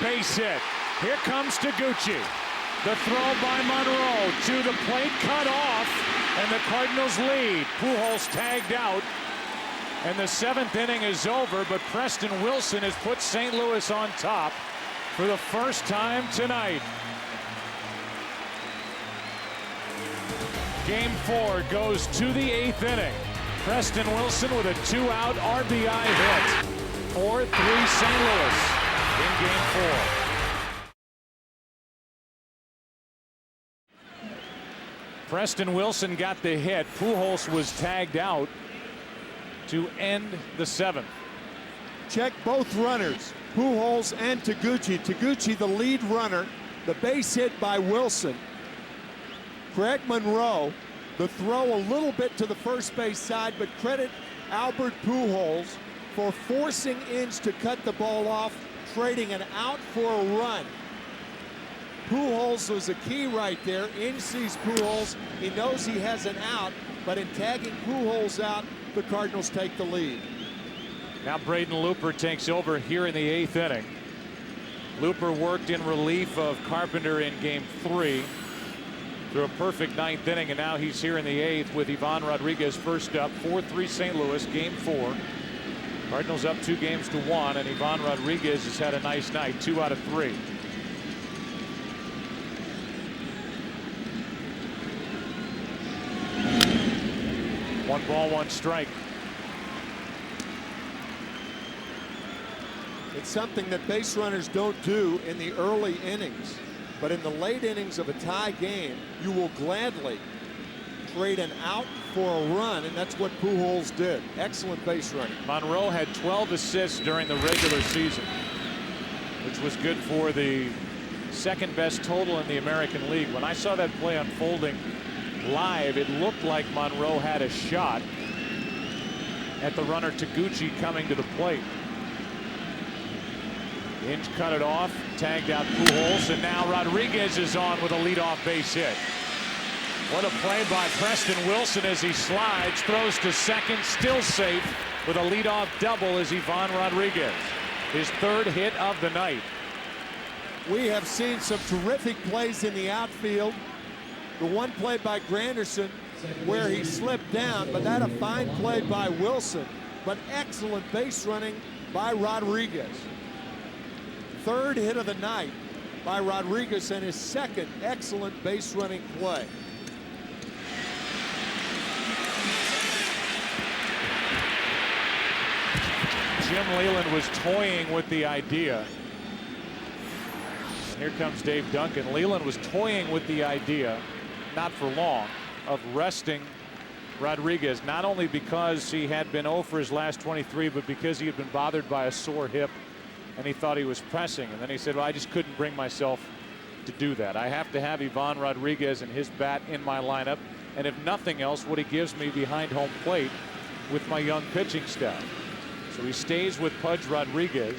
Base hit. Here comes Taguchi. The throw by Monroe to the plate, cut off, and the Cardinals lead. Pujols tagged out, and the 7th inning is over, but Preston Wilson has put St. Louis on top for the first time tonight. Game 4 goes to the 8th inning. Preston Wilson with a 2-out RBI hit. 4-3 St. Louis. In game 4. Preston Wilson got the hit. Pujols was tagged out to end the 7th.
Check both runners, Pujols and Taguchi. Taguchi, the lead runner, the base hit by Wilson. Craig Monroe, the throw a little bit to the first base side, but credit Albert Pujols for forcing Inge to cut the ball off, trading an out for a run. Pujols was a key right there. Inge sees Pujols. He knows he has an out, but in tagging Pujols out, the Cardinals take the lead.
Now Braden Looper takes over here in the 8th inning. Looper worked in relief of Carpenter in game 3 through a perfect 9th inning, and now he's here in the 8th with Ivan Rodriguez first up. 4-3 St. Louis, game 4. Cardinals up 2-1, and Ivan Rodriguez has had a nice night, 2 out of 3. One ball, 1 strike.
It's something that base runners don't do in the early innings, but in the late innings of a tie game, you will gladly trade an out for a run, and that's what Pujols did. Excellent base running.
Monroe had 12 assists during the regular season, which was good for the 2nd best total in the American League. When I saw that play unfolding live, it looked like Monroe had a shot at the runner Taguchi coming to the plate. Inge cut it off, tagged out Pujols, and now Rodriguez is on with a leadoff base hit. What a play by Preston Wilson as he slides, throws to second, still safe with a leadoff double as Ivan Rodriguez. His 3rd hit of the night.
We have seen some terrific plays in the outfield. The one play by Granderson where he slipped down, but that a fine play by Wilson, but excellent base running by Rodriguez. 3rd hit of the night by Rodriguez and his 2nd excellent base running play.
Jim Leyland was toying with the idea. And here comes Dave Duncan. Leyland was toying with the idea, not for long, of resting Rodriguez, not only because he had been 0 for his last 23, but because he had been bothered by a sore hip and he thought he was pressing. And then he said, well, I just couldn't bring myself to do that. I have to have Ivan Rodriguez and his bat in my lineup, and if nothing else, what he gives me behind home plate with my young pitching staff. So he stays with Pudge Rodriguez,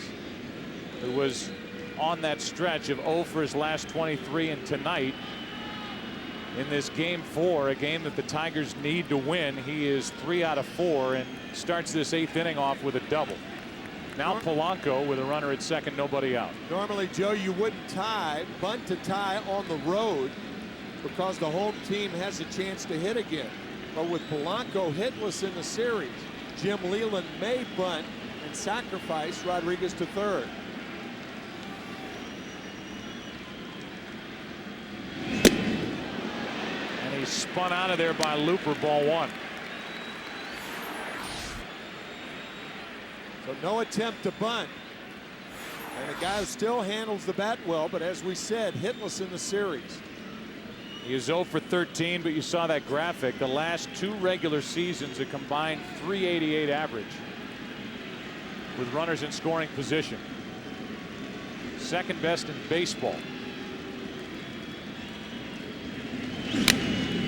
who was on that stretch of 0 for his last 23, and tonight in this game 4, a game that the Tigers need to win, he is 3 out of 4 and starts this 8th inning off with a double. Now Polanco with a runner at second, nobody out.
Normally, Joe, you wouldn't bunt to tie on the road because the home team has a chance to hit again. But with Polanco hitless in the series, Jim Leyland may bunt and sacrifice Rodriguez to third.
And he's spun out of there by Looper, ball 1.
So no attempt to bunt. And a guy who still handles the bat well, but as we said, hitless in the series.
He is 0 for 13, but you saw that graphic. The last 2 regular seasons, a combined .388 average with runners in scoring position. Second best in baseball.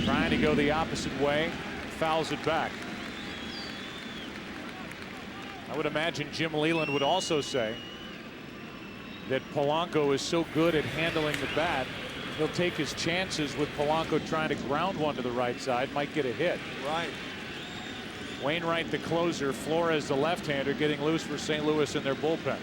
Trying to go the opposite way, fouls it back. I would imagine Jim Leyland would also say that Polanco is so good at handling the bat, he'll take his chances with Polanco trying to ground one to the right side, might get a hit.
Right.
Wainwright the closer, Flores the left-hander, getting loose for St. Louis in their bullpen.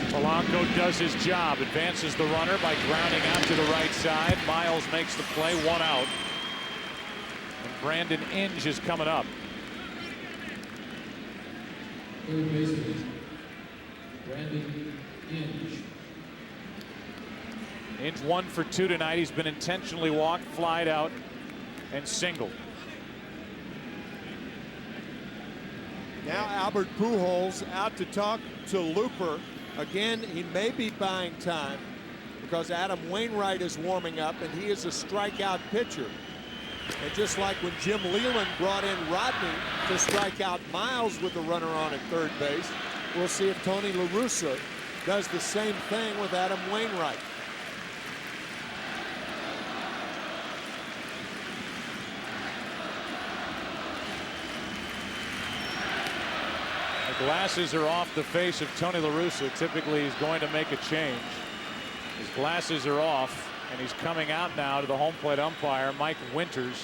Polanco does his job, advances the runner by grounding out to the right side. Miles makes the play, 1 out. And Brandon Inge is coming up.
Third baseman, Brandon Inge.
Inge 1 for 2 tonight. He's been intentionally walked, flied out, and singled.
Now Albert Pujols out to talk to Looper. Again, he may be buying time because Adam Wainwright is warming up, and he is a strikeout pitcher. And just like when Jim Leyland brought in Rodney to strike out Miles with the runner on at third base, we'll see if Tony La Russa does the same thing with Adam Wainwright.
The glasses are off the face of Tony La Russa. Typically he's going to make a change. His glasses are off, and he's coming out now to the home plate umpire, Mike Winters.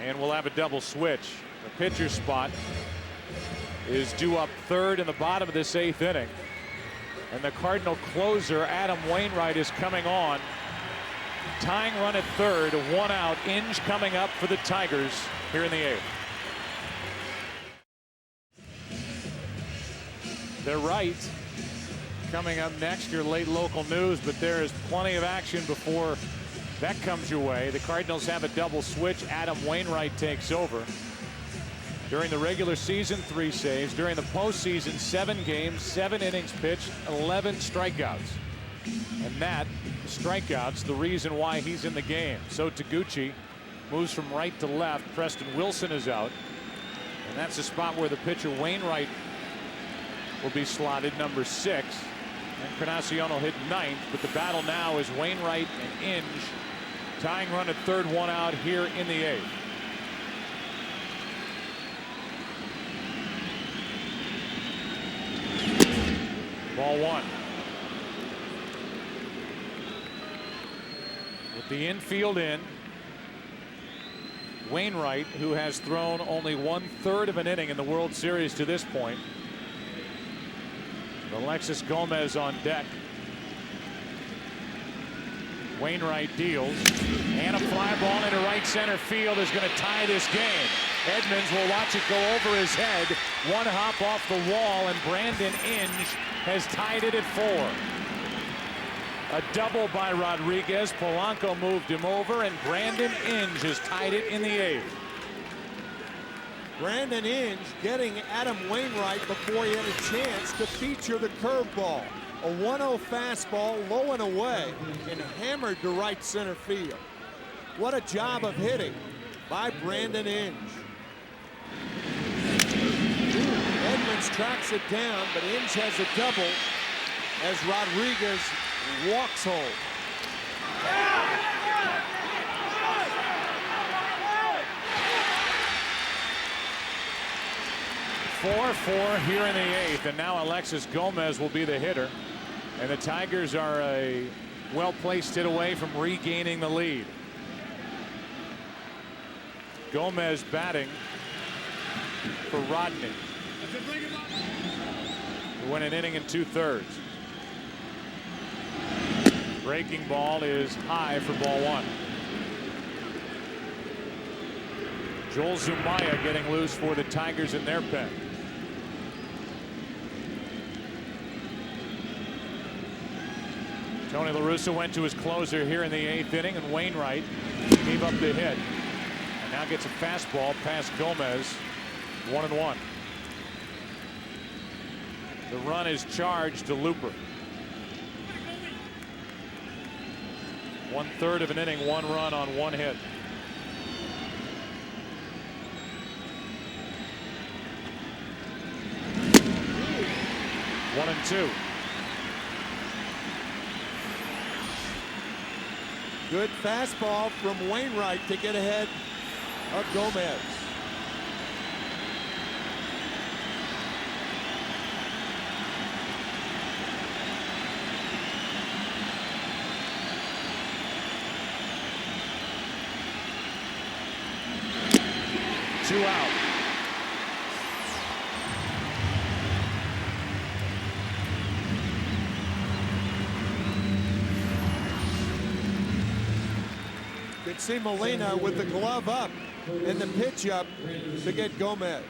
And we'll have a double switch. The pitcher spot is due up third in the bottom of this 8th inning. And the Cardinal closer, Adam Wainwright, is coming on. Tying run at third, 1 out. Inge coming up for the Tigers here in the 8th. They're right. Coming up next, your late local news, but there is plenty of action before that comes your way. The Cardinals have a double switch. Adam Wainwright takes over. During the regular season, 3 saves. During the postseason, 7 games, 7 innings pitched, 11 strikeouts. And that, strikeouts, the reason why he's in the game. So Taguchi moves from right to left. Preston Wilson is out. And that's the spot where the pitcher Wainwright will be slotted, number 6. And Encarnacion will hit 9th, but the battle now is Wainwright and Inge. Tying run at third, 1 out here in the 8th. Ball 1. With the infield in, Wainwright, who has thrown only 1/3 of an inning in the World Series to this point. Alexis Gomez on deck. Wainwright deals, and a fly ball into right center field is going to tie this game. Edmonds will watch it go over his head. 1 hop off the wall, and Brandon Inge has tied it at 4. A double by Rodriguez. Polanco moved him over, and Brandon Inge has tied it in the 8th.
Brandon Inge getting Adam Wainwright before he had a chance to feature the curveball. A 1-0 fastball, low and away, and hammered to right center field. What a job of hitting by Brandon Inge. Edmonds tracks it down, but Inge has a double as Rodriguez walks home.
4-4 here in the 8th, and now Alexis Gomez will be the hitter. And the Tigers are a well-placed hit away from regaining the lead. Gomez batting for Rodney, who went an inning and 2/3. Breaking ball is high for ball 1. Joel Zumaya getting loose for the Tigers in their pen. Tony La Russa went to his closer here in the 8th inning, and Wainwright gave up the hit. And now gets a fastball past Gomez. 1-1. The run is charged to Looper. 1/3 of an inning, 1 run on 1 hit. One and 2.
Good fastball from Wainwright to get ahead of Gomez.
Two out.
You can see Molina with the glove up and the pitch up to get Gomez.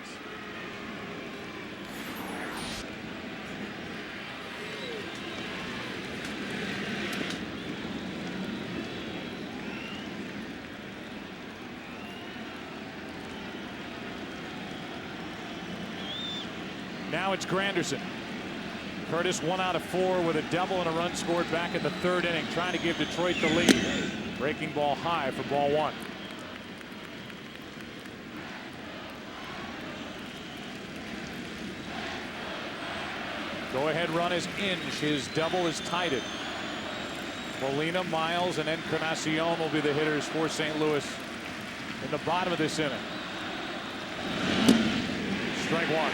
Now it's Granderson. Curtis 1 out of 4 with a double and a run scored back in the 3rd inning, trying to give Detroit the lead. Breaking ball high for ball 1. Go ahead run is Inge. His double is tied it. Molina, Miles, and Encarnacion will be the hitters for St. Louis in the bottom of this inning. Strike 1.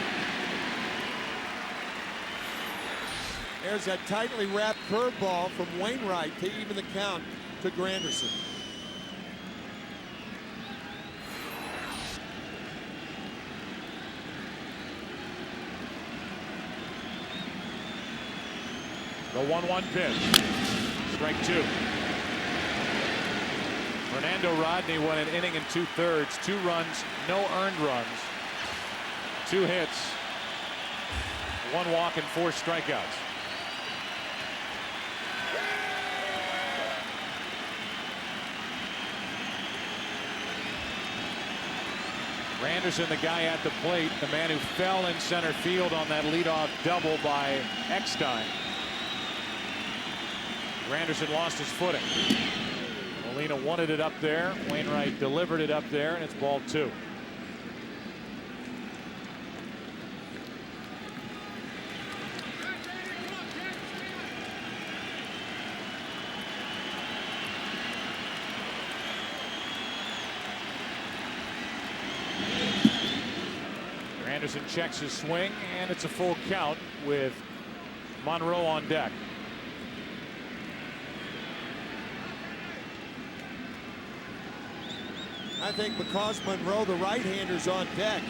There's that tightly wrapped curveball from Wainwright to even the count to Granderson.
The 1-1 pitch. Strike 2. Fernando Rodney won an inning and 2/3. 2 runs, no earned runs. 2 hits, 1 walk, and 4 strikeouts. Granderson, the guy at the plate, the man who fell in center field on that leadoff double by Eckstein. Granderson lost his footing. Molina wanted it up there. Wainwright delivered it up there, and it's ball 2. Anderson checks his swing, and it's a full count with Monroe on deck.
I think because Monroe, the right-hander's on deck,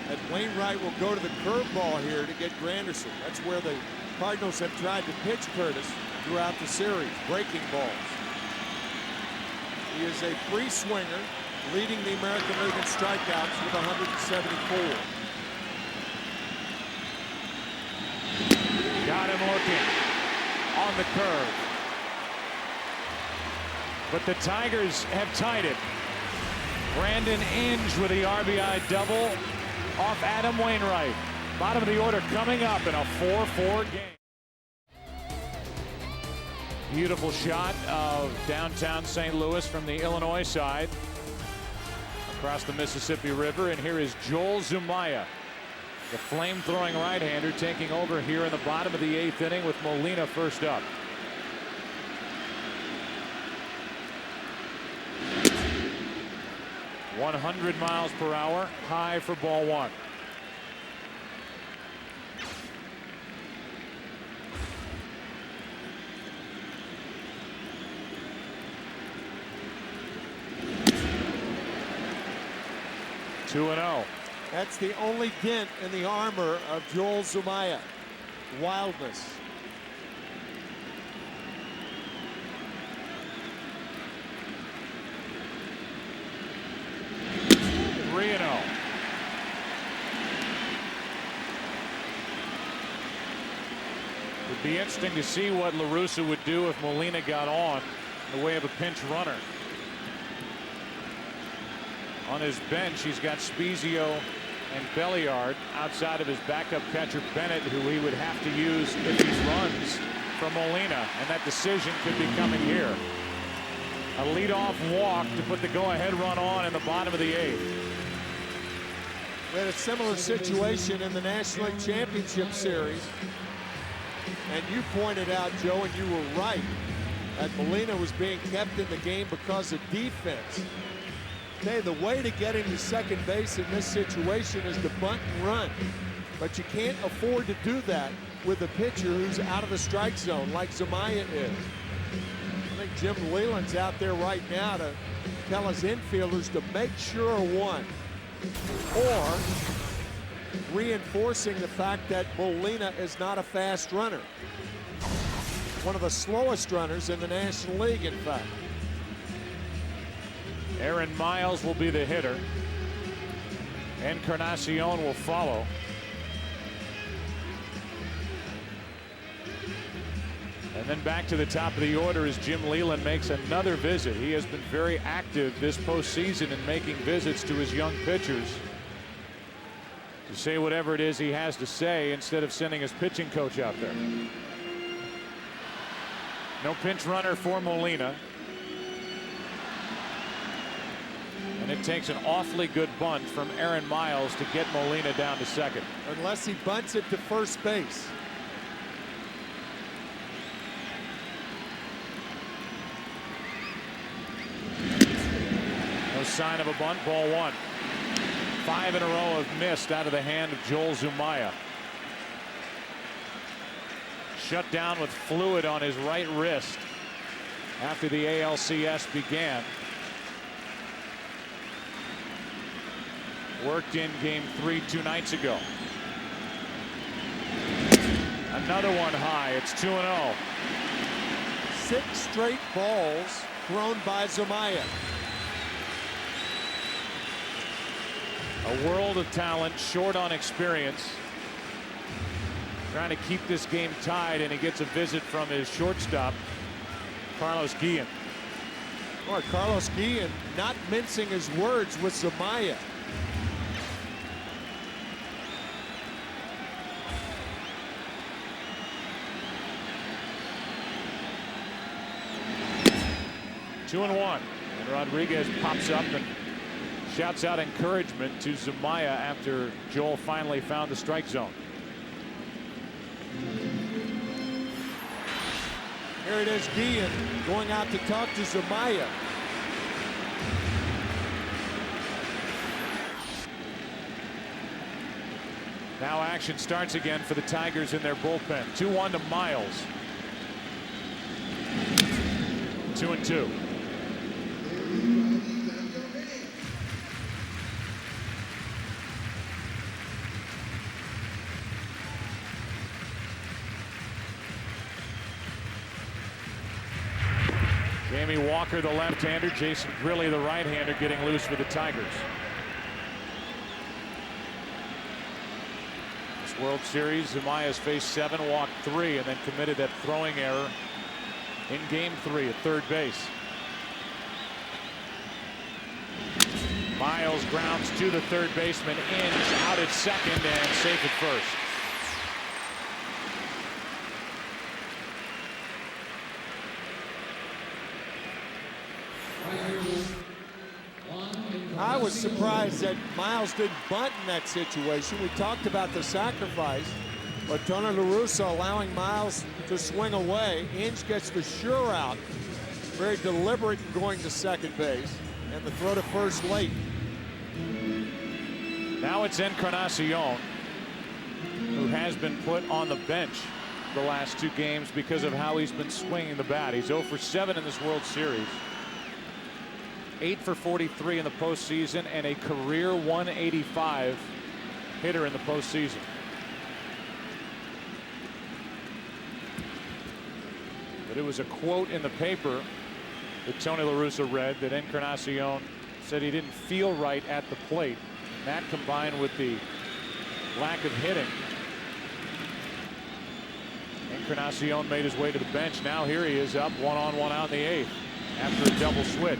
that Wainwright will go to the curveball here to get Granderson. That's where the Cardinals have tried to pitch Curtis throughout the series, breaking balls. He is a free swinger, leading the American League in strikeouts with 174.
Got him looking on the curve. but the Tigers have tied it. Brandon Inge with the RBI double off Adam Wainwright. Bottom of the order coming up in a 4-4 game. Beautiful shot of downtown St. Louis from the Illinois side across the Mississippi River, and here is Joel Zumaya, the flame-throwing right-hander, taking over here in the bottom of the 8th inning with Molina first up. .100 miles per hour, high for ball one. Two and 0.
That's the only dent in the armor of Joel Zumaya. Wildness.
It'd be interesting to see what La Russa would do if Molina got on in the way of a pinch runner. On his bench, he's got Spezio and Belliard outside of his backup catcher Bennett, who he would have to use if he runs from Molina, and that decision could be coming here. A leadoff walk to put the go-ahead run on in the bottom of the 8th.
We had a similar situation in the National League Championship Series. And you pointed out, Joe, and you were right, that Molina was being kept in the game because of defense. Okay, the way to get him to second base in this situation is to bunt and run. But you can't afford to do that with a pitcher who's out of the strike zone like Zumaya is. I think Jim Leyland's out there right now to tell his infielders to make sure one, or reinforcing the fact that Molina is not a fast runner. One of the slowest runners in the National League, in fact.
Aaron Miles will be the hitter. Encarnacion will follow. And then back to the top of the order as Jim Leyland makes another visit. He has been very active this postseason in making visits to his young pitchers to say whatever it is he has to say instead of sending his pitching coach out there. No pinch runner for Molina. And it takes an awfully good bunt from Aaron Miles to get Molina down to second.
Unless he bunts it to first base.
No sign of a bunt, ball one. 5 in a row have missed out of the hand of Joel Zumaya. Shut down with fluid on his right wrist after the ALCS began. Worked in game 3 2 nights ago. Another one high. It's 2-0.
6 straight balls thrown by Zumaya.
A world of talent, short on experience. Trying to keep this game tied, and he gets a visit from his shortstop, Carlos Guillen.
Boy, Carlos Guillen not mincing his words with Zumaya.
Two and one. And Rodriguez pops up and shouts out encouragement to Zumaya after Joel finally found the strike zone.
Here it is, Guillen going out to talk to Zumaya.
Now action starts again for the Tigers in their bullpen. 2-1 to Miles. 2-2. Jamie Walker, the left-hander. Jason Grilli, the right-hander, getting loose for the Tigers. This World Series, Zumaya's faced 7, walked 3, and then committed that throwing error in game 3 at third base. Miles grounds to the third baseman. Inge out at second and safe at first.
I was surprised that Miles didn't bunt in that situation. We talked about the sacrifice, but Tony La Russa allowing Miles to swing away. Inge gets the sure out. Very deliberate in going to second base, and the throw to first late.
Now it's Encarnacion, who has been put on the bench the last 2 games because of how he's been swinging the bat. He's 0 for 7 in this World Series. 8 for 43 in the postseason and a career 185 hitter in the postseason. But it was a quote in the paper that Tony La Russa read that Encarnacion said he didn't feel right at the plate. That combined with the lack of hitting. Encarnacion made his way to the bench. Now here he is up 1 on 1 out in the 8th after a double switch.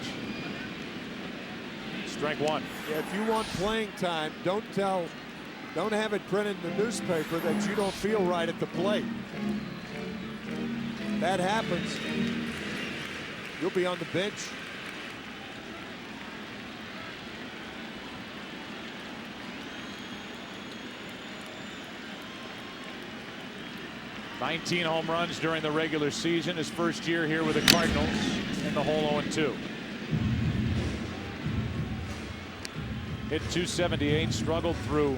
Strike 1.
Yeah, if you want playing time, don't have it printed in the newspaper that you don't feel right at the plate. That happens, you'll be on the bench.
$19 home runs during the regular season. His first year here with the Cardinals in the whole 0-2. Hit .278, struggled through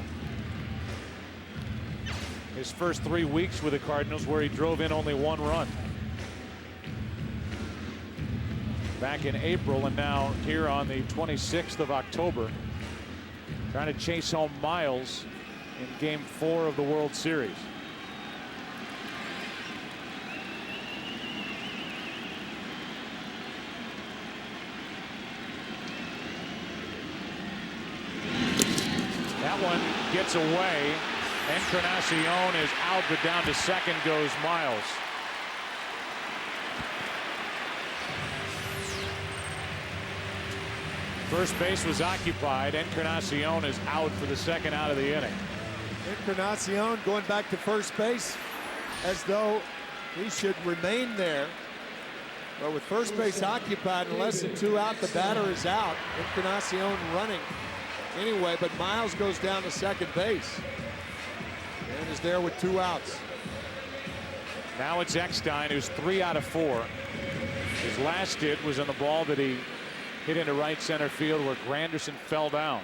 his first 3 weeks with the Cardinals, where he drove in only 1 run. Back in April, and now here on the 26th of October, trying to chase home Miles in Game 4 of the World Series. That one gets away. Encarnacion is out, but down to second goes Miles. First base was occupied. Encarnacion is out for the second out of the inning.
Encarnacion going back to first base as though he should remain there. But with first base occupied and less than 2 out, the batter is out. Encarnacion running anyway, but Miles goes down to second base and is there with 2 outs.
Now it's Eckstein, who's 3 out of 4. His last hit was on the ball that he hit into right center field, where Granderson fell down.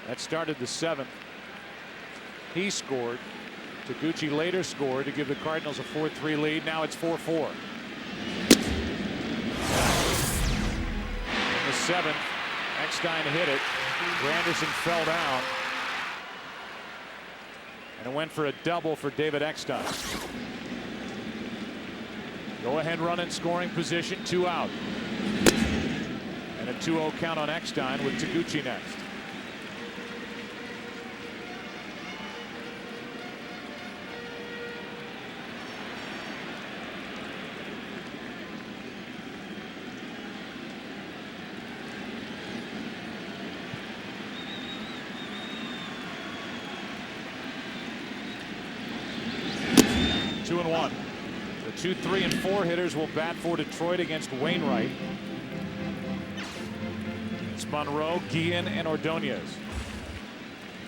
That started the 7th. He scored. Taguchi later scored to give the Cardinals a 4-3 lead. Now it's 4-4. In the 7th, Eckstein hit it. Granderson fell down. And it went for a double for David Eckstein. Go ahead run in scoring position, 2 out. And a 2-0 count on Eckstein with Taguchi next. Two and 1. The 2, 3, and 4 hitters will bat for Detroit against Wainwright. It's Monroe, Guillen, and Ordonez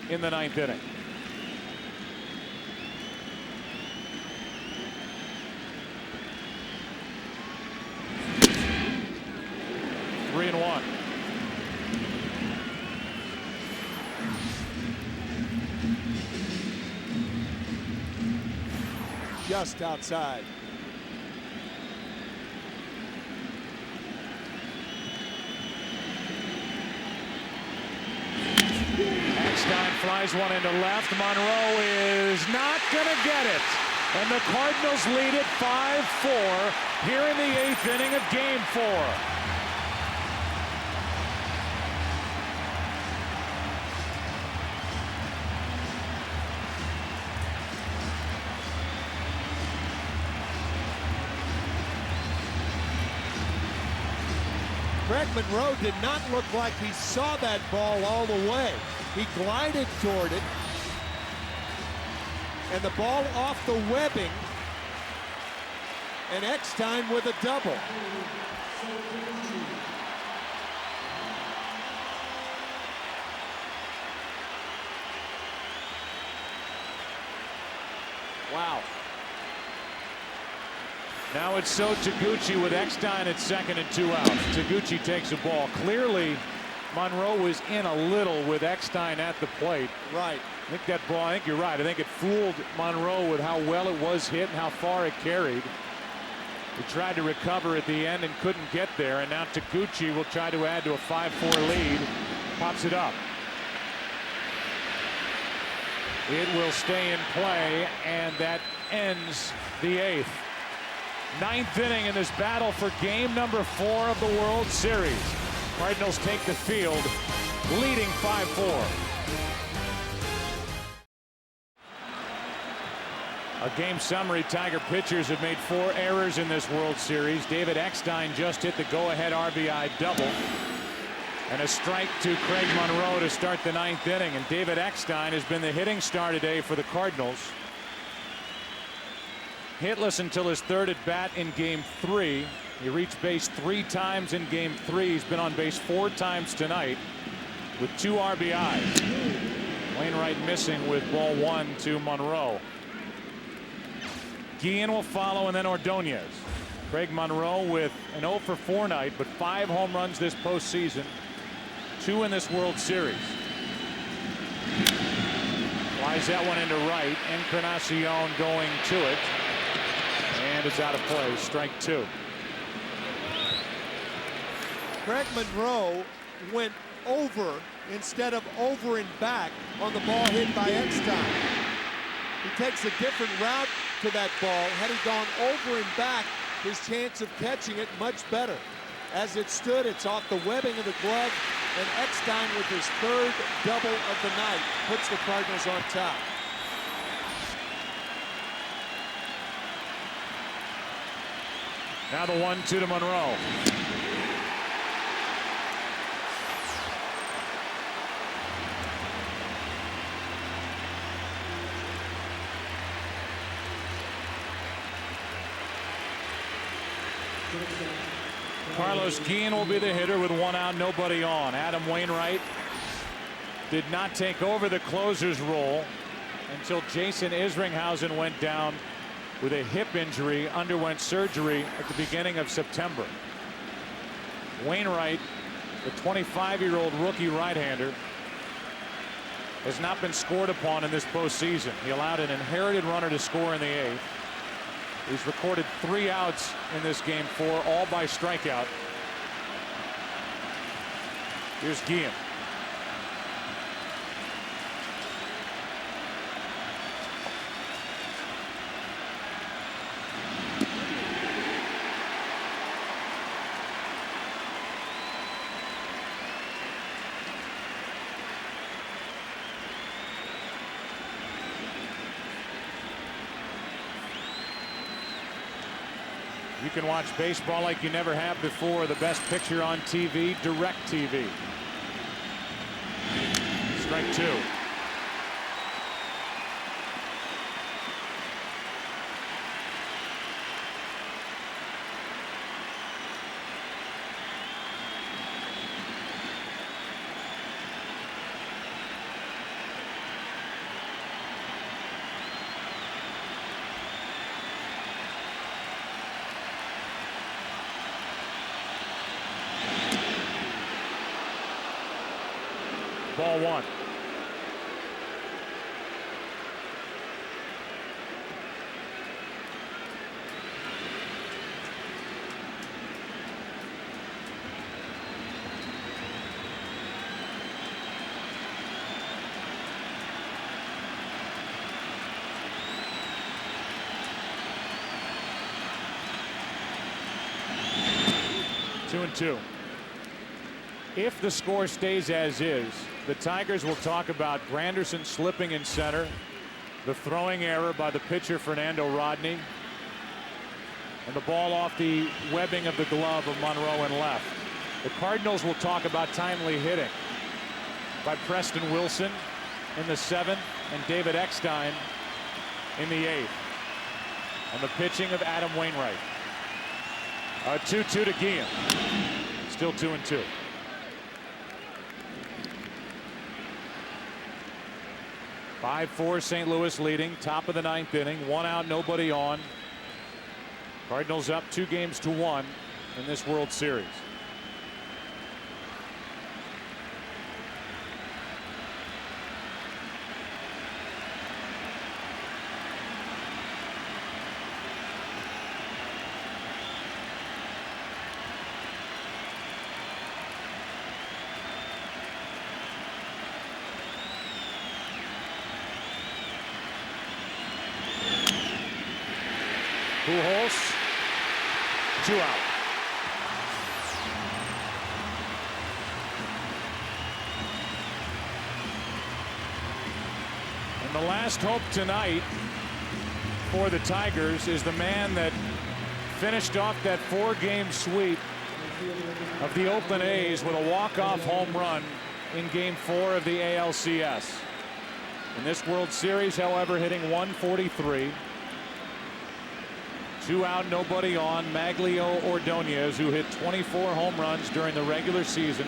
in the 9th inning. Three and 1.
Just outside.
Eckstein flies one into left. Monroe is not going to get it. And the Cardinals lead it 5-4 here in the 8th inning of Game 4.
Craig Monroe did not look like he saw that ball all the way. He glided toward it, and the ball off the webbing, and Eckstein with a double.
Wow. Now it's So Taguchi with Eckstein at second and 2 outs. Taguchi takes a ball. Clearly, Monroe was in a little with Eckstein at the plate.
Right.
I think that ball, I think you're right. I think it fooled Monroe with how well it was hit and how far it carried. He tried to recover at the end and couldn't get there. And now Taguchi will try to add to a 5-4 lead. Pops it up. It will stay in play, and that ends the 8th. 9th inning in this battle for game number 4 of the World Series. Cardinals take the field, leading 5-4. A game summary. Tiger pitchers have made 4 errors in this World Series. David Eckstein just hit the go-ahead RBI double. And a strike to Craig Monroe to start the 9th inning. And David Eckstein has been the hitting star today for the Cardinals. Hitless until his 3rd at bat in game 3. He reached base 3 times in game 3. He's been on base 4 times tonight with 2 RBIs. Wainwright missing with ball 1 to Monroe. Guillen will follow, and then Ordonez. Craig Monroe with an 0 for 4 night, but 5 home runs this postseason. 2 in this World Series. Flies that one into right. Encarnacion going to it. And it's out of play. Strike 2.
Craig Monroe went over instead of over and back on the ball hit by Eckstein. He takes a different route to that ball. Had he gone over and back, his chance of catching it much better. As it stood, it's off the webbing of the glove, and Eckstein with his 3rd double of the night puts the Cardinals on top.
Now the 1-2 to Monroe. Carlos Guillen will be the hitter with 1 out, nobody on. Adam Wainwright did not take over the closer's role until Jason Isringhausen went down with a hip injury, underwent surgery at the beginning of September. Wainwright, the 25-year-old rookie right-hander, has not been scored upon in this postseason. He allowed an inherited runner to score in the 8th. He's recorded 3 outs in this game 4, all by strikeout. Here's Guillen. You can watch baseball like you never have before. The best picture on TV, DirecTV. Strike 2. Ball 1. Two and 2. If the score stays as is, the Tigers will talk about Granderson slipping in center, the throwing error by the pitcher Fernando Rodney, and the ball off the webbing of the glove of Monroe in left. The Cardinals will talk about timely hitting by Preston Wilson in the 7th and David Eckstein in the 8th. And the pitching of Adam Wainwright. A 2-2 to Guillen. Still 2-2. (5-4) St. Louis leading. Top of the 9th inning. 1 out, nobody on. Cardinals up 2-1 in this World Series. Pujols, 2 out. And the last hope tonight for the Tigers is the man that finished off that 4-game sweep of the Oakland A's with a walk-off home run in Game 4 of the ALCS. In this World Series, however, hitting .143. 2 out, nobody on. Maglio Ordonez, who hit 24 home runs during the regular season,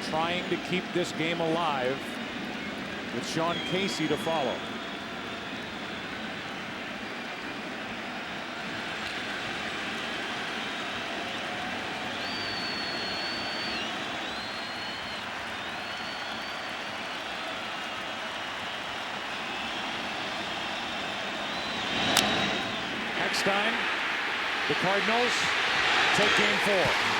trying to keep this game alive with Sean Casey to follow. Eckstein, the Cardinals take Game 4.